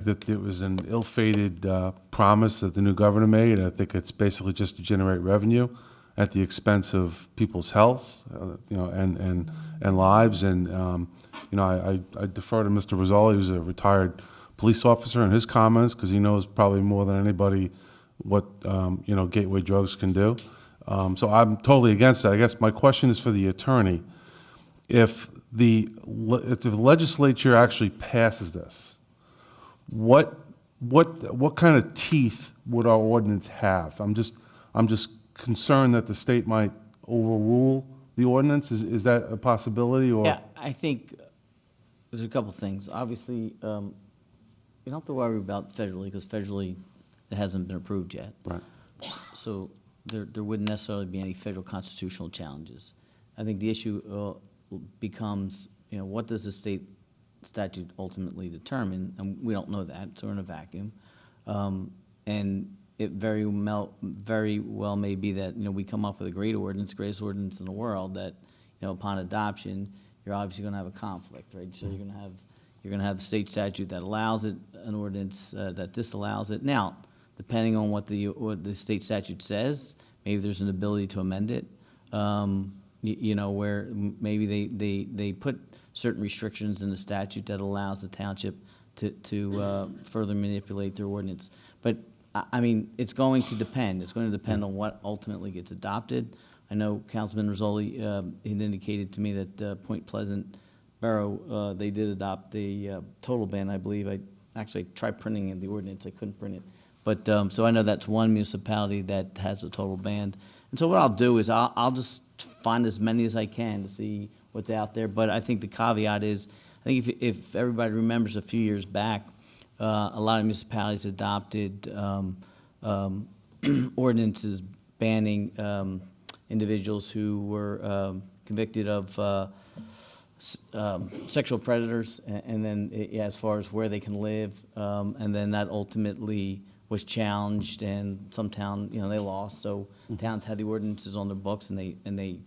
that it was an ill-fated promise that the new governor made. I think it's basically just to generate revenue at the expense of people's health, and lives. And I defer to Mr. Rizzoli, who's a retired police officer, and his comments, because he knows probably more than anybody what gateway drugs can do. So I'm totally against that. I guess my question is for the attorney: if the legislature actually passes this, what kind of teeth would our ordinance have? I'm just concerned that the state might overrule the ordinance. Is that a possibility? Or Yeah, I think there's a couple things. Obviously, you don't have to worry about federally, because federally it hasn't been approved yet. Right. So there wouldn't necessarily be any federal constitutional challenges. I think the issue becomes, what does the state statute ultimately determine? And we don't know that, so we're in a vacuum. And it very well may be that, we come up with a greatest ordinance in the world that, upon adoption, you're obviously gonna have a conflict, right? So you're gonna have the state statute that allows it, an ordinance that disallows it. Now, depending on what the state statute says, maybe there's an ability to amend it, where maybe they put certain restrictions in the statute that allows the township to further manipulate their ordinance. But, I mean, it's going to depend. It's going to depend on what ultimately gets adopted. I know Councilman Rizzoli had indicated to me that Point Pleasant Borough, they did adopt the total ban, I believe. I actually tried printing in the ordinance. I couldn't print it. But, so I know that's one municipality that has a total ban. And so what I'll do is I'll just find as many as I can to see what's out there. But I think the caveat is, I think if everybody remembers a few years back, a lot of municipalities adopted ordinances banning individuals who were convicted of sexual predators, and then as far as where they can live, and then that ultimately was challenged, and some town, they lost. So towns had the ordinances on their books, and they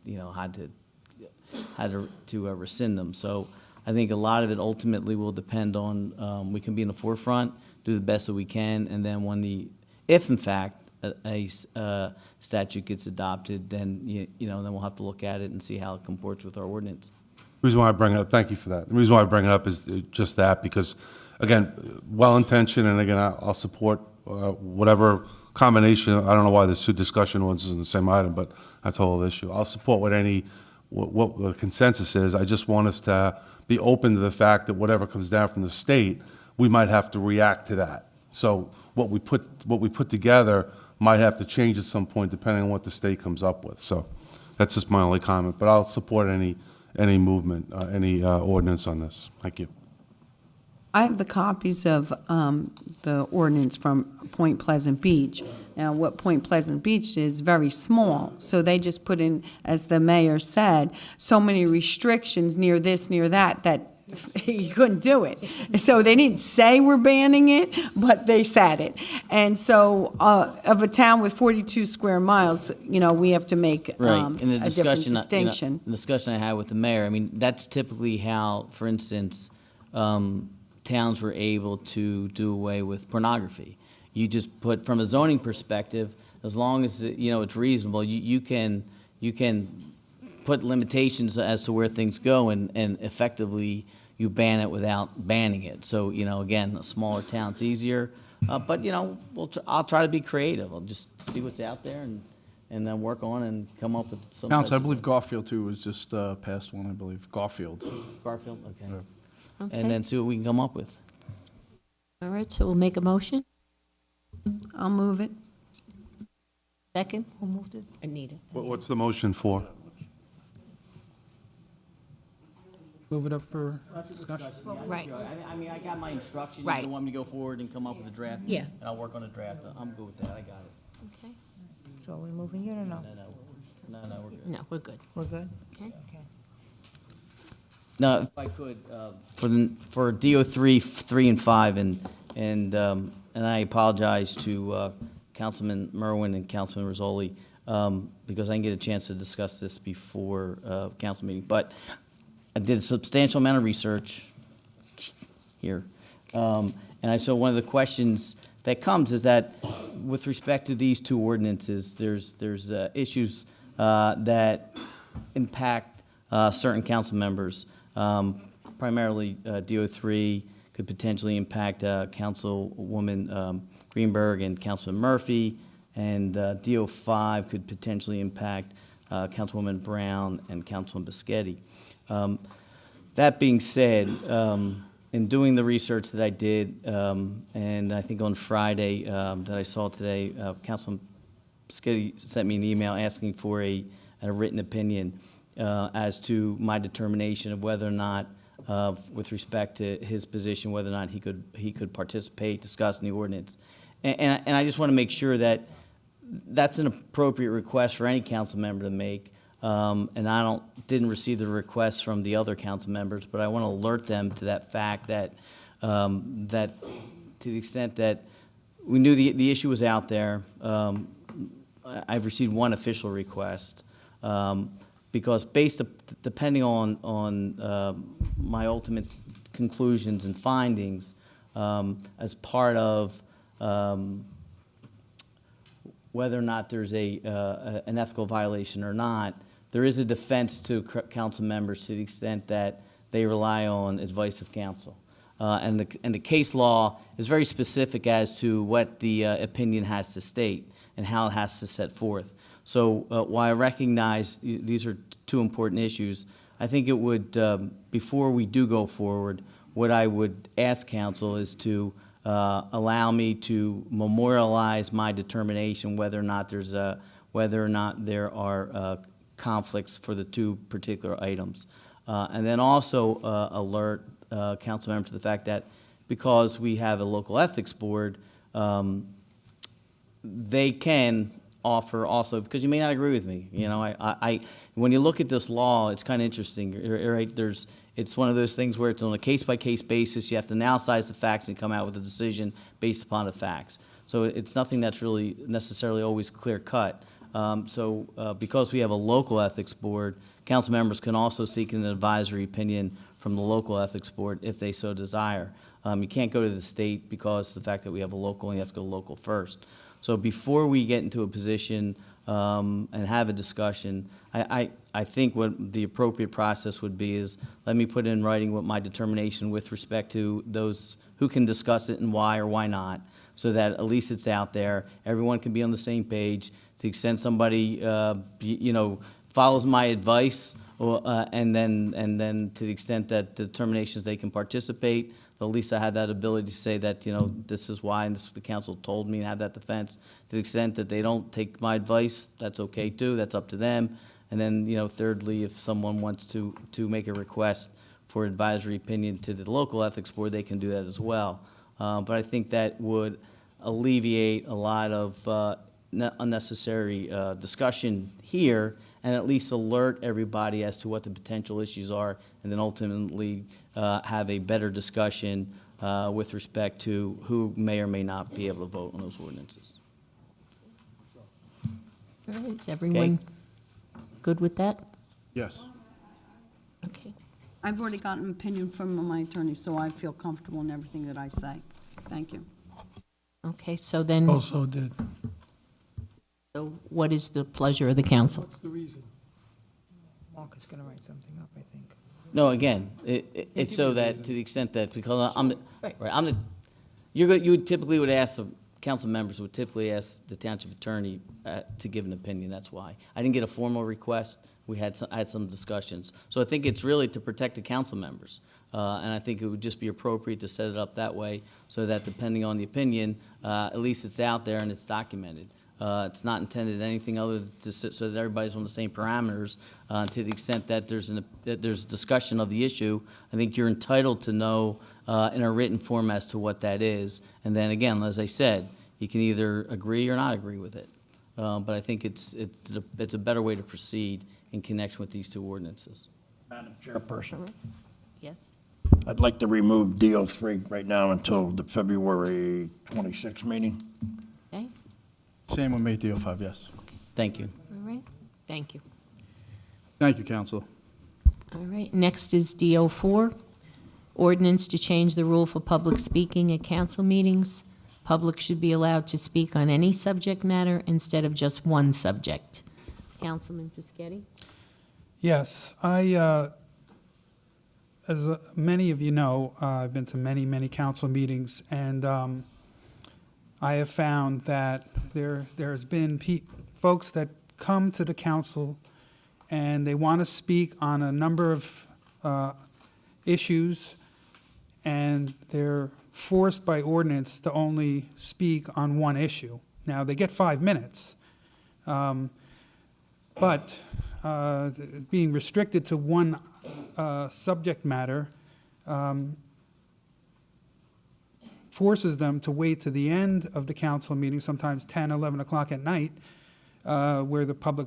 had to rescind them. So I think a lot of it ultimately will depend on, we can be in the forefront, do the best that we can, and then if in fact a statute gets adopted, then then we'll have to look at it and see how it comports with our ordinance. The reason why I bring it up, thank you for that. The reason why I bring it up is just that, because, again, well-intentioned, and again, I'll support whatever combination. I don't know why this discussion was in the same item, but that's a whole issue. I'll support what the consensus is. I just want us to be open to the fact that whatever comes down from the state, we might have to react to that. So what we put together might have to change at some point depending on what the state comes up with. So that's just my only comment. But I'll support any movement, any ordinance on this. Thank you. I have the copies of the ordinance from Point Pleasant Beach. Now, what Point Pleasant Beach did is very small, so they just put in, as the mayor said, so many restrictions near this, near that, that you couldn't do it. So they didn't say we're banning it, but they said it. And so of a town with 42 square miles, we have to make Right. In the a different discussion, distinction. the discussion I had with the mayor, I mean, that's typically how, for instance, towns were able to do away with pornography. You just put, from a zoning perspective, as long as it's reasonable, you can put limitations as to where things go, and effectively you ban it without banning it. So again, a smaller town, it's easier. But I'll try to be creative. I'll just see what's out there and then work on and come up with some. Council, I believe Garfield too was just passed one. I believe Garfield. Garfield, okay. Yeah. Okay. And then see what we can come up with. All right, so we'll make a motion. I'll move it. Second, who moved it? Anita. What's the motion for? move it up for discussion? Right. I mean, I got my instructions. Right. You don't want me to go forward and come up with a draft? Yeah. And I'll work on a draft. I'm good with that. I got it. Okay. So are we moving it or no? No, we're good. No, we're good. We're good? Okay. Okay. Now, if I could, for DO 3, 3, and 5, and I apologize to Councilman Merwin and Councilman Rizzoli, because I didn't get a chance to discuss this before council meeting, but I did a substantial amount of research here. And I saw one of the questions that comes is that with respect to these two ordinances, there's issues that impact certain council members. Primarily, DO3 could potentially impact Councilwoman Greenberg and Councilman Murphy, and DO5 could potentially impact Councilwoman Brown and Councilman Bischetti. That being said, in doing the research that I did, and I think on Friday that I saw today, Councilman Bischetti sent me an email asking for a written opinion as to my determination of whether or not, with respect to his position, whether or not he could participate, discuss in the ordinance. And I just want to make sure that that's an appropriate request for any council member to make. And I didn't receive the request from the other council members, but I want to alert them to that fact that that to the extent that we knew the issue was out there, I've received one official request. Because depending on my ultimate conclusions and findings, as part of whether or not there's an ethical violation or not, there is a defense to council members to the extent that they rely on advice of counsel. And the case law is very specific as to what the opinion has to state and how it has to set forth. So while I recognize these are two important issues, I think it would, before we do go forward, what I would ask council is to allow me to memorialize my determination whether or not there are conflicts for the two particular items. And then also alert council members to the fact that because we have a local ethics board, they can offer also, because you may not agree with me. You know, when you look at this law, it's kind of interesting, right? It's one of those things where it's on a case-by-case basis. You have to analyze the facts and come out with a decision based upon the facts. So it's nothing that's really necessarily always clear-cut. Because we have a local ethics board, council members can also seek an advisory opinion from the local ethics board if they so desire. You can't go to the state because of the fact that we have a local, and you have to go local first. So before we get into a position and have a discussion, I think what the appropriate process would be is let me put in writing what my determination with respect to those who can discuss it and why or why not, so that at least it's out there. Everyone can be on the same page. To the extent somebody, follows my advice, and then to the extent that the determinations they can participate, at least I have that ability to say that, this is why, and this is what the council told me, and have that defense. To the extent that they don't take my advice, that's okay too, that's up to them. And then, thirdly, if someone wants to make a request for advisory opinion to the local ethics board, they can do that as well. But I think that would alleviate a lot of unnecessary discussion here, and at least alert everybody as to what the potential issues are, and then ultimately have a better discussion with respect to who may or may not be able to vote on those ordinances. All right, is everyone good with that? Yes. Okay. I've already gotten an opinion from my attorney, so I feel comfortable in everything that I say. Thank you. Okay, so then, Also did. so what is the pleasure of the council? What's the reason? Mark is going to write something up, I think. No, again, it's so that to the extent that, because Right. you would typically would ask, the council members would typically ask the township attorney to give an opinion, that's why. I didn't get a formal request, I had some discussions. So I think it's really to protect the council members. And I think it would just be appropriate to set it up that way, so that depending on the opinion, at least it's out there and it's documented. It's not intended anything other than so that everybody's on the same parameters. To the extent that there's discussion of the issue, I think you're entitled to know in a written form as to what that is. And then again, as I said, you can either agree or not agree with it. But I think it's a better way to proceed in connection with these two ordinances. Madam Chairperson, Yes? I'd like to remove DO3 right now until the February 26th meeting. Okay, Same with May DO5, yes. Thank you. all right, thank you. Thank you, council. All right, next is DO4, ordinance to change the rule for public speaking at council meetings. Public should be allowed to speak on any subject matter instead of just one subject. Councilman Fischetti? Yes, as many of you know, I've been to many, many council meetings, and I have found that there's been folks that come to the council and they want to speak on a number of issues, and they're forced by ordinance to only speak on one issue. Now, they get 5 minutes, but being restricted to one subject matter forces them to wait to the end of the council meeting, sometimes 10, 11 o'clock at night, where the public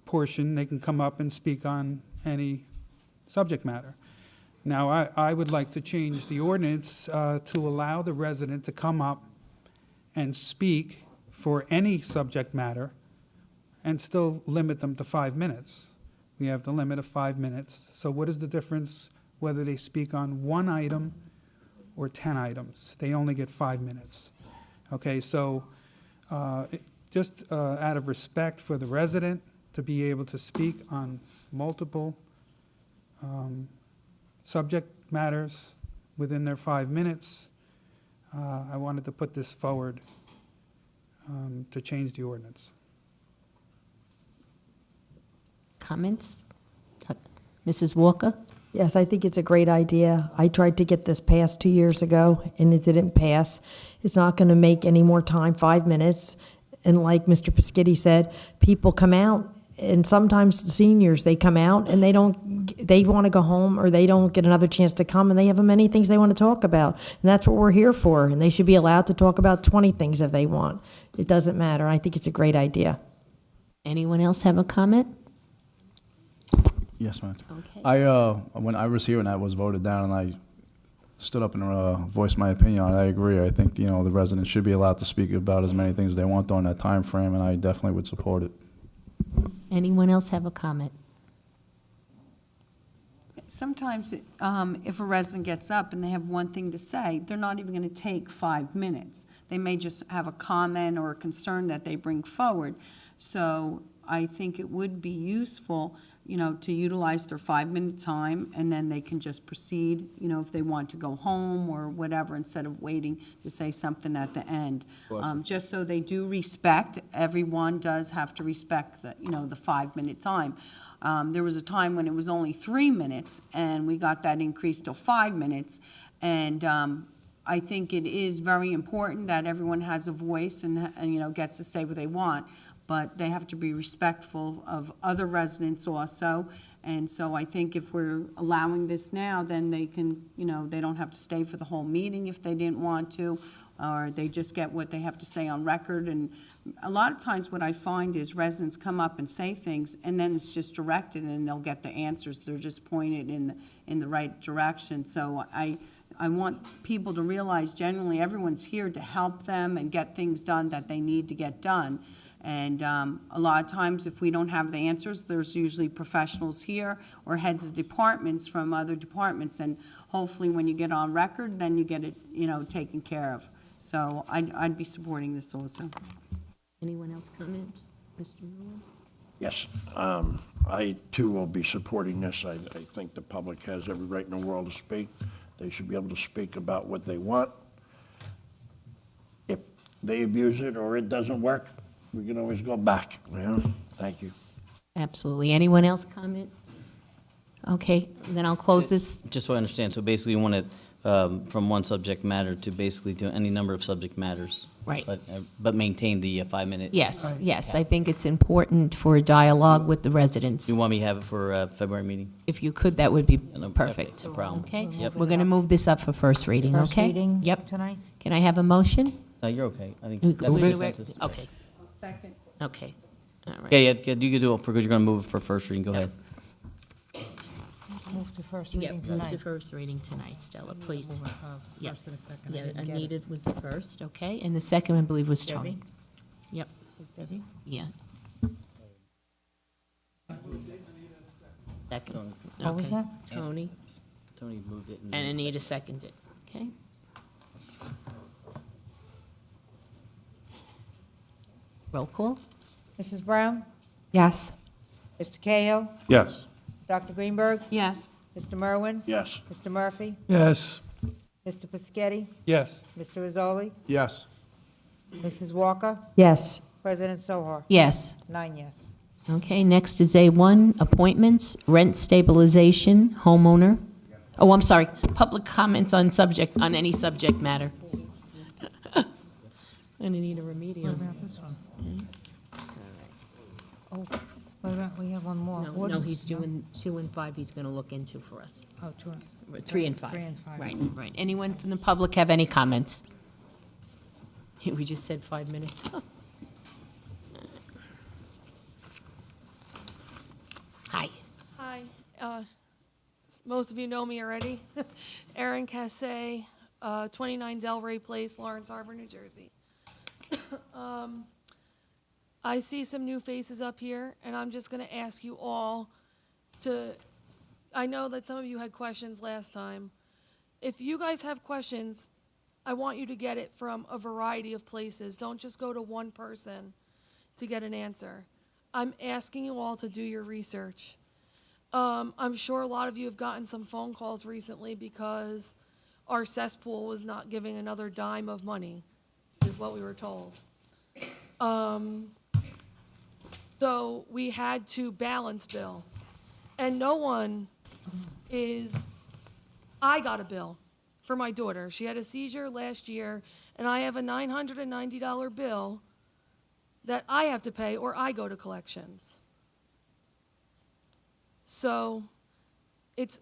portion, they can come up and speak on any subject matter. Now, I would like to change the ordinance to allow the resident to come up and speak for any subject matter and still limit them to 5 minutes. We have the limit of 5 minutes. So what is the difference whether they speak on one item or 10 items? They only get 5 minutes. Okay, so just out of respect for the resident to be able to speak on multiple subject matters within their 5 minutes, I wanted to put this forward to change the ordinance. Comments? Mrs. Walker? Yes, I think it's a great idea. I tried to get this passed 2 years ago, and it didn't pass. It's not going to make any more time, 5 minutes. And like Mr. Peschitti said, people come out, and sometimes the seniors, they come out, and they want to go home, or they don't get another chance to come, and they have many things they want to talk about. And that's what we're here for, and they should be allowed to talk about 20 things if they want. It doesn't matter. I think it's a great idea. Anyone else have a comment? Yes, ma'am. Okay. When I was here and that was voted down and I stood up and voiced my opinion on it, I agree. I think, the residents should be allowed to speak about as many things as they want during that time frame, and I definitely would support it. Anyone else have a comment? Sometimes, if a resident gets up and they have one thing to say, they're not even going to take 5 minutes. They may just have a comment or a concern that they bring forward. So I think it would be useful, to utilize their 5-minute time, and then they can just proceed, if they want to go home or whatever, instead of waiting to say something at the end. Just so they do respect, everyone does have to respect the 5-minute time. There was a time when it was only 3 minutes, and we got that increased to 5 minutes. And I think it is very important that everyone has a voice and gets to say what they want. But they have to be respectful of other residents also. And so I think if we're allowing this now, then they can, they don't have to stay for the whole meeting if they didn't want to, or they just get what they have to say on record. And a lot of times what I find is residents come up and say things, and then it's just directed, and they'll get the answers. They're just pointed in the right direction. So I want people to realize generally everyone's here to help them and get things done that they need to get done. And a lot of times, if we don't have the answers, there's usually professionals here or heads of departments from other departments. And hopefully, when you get on record, then you get it, taken care of. So I'd be supporting this also. Anyone else comments? Mr. Mayoral? Yes, I too will be supporting this. I think the public has every right in the world to speak. They should be able to speak about what they want. If they abuse it or it doesn't work, we can always go back. Thank you. Absolutely. Anyone else comment? Okay, then I'll close this. Just so I understand, so basically you want from one subject matter to basically to any number of subject matters. Right. But maintain the 5-minute. Yes, yes, I think it's important for a dialogue with the residents. You want me to have it for February meeting? If you could, that would be No, perfect. no problem. Okay? Yep. We're going to move this up for first reading, First okay? reading Yep. tonight? Can I have a motion? No, you're okay. I think We- that's we the do it? consensus. Okay. Okay, all right. Yeah, you could do it because you're going to move it for first reading. Go ahead. Move to first Yeah, reading move tonight. to first reading tonight, Stella, please. Yeah. First and a second. I Yeah, didn't get Anita it. was the first, okay, and the second, I believe, was Tony. Debbie? Yep, Is Debbie? yeah. Second, What was okay. that? Tony, Tony moved it. and Anita seconded, okay? Roll call? Mrs. Brown? Yes. Mr. Cahill? Yes. Dr. Greenberg? Yes. Mr. Merwin? Yes. Mr. Murphy? Yes. Mr. Piscatty? Yes. Mr. Rizzoli? Yes. Mrs. Walker? Yes. President Sohar? Yes. 9 yes. Okay, next is A1, appointments, rent stabilization, homeowner. Oh, I'm sorry, public comments on any subject matter. I'm gonna need a remedial. What about this one? Oh, what about, we have one more. No, What- no, he's doing 2 and 5, he's gonna look into for us. Oh, 2. 3 and 5. 3 and 5. Right, right. Anyone from the public have any comments? We just said 5 minutes. Hi. Hi. Most of you know me already. Erin Cassay, 29 Delray Place, Lawrence Harbor, New Jersey. I see some new faces up here, and I'm just going to ask you all to, I know that some of you had questions last time. If you guys have questions, I want you to get it from a variety of places. Don't just go to one person to get an answer. I'm asking you all to do your research. I'm sure a lot of you have gotten some phone calls recently because our cesspool was not giving another dime of money, is what we were told. So we had to balance bill. And no one is, I got a bill for my daughter. She had a seizure last year, and I have a $990 bill that I have to pay or I go to collections. So is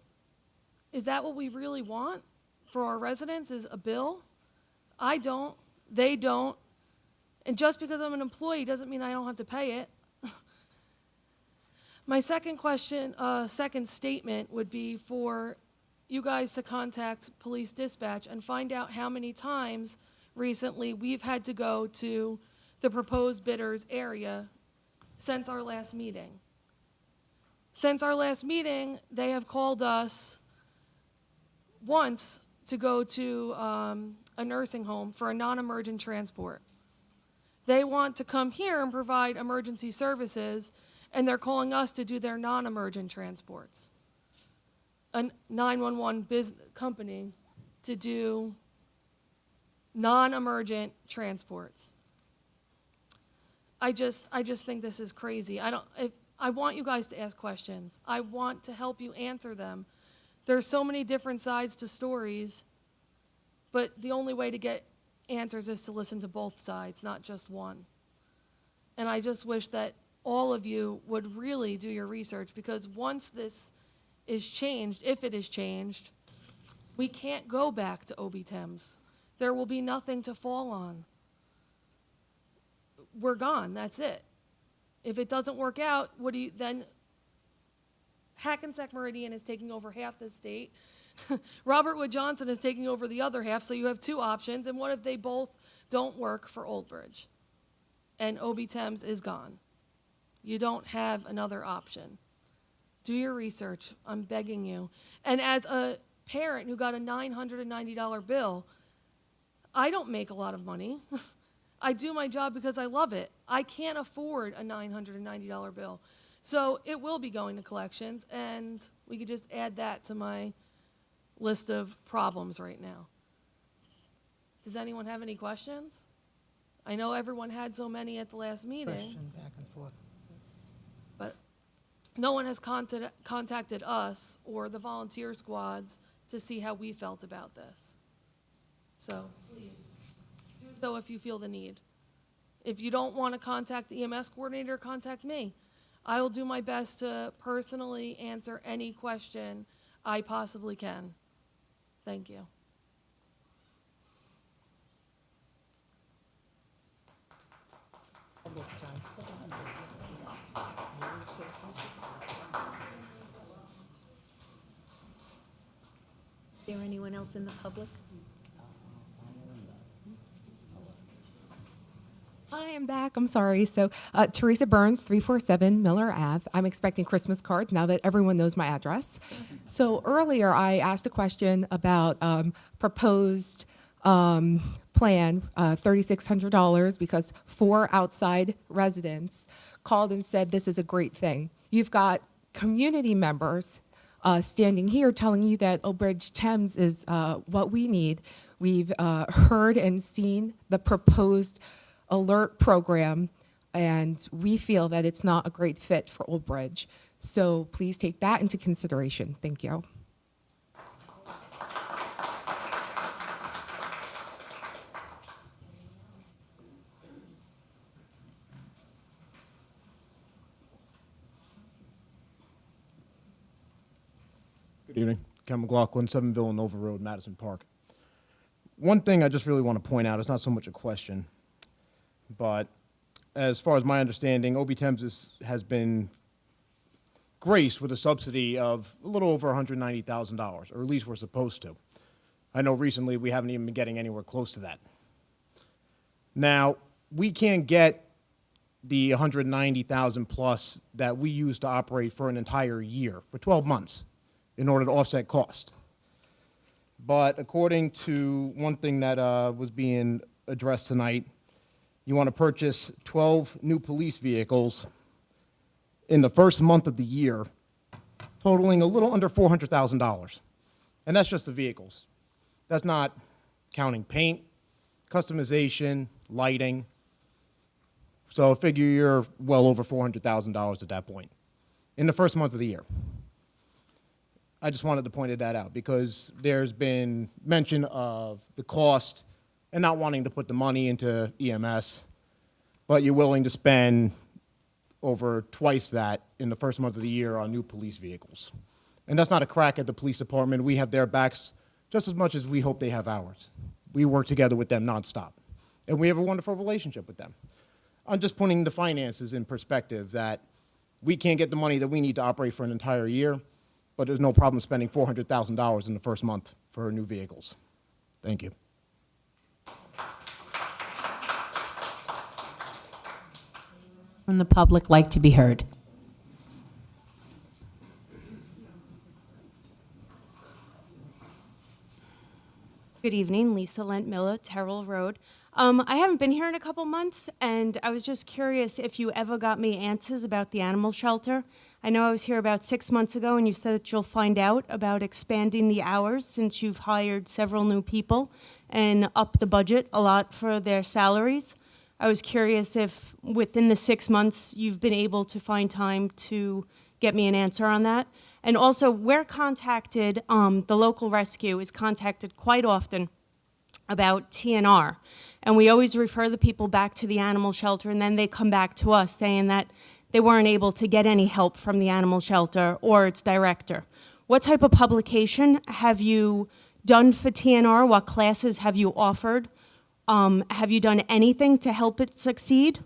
that what we really want for our residents, is a bill? I don't, they don't, and just because I'm an employee doesn't mean I don't have to pay it. My second question, second statement would be for you guys to contact police dispatch and find out how many times recently we've had to go to the proposed bidders area since our last meeting. Since our last meeting, they have called us once to go to a nursing home for a non-emergent transport. They want to come here and provide emergency services, and they're calling us to do their non-emergent transports. A 911 business company to do non-emergent transports. I just think this is crazy. I want you guys to ask questions. I want to help you answer them. There's so many different sides to stories, but the only way to get answers is to listen to both sides, not just one. And I just wish that all of you would really do your research, because once this is changed, if it is changed, we can't go back to OB-TEMS. There will be nothing to fall on. We're gone, that's it. If it doesn't work out, then Hackensack Meridian is taking over half the state. Robert Wood Johnson is taking over the other half, so you have 2 options, and what if they both don't work for Old Bridge? And OB-TEMS is gone. You don't have another option. Do your research, I'm begging you. And as a parent who got a $990 bill, I don't make a lot of money. I do my job because I love it. I can't afford a $990 bill. So it will be going to collections, and we could just add that to my list of problems right now. Does anyone have any questions? I know everyone had so many at the last meeting. Question back and forth. But no one has contacted us or the volunteer squads to see how we felt about this. So please, do so if you feel the need. If you don't want to contact the EMS coordinator, contact me. I will do my best to personally answer any question I possibly can. Thank you. Is there anyone else in the public? I am back. I'm sorry. So, Teresa Burns, 347 Miller Ave. I'm expecting Christmas cards now that everyone knows my address. So, earlier I asked a question about proposed plan, $3,600, because 4 outside residents called and said this is a great thing. You've got community members standing here telling you that Old Bridge Thames is what we need. We've heard and seen the proposed alert program, and we feel that it's not a great fit for Old Bridge. So please take that into consideration. Thank you. Good evening. Ken McLaughlin, 7 Villanova Road, Madison Park. One thing I just really want to point out, it's not so much a question, but as far as my understanding, OB Thames has been graced with a subsidy of a little over $190,000, or at least we're supposed to. I know recently we haven't even been getting anywhere close to that. Now, we can't get the $190,000 plus that we used to operate for an entire year, for 12 months, in order to offset cost. But according to one thing that was being addressed tonight, you want to purchase 12 new police vehicles in the first month of the year, totaling a little under $400,000. And that's just the vehicles. That's not counting paint, customization, lighting. So figure you're well over $400,000 at that point in the first month of the year. I just wanted to point that out because there's been mention of the cost and not wanting to put the money into EMS, but you're willing to spend over twice that in the first month of the year on new police vehicles. And that's not a crack at the police department. We have their backs just as much as we hope they have ours. We work together with them nonstop, and we have a wonderful relationship with them. I'm just putting the finances in perspective that we can't get the money that we need to operate for an entire year, but there's no problem spending $400,000 in the first month for new vehicles. Thank you. From the public like to be heard? Good evening, Lisa Lent Miller, Terrell Road. I haven't been here in a couple months, and I was just curious if you ever got me answers about the animal shelter. I know I was here about 6 months ago, and you said that you'll find out about expanding the hours since you've hired several new people and upped the budget a lot for their salaries. I was curious if within the 6 months you've been able to find time to get me an answer on that. And also, we're contacted, the local rescue is contacted quite often about TNR. And we always refer the people back to the animal shelter, and then they come back to us saying that they weren't able to get any help from the animal shelter or its director. What type of publication have you done for TNR? What classes have you offered? Have you done anything to help it succeed?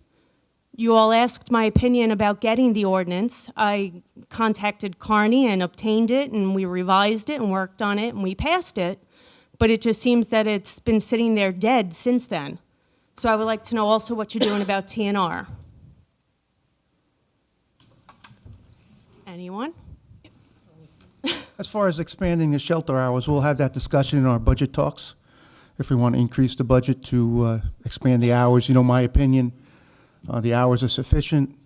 You all asked my opinion about getting the ordinance. I contacted Carney and obtained it, and we revised it and worked on it, and we passed it. But it just seems that it's been sitting there dead since then. So I would like to know also what you're doing about TNR. Anyone? As far as expanding the shelter hours, we'll have that discussion in our budget talks. If we want to increase the budget to expand the hours, my opinion, the hours are sufficient.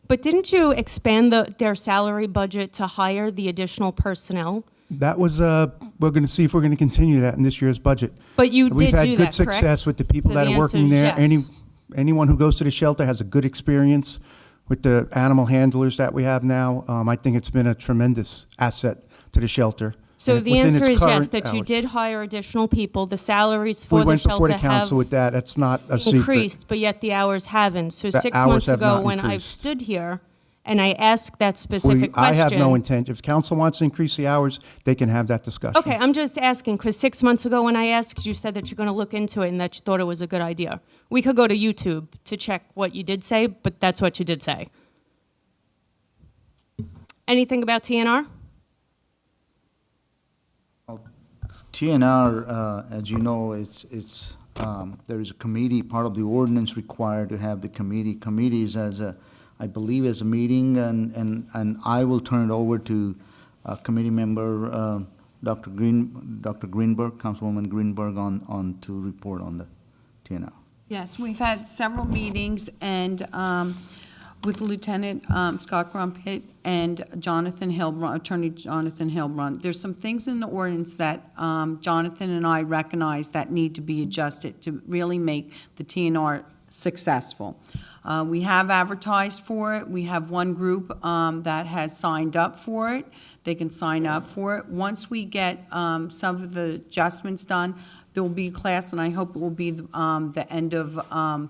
But didn't you expand their salary budget to hire the additional personnel? That was, we're going to see if we're going to continue that in this year's budget. But you We've did had do good that, success correct? with the people So that the are working answer there. is yes. Anyone who goes to the shelter has a good experience with the animal handlers that we have now. I think it's been a tremendous asset to the shelter. So the within answer its is yes, current that you hours. did hire additional people. The salaries We for the went before shelter the council have with that. That's not a secret. increased, but yet the hours haven't. So The 6 hours months have ago, not when I've increased. stood here and I asked that specific I have no question. intent. If council wants to increase the hours, they can have that discussion. Okay, I'm just asking, because 6 months ago when I asked, you said that you're going to look into it and that you thought it was a good idea. We could go to YouTube to check what you did say, but that's what you did say. Anything about TNR? TNR, as you know, there is a committee, part of the ordinance required to have the committee. Committees I believe as a meeting, and I will turn it over to committee member, Dr. Greenberg, Councilwoman Greenberg, on to report on the TNR. Yes, we've had several meetings and with Lieutenant Scott Crumpet and Jonathan Hilbrun, Attorney Jonathan Hilbrun. There's some things in the ordinance that Jonathan and I recognize that need to be adjusted to really make the TNR successful. We have advertised for it. We have one group that has signed up for it. They can sign up for it. Once we get some of the adjustments done, there will be a class, and I hope it will be the end of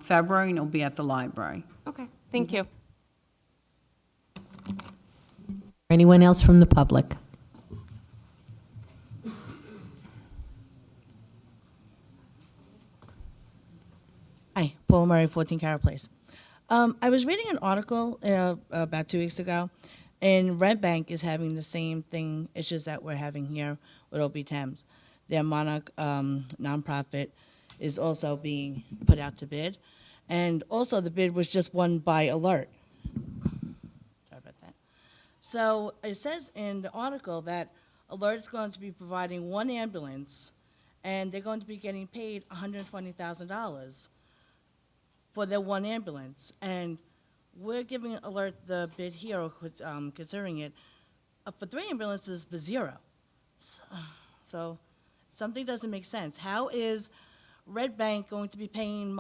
February, and it'll be at the library. Okay, thank you. Anyone else from the public? Hi, Paul Murray, 14 Carroll Place. I was reading an article about 2 weeks ago, and Red Bank is having the same thing, issues that we're having here with OB Thames. Their Monarch nonprofit is also being put out to bid, and also the bid was just won by Alert. Sorry about that. So it says in the article that Alert is going to be providing one ambulance, and they're going to be getting paid $120,000 for their one ambulance, and we're giving Alert the bid here, or considering it, for 3 ambulances for 0. So something doesn't make sense. How is Red Bank going to be paying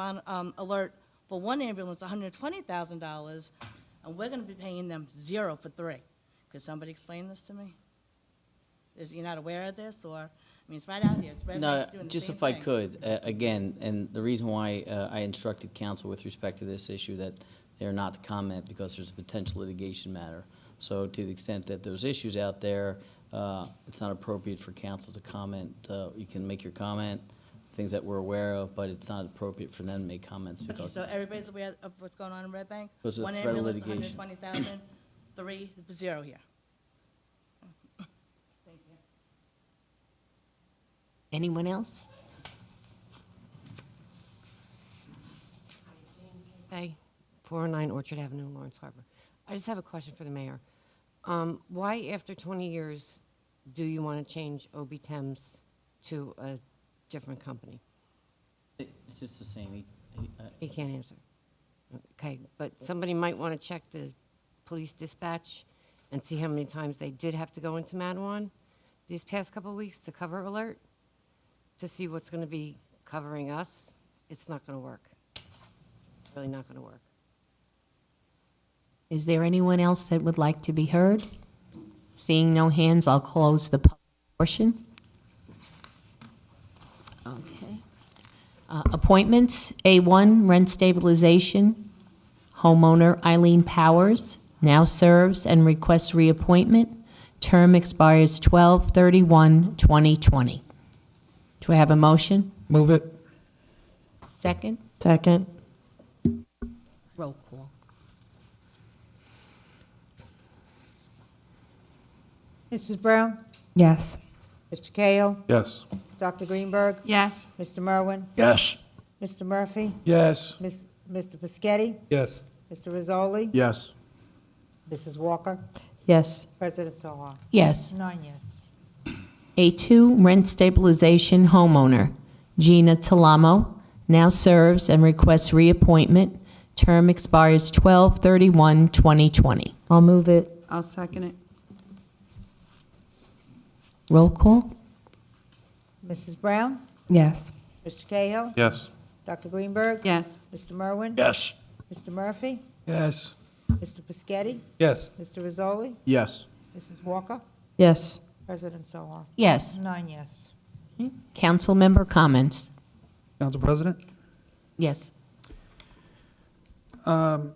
Alert for 1 ambulance $120,000, and we're going to be paying them 0 for 3? Could somebody explain this to me? You're not aware of this, or, I mean, it's right out here. It's Red No, Bank's doing the just same if I thing. could, again, and the reason why I instructed council with respect to this issue that they're not to comment because there's a potential litigation matter. So to the extent that there's issues out there, it's not appropriate for council to comment. You can make your comment, things that we're aware of, but it's not appropriate for them to make comments Okay, because so everybody's aware of what's going on in Red Bank? Because of 1 threat of ambulance, litigation. 120,000, 3, 0 here. Thank you. Anyone else? Hey, 409 Orchard Avenue, Lawrence Harbor. I just have a question for the mayor. Why, after 20 years, do you want to change OB Thames to a different company? it's just the same. He can't answer. Okay, but somebody might want to check the police dispatch and see how many times they did have to go into Madawan these past couple of weeks to cover Alert, to see what's going to be covering us. It's not going to work. It's really not going to work. Is there anyone else that would like to be heard? Seeing no hands, I'll close the public portion. Okay. Appointments, A1, rent stabilization. Homeowner Eileen Powers now serves and requests reappointment. Term expires 12/31/2020. Do I have a motion? Move it. Second? Second. Roll call. Mrs. Brown? Yes. Mr. Cahill? Yes. Dr. Greenberg? Yes. Mr. Merwin? Yes. Mr. Murphy? Yes. Mr. Pescetti? Yes. Mr. Rizzoli? Yes. Mrs. Walker? Yes. President Soha? Yes. 9 yes. A2, rent stabilization homeowner. Gina Talamo now serves and requests reappointment. Term expires 12/31/2020. I'll move it. I'll second it. Roll call? Mrs. Brown? Yes. Mr. Cahill? Yes. Dr. Greenberg? Yes. Mr. Merwin? Yes. Mr. Murphy? Yes. Mr. Pescetti? Yes. Mr. Rizzoli? Yes. Mrs. Walker? Yes. President Soha. Yes. 9 yes. Council member comments? Council President? Yes. I'm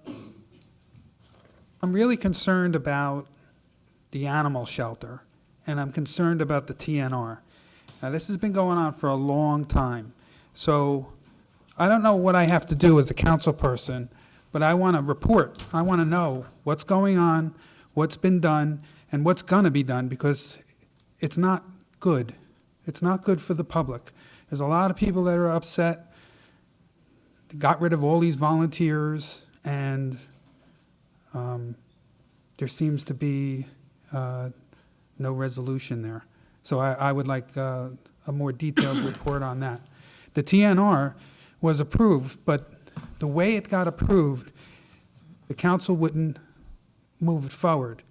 really concerned about the animal shelter, and I'm concerned about the TNR. Now, this has been going on for a long time, so I don't know what I have to do as a council person, but I want to report. I want to know what's going on, what's been done, and what's going to be done, because it's not good. It's not good for the public. There's a lot of people that are upset. They got rid of all these volunteers, and there seems to be no resolution there. So I would like a more detailed report on that. The TNR was approved, but the way it got approved, the council wouldn't move it forward.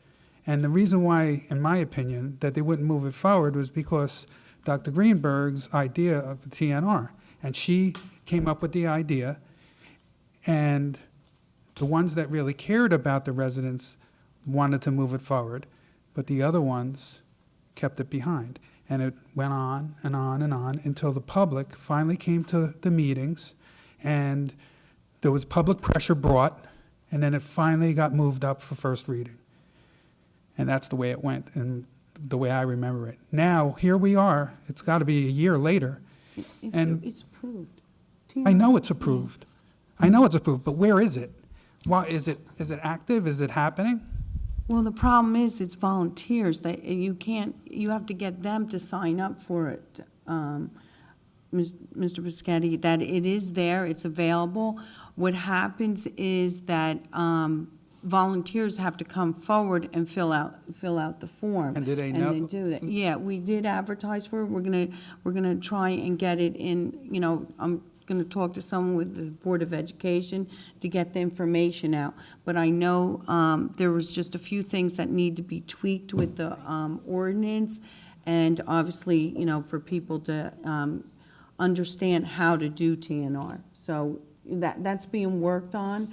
And the reason why, in my opinion, that they wouldn't move it forward was because Dr. Greenberg's idea of the TNR. And she came up with the idea, and the ones that really cared about the residents wanted to move it forward, but the other ones kept it behind. And it went on and on and on until the public finally came to the meetings, and there was public pressure brought, and then it finally got moved up for first reading. And that's the way it went, and the way I remember it. Now, here we are, it's got to be a year later, and It's approved. I know it's approved. I know it's approved, but where is it? Why, is it active? Is it happening? Well, the problem is, it's volunteers, that you can't, you have to get them to sign up for it, Mr. Biscotti, that it is there, it's available. What happens is that volunteers have to come forward and fill out the form. And do they know? And they do that. Yeah, we did advertise for it, we're gonna try and get it in, I'm gonna talk to someone with the Board of Education to get the information out. But I know there was just a few things that need to be tweaked with the ordinance, and obviously, for people to understand how to do TNR. So that's being worked on.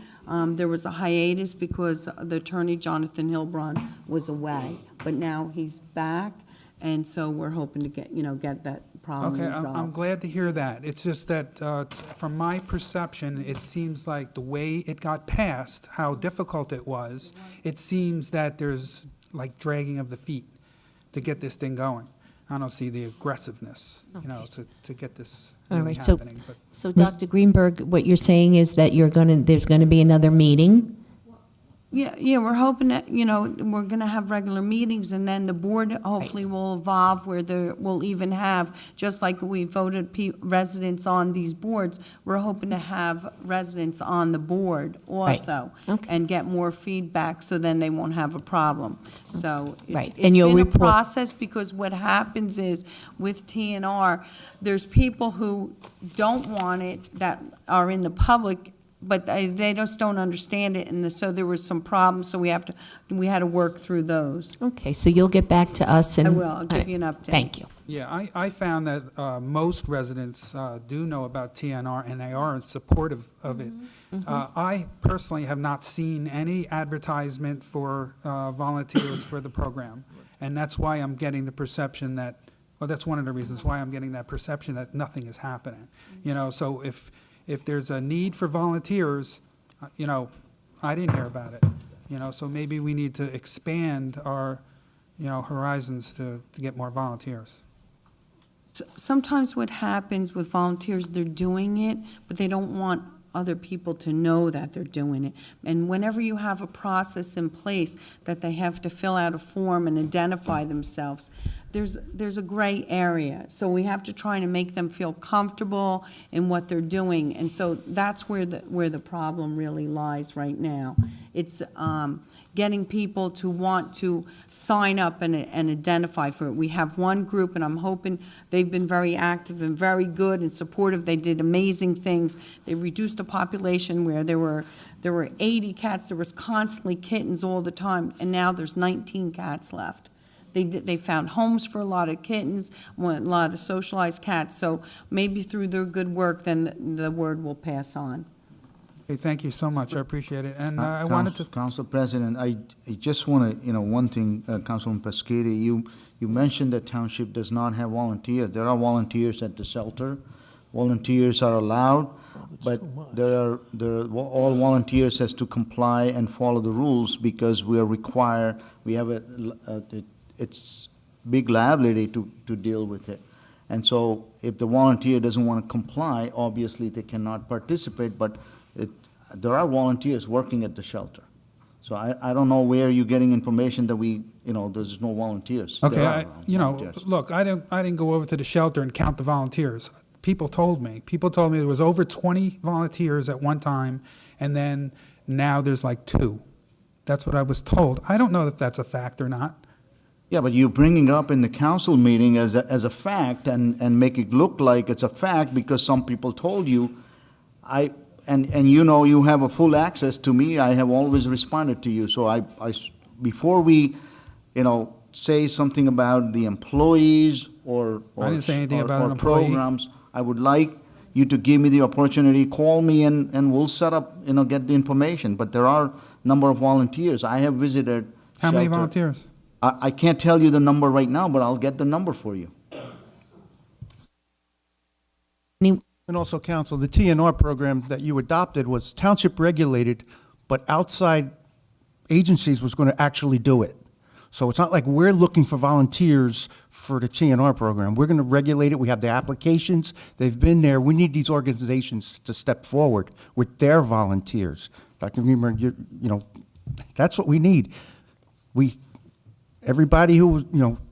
There was a hiatus because the attorney, Jonathan Hilbron, was away, but now he's back, and so we're hoping to get that problem Okay, resolved. I'm glad to hear that. It's just that, from my perception, it seems like the way it got passed, how difficult it was, it seems that there's like dragging of the feet to get this thing going. I don't see the aggressiveness, to get this All really right, so, happening. But so Dr. Greenberg, what you're saying is that there's gonna be another meeting? Yeah, we're hoping that, we're gonna have regular meetings, and then the board hopefully will evolve where we'll even have, just like we voted residents on these boards, we're hoping to have residents on the board also. Okay. And get more feedback, so then they won't have a problem. So Right, it's and you'll been a report- process, because what happens is, with TNR, there's people who don't want it, that are in the public, but they just don't understand it, and so there was some problems, so we had to work through those. Okay, so you'll get back to us and... I will. I'll give you an update. Thank you. yeah, I found that most residents do know about TNR, and they are supportive of it. I personally have not seen any advertisement for volunteers for the program, and that's why I'm getting the perception that, well, that's one of the reasons why I'm getting that perception that nothing is happening. So if there's a need for volunteers, I didn't hear about it. So maybe we need to expand our, horizons to get more volunteers. Sometimes what happens with volunteers, they're doing it, but they don't want other people to know that they're doing it. And whenever you have a process in place that they have to fill out a form and identify themselves, there's a gray area. So we have to try to make them feel comfortable in what they're doing. And so that's where the problem really lies right now. It's getting people to want to sign up and identify for it. We have one group, and I'm hoping they've been very active and very good and supportive. They did amazing things. They reduced a population where there were 80 cats. There was constantly kittens all the time, and now there's 19 cats left. They found homes for a lot of kittens, a lot of the socialized cats. So maybe through their good work, then the word will pass on. Okay, thank you so much, I appreciate it. And I wanted to, Council President, I just want to, one thing, Councilman Pesqueira, you mentioned that township does not have volunteers. There are volunteers at the shelter. Volunteers are allowed, but all volunteers has to comply and follow the rules because we have it's big liability to deal with it. And so if the volunteer doesn't want to comply, obviously they cannot participate, but there are volunteers working at the shelter. So I don't know where you're getting information that there's no volunteers. There okay, are volunteers. look, I didn't go over to the shelter and count the volunteers. People told me there was over 20 volunteers at one time, and then now there's like 2. That's what I was told. I don't know if that's a fact or not. Yeah, but you're bringing up in the council meeting as a fact and make it look like it's a fact because some people told you. And you have a full access to me. I have always responded to you. So before we, say something about the employees or I didn't say anything about an or employee. programs, I would like you to give me the opportunity, call me and we'll set up, get the information. But there are a number of volunteers. I have visited. How many shelter. volunteers? I can't tell you the number right now, but I'll get the number for you. And also, Council, the TNR program that you adopted was township regulated, but outside agencies was going to actually do it. So it's not like we're looking for volunteers for the TNR program. We're going to regulate it. We have the applications. They've been there. We need these organizations to step forward with their volunteers. Dr. Niemer, that's what we need. Everybody who,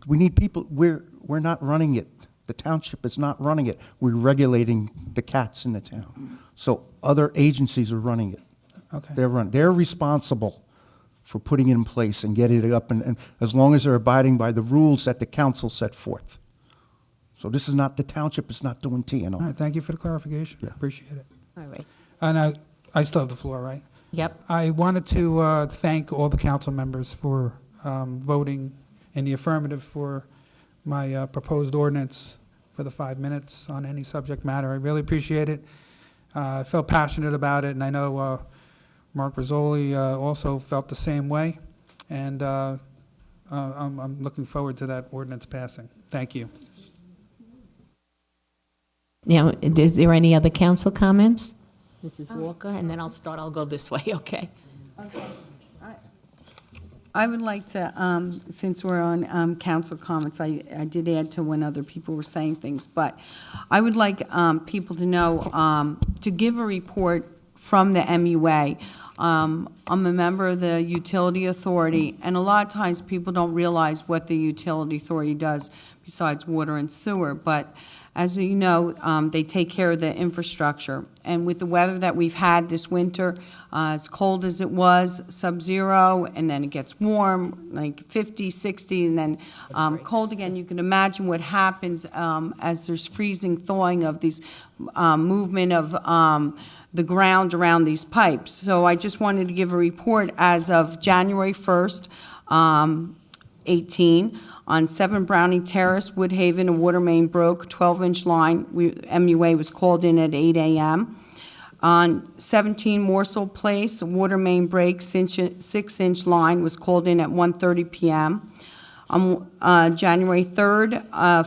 we need people. We're not running it. The township is not running it. We're regulating the cats in the town. So other agencies are running it. Okay. They're responsible for putting it in place and getting it up, and as long as they're abiding by the rules that the council set forth. So this is not, the township is not doing TNO. All right, thank you for the clarification. Appreciate it. All right. And I still have the floor, right? Yep. I wanted to thank all the council members for voting in the affirmative for my proposed ordinance for the 5 minutes on any subject matter. I really appreciate it. I felt passionate about it, and I know Mark Rizzoli also felt the same way, and I'm looking forward to that ordinance passing. Thank you. Now, is there any other council comments? Mrs. Walker, and then I'll go this way, okay? I would like to, since we're on council comments, I did add to when other people were saying things, but I would like people to know, to give a report from the MUA. I'm a member of the Utility Authority, and a lot of times people don't realize what the Utility Authority does besides water and sewer, but as you know, they take care of the infrastructure. And with the weather that we've had this winter, as cold as it was, sub-zero, and then it gets warm, like 50, 60, and then cold again, you can imagine what happens as there's freezing, thawing of these movement of the ground around these pipes. So I just wanted to give a report as of January 1st, 18, on 7 Browning Terrace, Woodhaven, a water main broke, 12-inch line. MUA was called in at 8 a.m. On 17 Morsel Place, a water main break, 6-inch line was called in at 1:30 p.m. On January 3rd,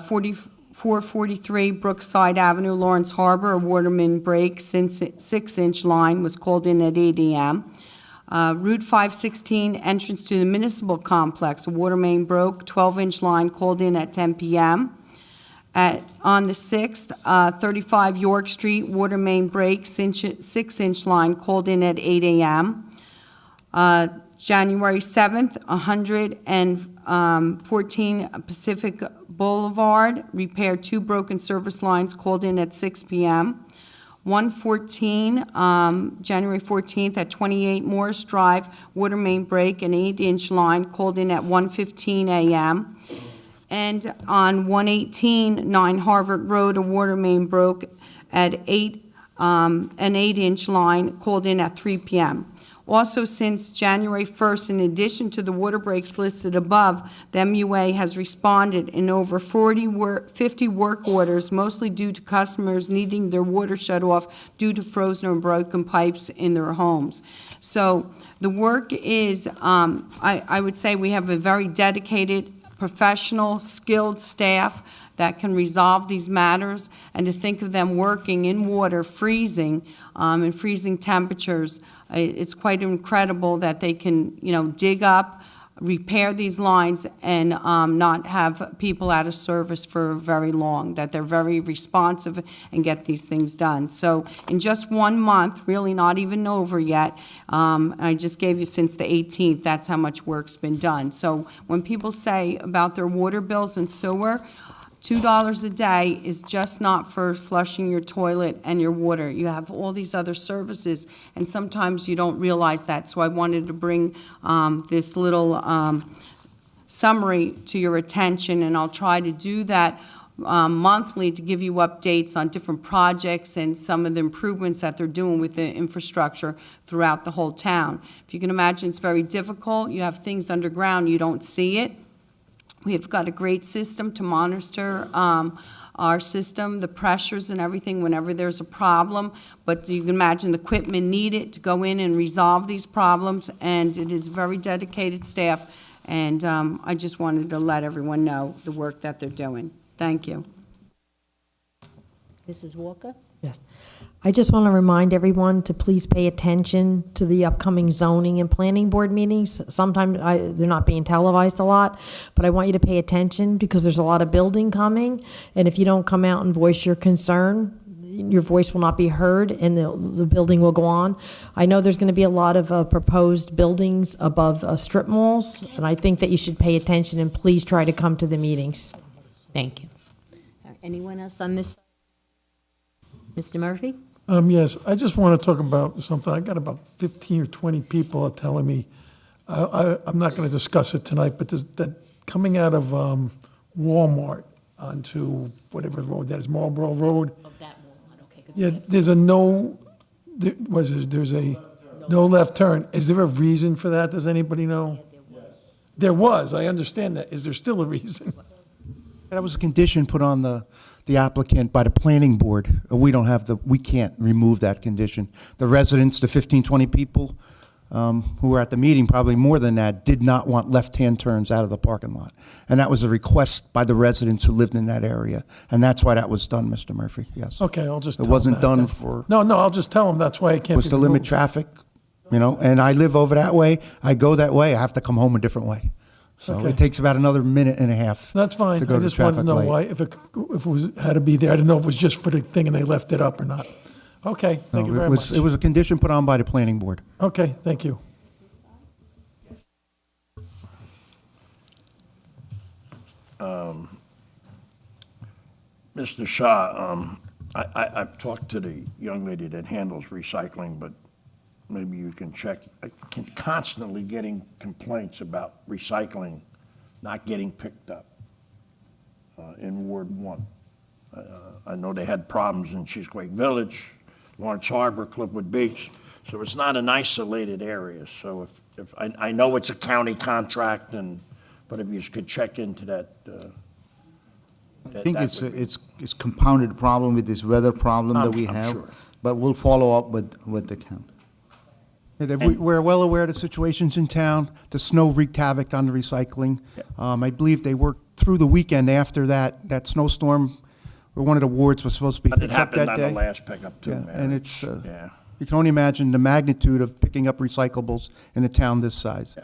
443 Brookside Avenue, Lawrence Harbor, a water main break, 6-inch line was called in at 8 a.m. Route 516, entrance to the municipal complex, a water main broke, 12-inch line called in at 10 p.m. On the 6th, 35 York Street, water main break, 6-inch line called in at 8 a.m. January 7th, 114 Pacific Boulevard, repaired 2 broken service lines called in at 6 p.m. 114, January 14th at 28 Morris Drive, water main break, an 8-inch line called in at 1:15 a.m. And on 118, 9 Harvard Road, a water main broke at an 8-inch line called in at 3 p.m. Also, since January 1st, in addition to the water breaks listed above, the MUA has responded in over 50 work orders, mostly due to customers needing their water shut off due to frozen or broken pipes in their homes. So the work is, I would say we have a very dedicated, professional, skilled staff that can resolve these matters, and to think of them working in water, freezing, in freezing temperatures, it's quite incredible that they can, dig up, repair these lines, and not have people out of service for very long, that they're very responsive and get these things done. So in just 1 month, really not even over yet, I just gave you since the 18th, that's how much work's been done. So when people say about their water bills and sewer, $2 a day is just not for flushing your toilet and your water. You have all these other services, and sometimes you don't realize that. So I wanted to bring this little summary to your attention, and I'll try to do that monthly to give you updates on different projects and some of the improvements that they're doing with the infrastructure throughout the whole town. If you can imagine, it's very difficult. You have things underground, you don't see it. We've got a great system to monitor our system, the pressures and everything whenever there's a problem. But you can imagine the equipment needed to go in and resolve these problems, and it is very dedicated staff. And I just wanted to let everyone know the work that they're doing. Thank you. Mrs. Walker? Yes. I just want to remind everyone to please pay attention to the upcoming zoning and planning board meetings. Sometimes they're not being televised a lot, but I want you to pay attention because there's a lot of building coming. And if you don't come out and voice your concern, your voice will not be heard and the building will go on. I know there's going to be a lot of proposed buildings above strip malls, and I think that you should pay attention and please try to come to the meetings. Thank you. Anyone else on this? Mr. Murphy? Yes, I just want to talk about something. I got about 15 or 20 people are telling me, I'm not going to discuss it tonight, but that coming out of Walmart onto whatever road that is, Marlboro Road. Oh, that Walmart, okay. Yeah, there's a no left turn. Is there a reason for that? Does anybody know? There was, I understand that. Is there still a reason? That was a condition put on the applicant by the planning board. We can't remove that condition. The residents, the 15, 20 people who were at the meeting, probably more than that, did not want left-hand turns out of the parking lot. And that was a request by the residents who lived in that area. And that's why that was done, Mr. Murphy, yes. Okay, I'll just tell It them wasn't that done then. for... No, I'll just tell them that's why it can't be was to limit removed. traffic, and I live over that way. I go that way. I have to come home a different way. So Okay. it takes about another minute and a half. That's fine. To go I to just wanted to traffic know light. why, if it had to be there. I didn't know if it was just for the thing and they left it up or not. Okay, thank you No, very much. It was a condition put on by the planning board. Okay, thank you. Mr. Shaw, I've talked to the young lady that handles recycling, but maybe you can check. I can constantly getting complaints about recycling not getting picked up in Ward 1. I know they had problems in Cheesecake Village, Lawrence Harbor, Clipwood Beach, so it's not an isolated area. So if I know it's a county contract, but if you could check into that. I think it's compounded problem with this weather problem that we I'm have, sure. but we'll follow up with the county. We're well aware of the situations in town. The snow wreaked havoc on the recycling. I believe they worked through the weekend after that snowstorm, where one of the wards was supposed to be But it picked up that happened on day. the last pickup too, Yeah, man. and it's, Yeah. you can only imagine the magnitude of picking up recyclables in a town this size.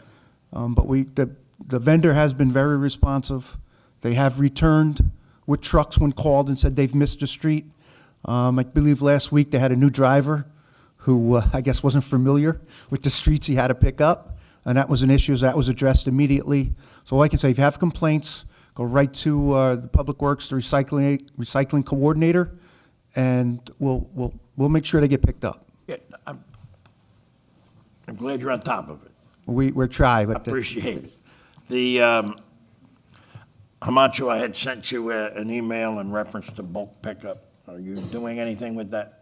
But the vendor has been very responsive. They have returned with trucks when called and said they've missed a street. I believe last week they had a new driver who I guess wasn't familiar with the streets he had to pick up, and that was an issue, so that was addressed immediately. So like I say, if you have complaints, go right to the Public Works, the recycling coordinator, and we'll make sure they get picked up. Yeah, I'm glad you're on top of it. We're trying. I appreciate it. The Hamacho, I had sent you an email in reference to bulk pickup. Are you doing anything with that?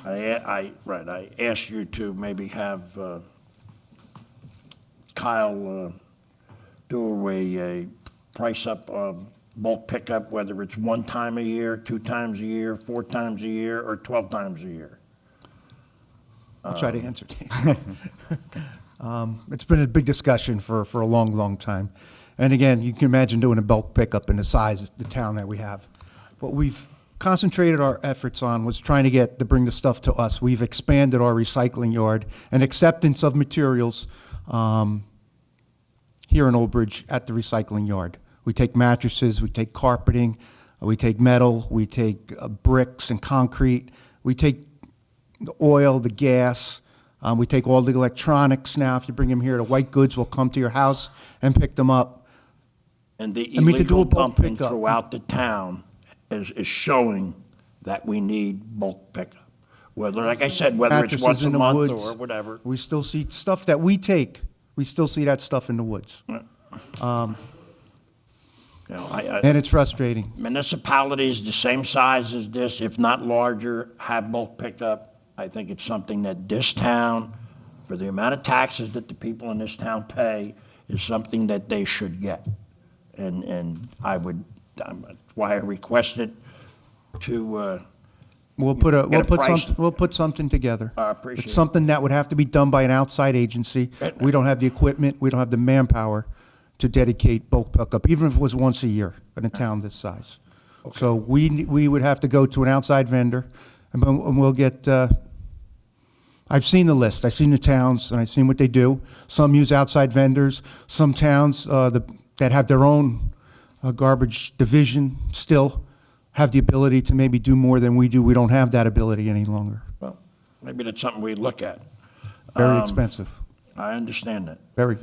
I asked you to maybe have Kyle do a price up of bulk pickup, whether it's 1 time a year, 2 times a year, 4 times a year, or 12 times a year. I'll try to answer, Dave. It's been a big discussion for a long, long time. And again, you can imagine doing a bulk pickup in the size of the town that we have. What we've concentrated our efforts on was trying to bring the stuff to us. We've expanded our recycling yard and acceptance of materials here in Old Bridge at the recycling yard. We take mattresses, we take carpeting, we take metal, we take bricks and concrete, we take the oil, the gas, we take all the electronics now. If you bring them here, the white goods will come to your house and pick them up. And the I mean, to do illegal a bulk dumping pickup. throughout the town is showing that we need bulk pickup. Whether, like I said, whether it's Mattresses once a in the month woods. or whatever. We still see stuff that we take, we still see that stuff in the woods. You know, And it's frustrating. municipalities the same size as this, if not larger, have bulk pickup. I think it's something that this town, for the amount of taxes that the people in this town pay, is something that they should get. And that's why I requested to, We'll get a price. put something together. I appreciate It's it. something that would have to be done by an outside agency. We don't have the equipment, we don't have the manpower to dedicate bulk pickup, even if it was once a year in a town this size. So we would have to go to an outside vendor, and we'll get, I've seen the list, I've seen the towns, and I've seen what they do. Some use outside vendors, some towns that have their own garbage division still have the ability to maybe do more than we do. We don't have that ability any longer. well, maybe that's something we look at. Very expensive, I understand that. very.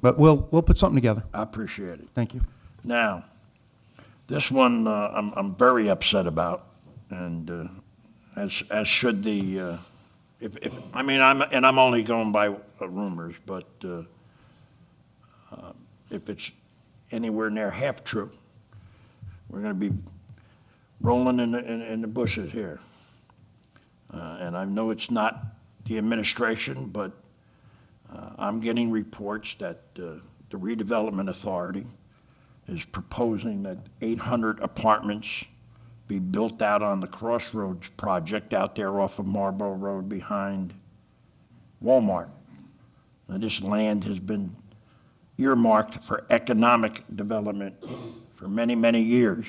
But we'll put something together. I appreciate it. Thank you. Now, this one I'm very upset about, and as should the I'm only going by rumors, but if it's anywhere near half true, we're going to be rolling in the bushes here. And I know it's not the administration, but I'm getting reports that the redevelopment authority is proposing that 800 apartments be built out on the Crossroads project out there off of Marlborough Road behind Walmart. Now, this land has been earmarked for economic development for many, many years.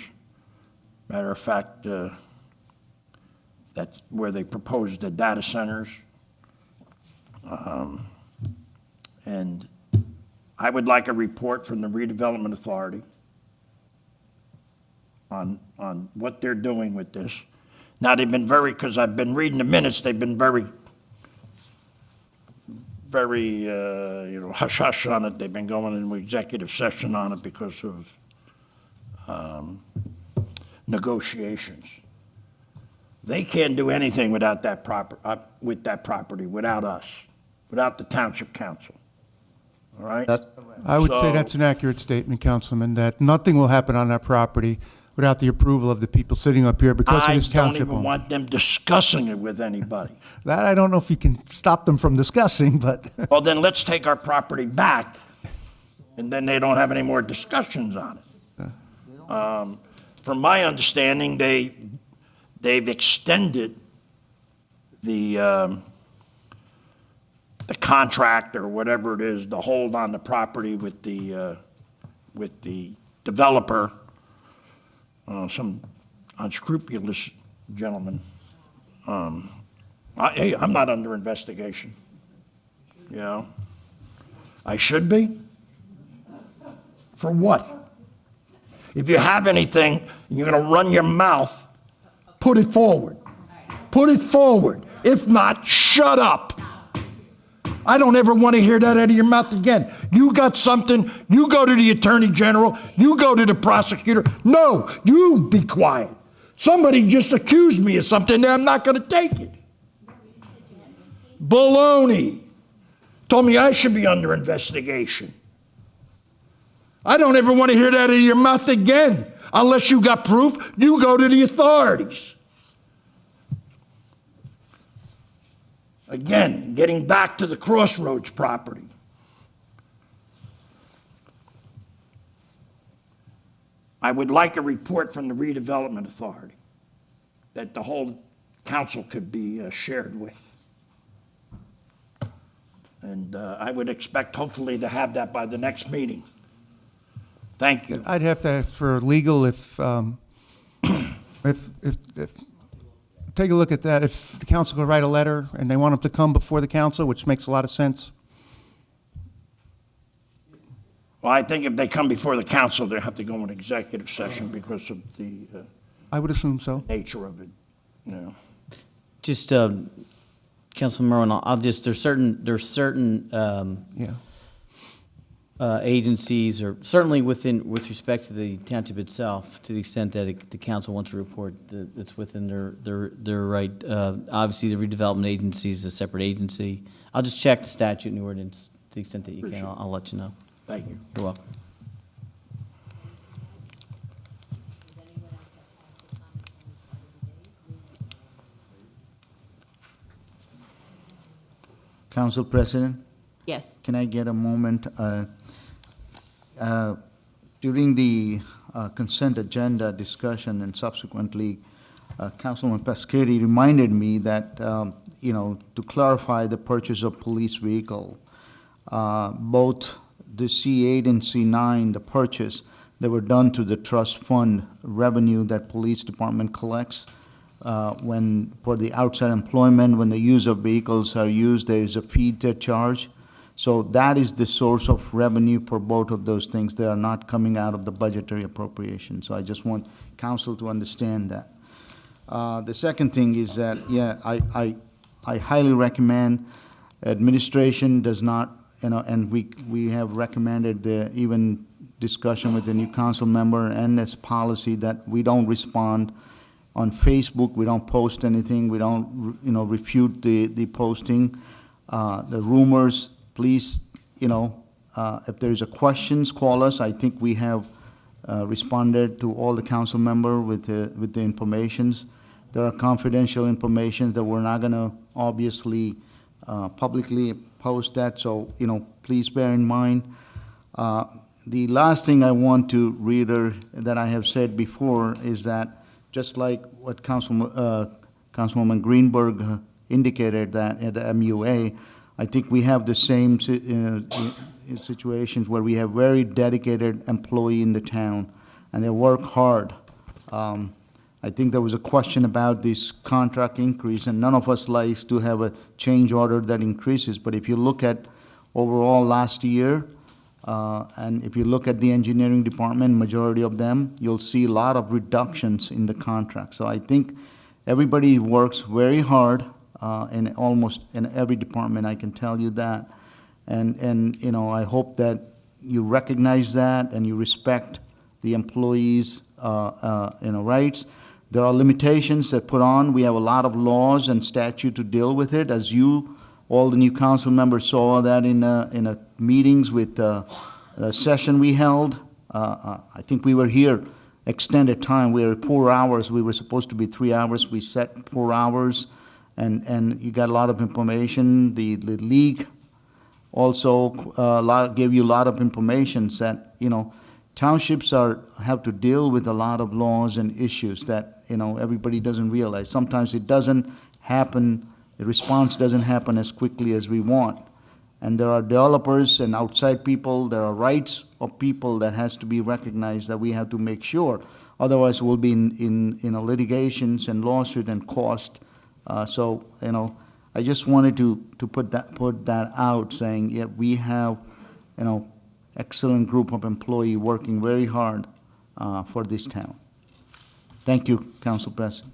Matter of fact, that's where they proposed the data centers. And I would like a report from the redevelopment authority on what they're doing with this. Now, they've been because I've been reading the minutes, they've been very, hush-hush on it. They've been going into executive session on it because of negotiations. They can't do anything without that property, without us, without the township council. All right? I would say So- that's an accurate statement, Councilman, that nothing will happen on that property without the approval of the people sitting up here because of this I don't township even home. want them discussing it with anybody. That I don't know if you can stop them from discussing, but Well, then let's take our property back, and then they don't have any more discussions on it. From my understanding, they've extended the contract or whatever it is, the hold on the property with the developer, some unscrupulous gentleman. Hey, I'm not under investigation. You know? I should be? For what? If you have anything, you're going to run your mouth, put it forward. Put it forward. If not, shut up. I don't ever want to hear that out of your mouth again. You got something, you go to the Attorney General, you go to the prosecutor. No, you be quiet. Somebody just accused me of something and I'm not going to take it. Baloney. Told me I should be under investigation. I don't ever want to hear that out of your mouth again. Unless you got proof, you go to the authorities. Again, getting back to the Crossroads property. I would like a report from the redevelopment authority that the whole council could be shared with. And I would expect hopefully to have that by the next meeting. Thank you. I'd have to ask for legal if, take a look at that. If the council could write a letter and they want them to come before the council, which makes a lot of sense. Well, I think if they come before the council, they have to go in executive session because of the I would assume so. nature of it, you know. Just, Councilman Merwin, I'll just, there's certain Yeah. agencies, or certainly with respect to the township itself, to the extent that the council wants a report that's within their right. Obviously, the redevelopment agency is a separate agency. I'll just check the statute and the ordinance to the extent that you can. I'll let you know. Thank you. You're welcome. Council President, Yes. can I get a moment? During the consent agenda discussion and subsequently, Councilman Pasquetti reminded me that, to clarify the purchase of police vehicle, both the C8 and C9, the purchase, they were done to the trust fund revenue that police department collects. When, for the outside employment, when the use of vehicles are used, there is a fee they charge. So that is the source of revenue for both of those things. They are not coming out of the budgetary appropriation. So I just want council to understand that. The second thing is that, I highly recommend administration does not, and we have recommended the even discussion with the new council member and this policy that we don't respond on Facebook. We don't post anything. We don't, refute the posting. The rumors, please, if there is a questions, call us. I think we have responded to all the council member with the informations. There are confidential information that we're not gonna obviously publicly post that, so, please bear in mind. The last thing I want to reiterate that I have said before is that just like what Councilwoman Greenberg indicated that at the MUA, I think we have the same in situations where we have very dedicated employee in the town, and they work hard. I think there was a question about this contract increase, and none of us likes to have a change order that increases. But if you look at overall last year, and if you look at the engineering department, majority of them, you'll see a lot of reductions in the contract. So I think everybody works very hard in almost in every department, I can tell you that. And I hope that you recognize that and you respect the employees' rights. There are limitations that put on. We have a lot of laws and statute to deal with it. As you, all the new council members saw that in meetings with the session we held. I think we were here extended time. We were 4 hours. We were supposed to be 3 hours. We set 4 hours, and you got a lot of information. The league also gave you a lot of information that, townships have to deal with a lot of laws and issues that, everybody doesn't realize. Sometimes it doesn't happen, the response doesn't happen as quickly as we want. And there are developers and outside people, there are rights of people that has to be recognized that we have to make sure. Otherwise, we'll be in litigations and lawsuit and cost. So, I just wanted to put that out, saying, yeah, we have, excellent group of employee working very hard for this town. Thank you, Council President.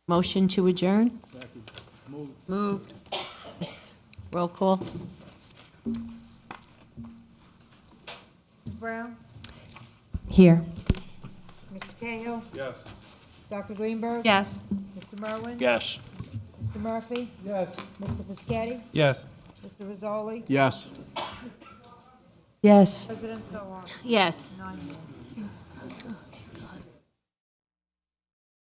Motion to adjourn? Moved. Roll call? Ms. Brown? Here. Mr. Cahill? Yes. Dr. Greenberg? Yes. Mr. Merwin? Yes. Mr. Murphy? Yes. Mr. Piscatty? Yes. Mr. Rizzoli? Yes. Yes. President Sawar? Yes. 9 yes.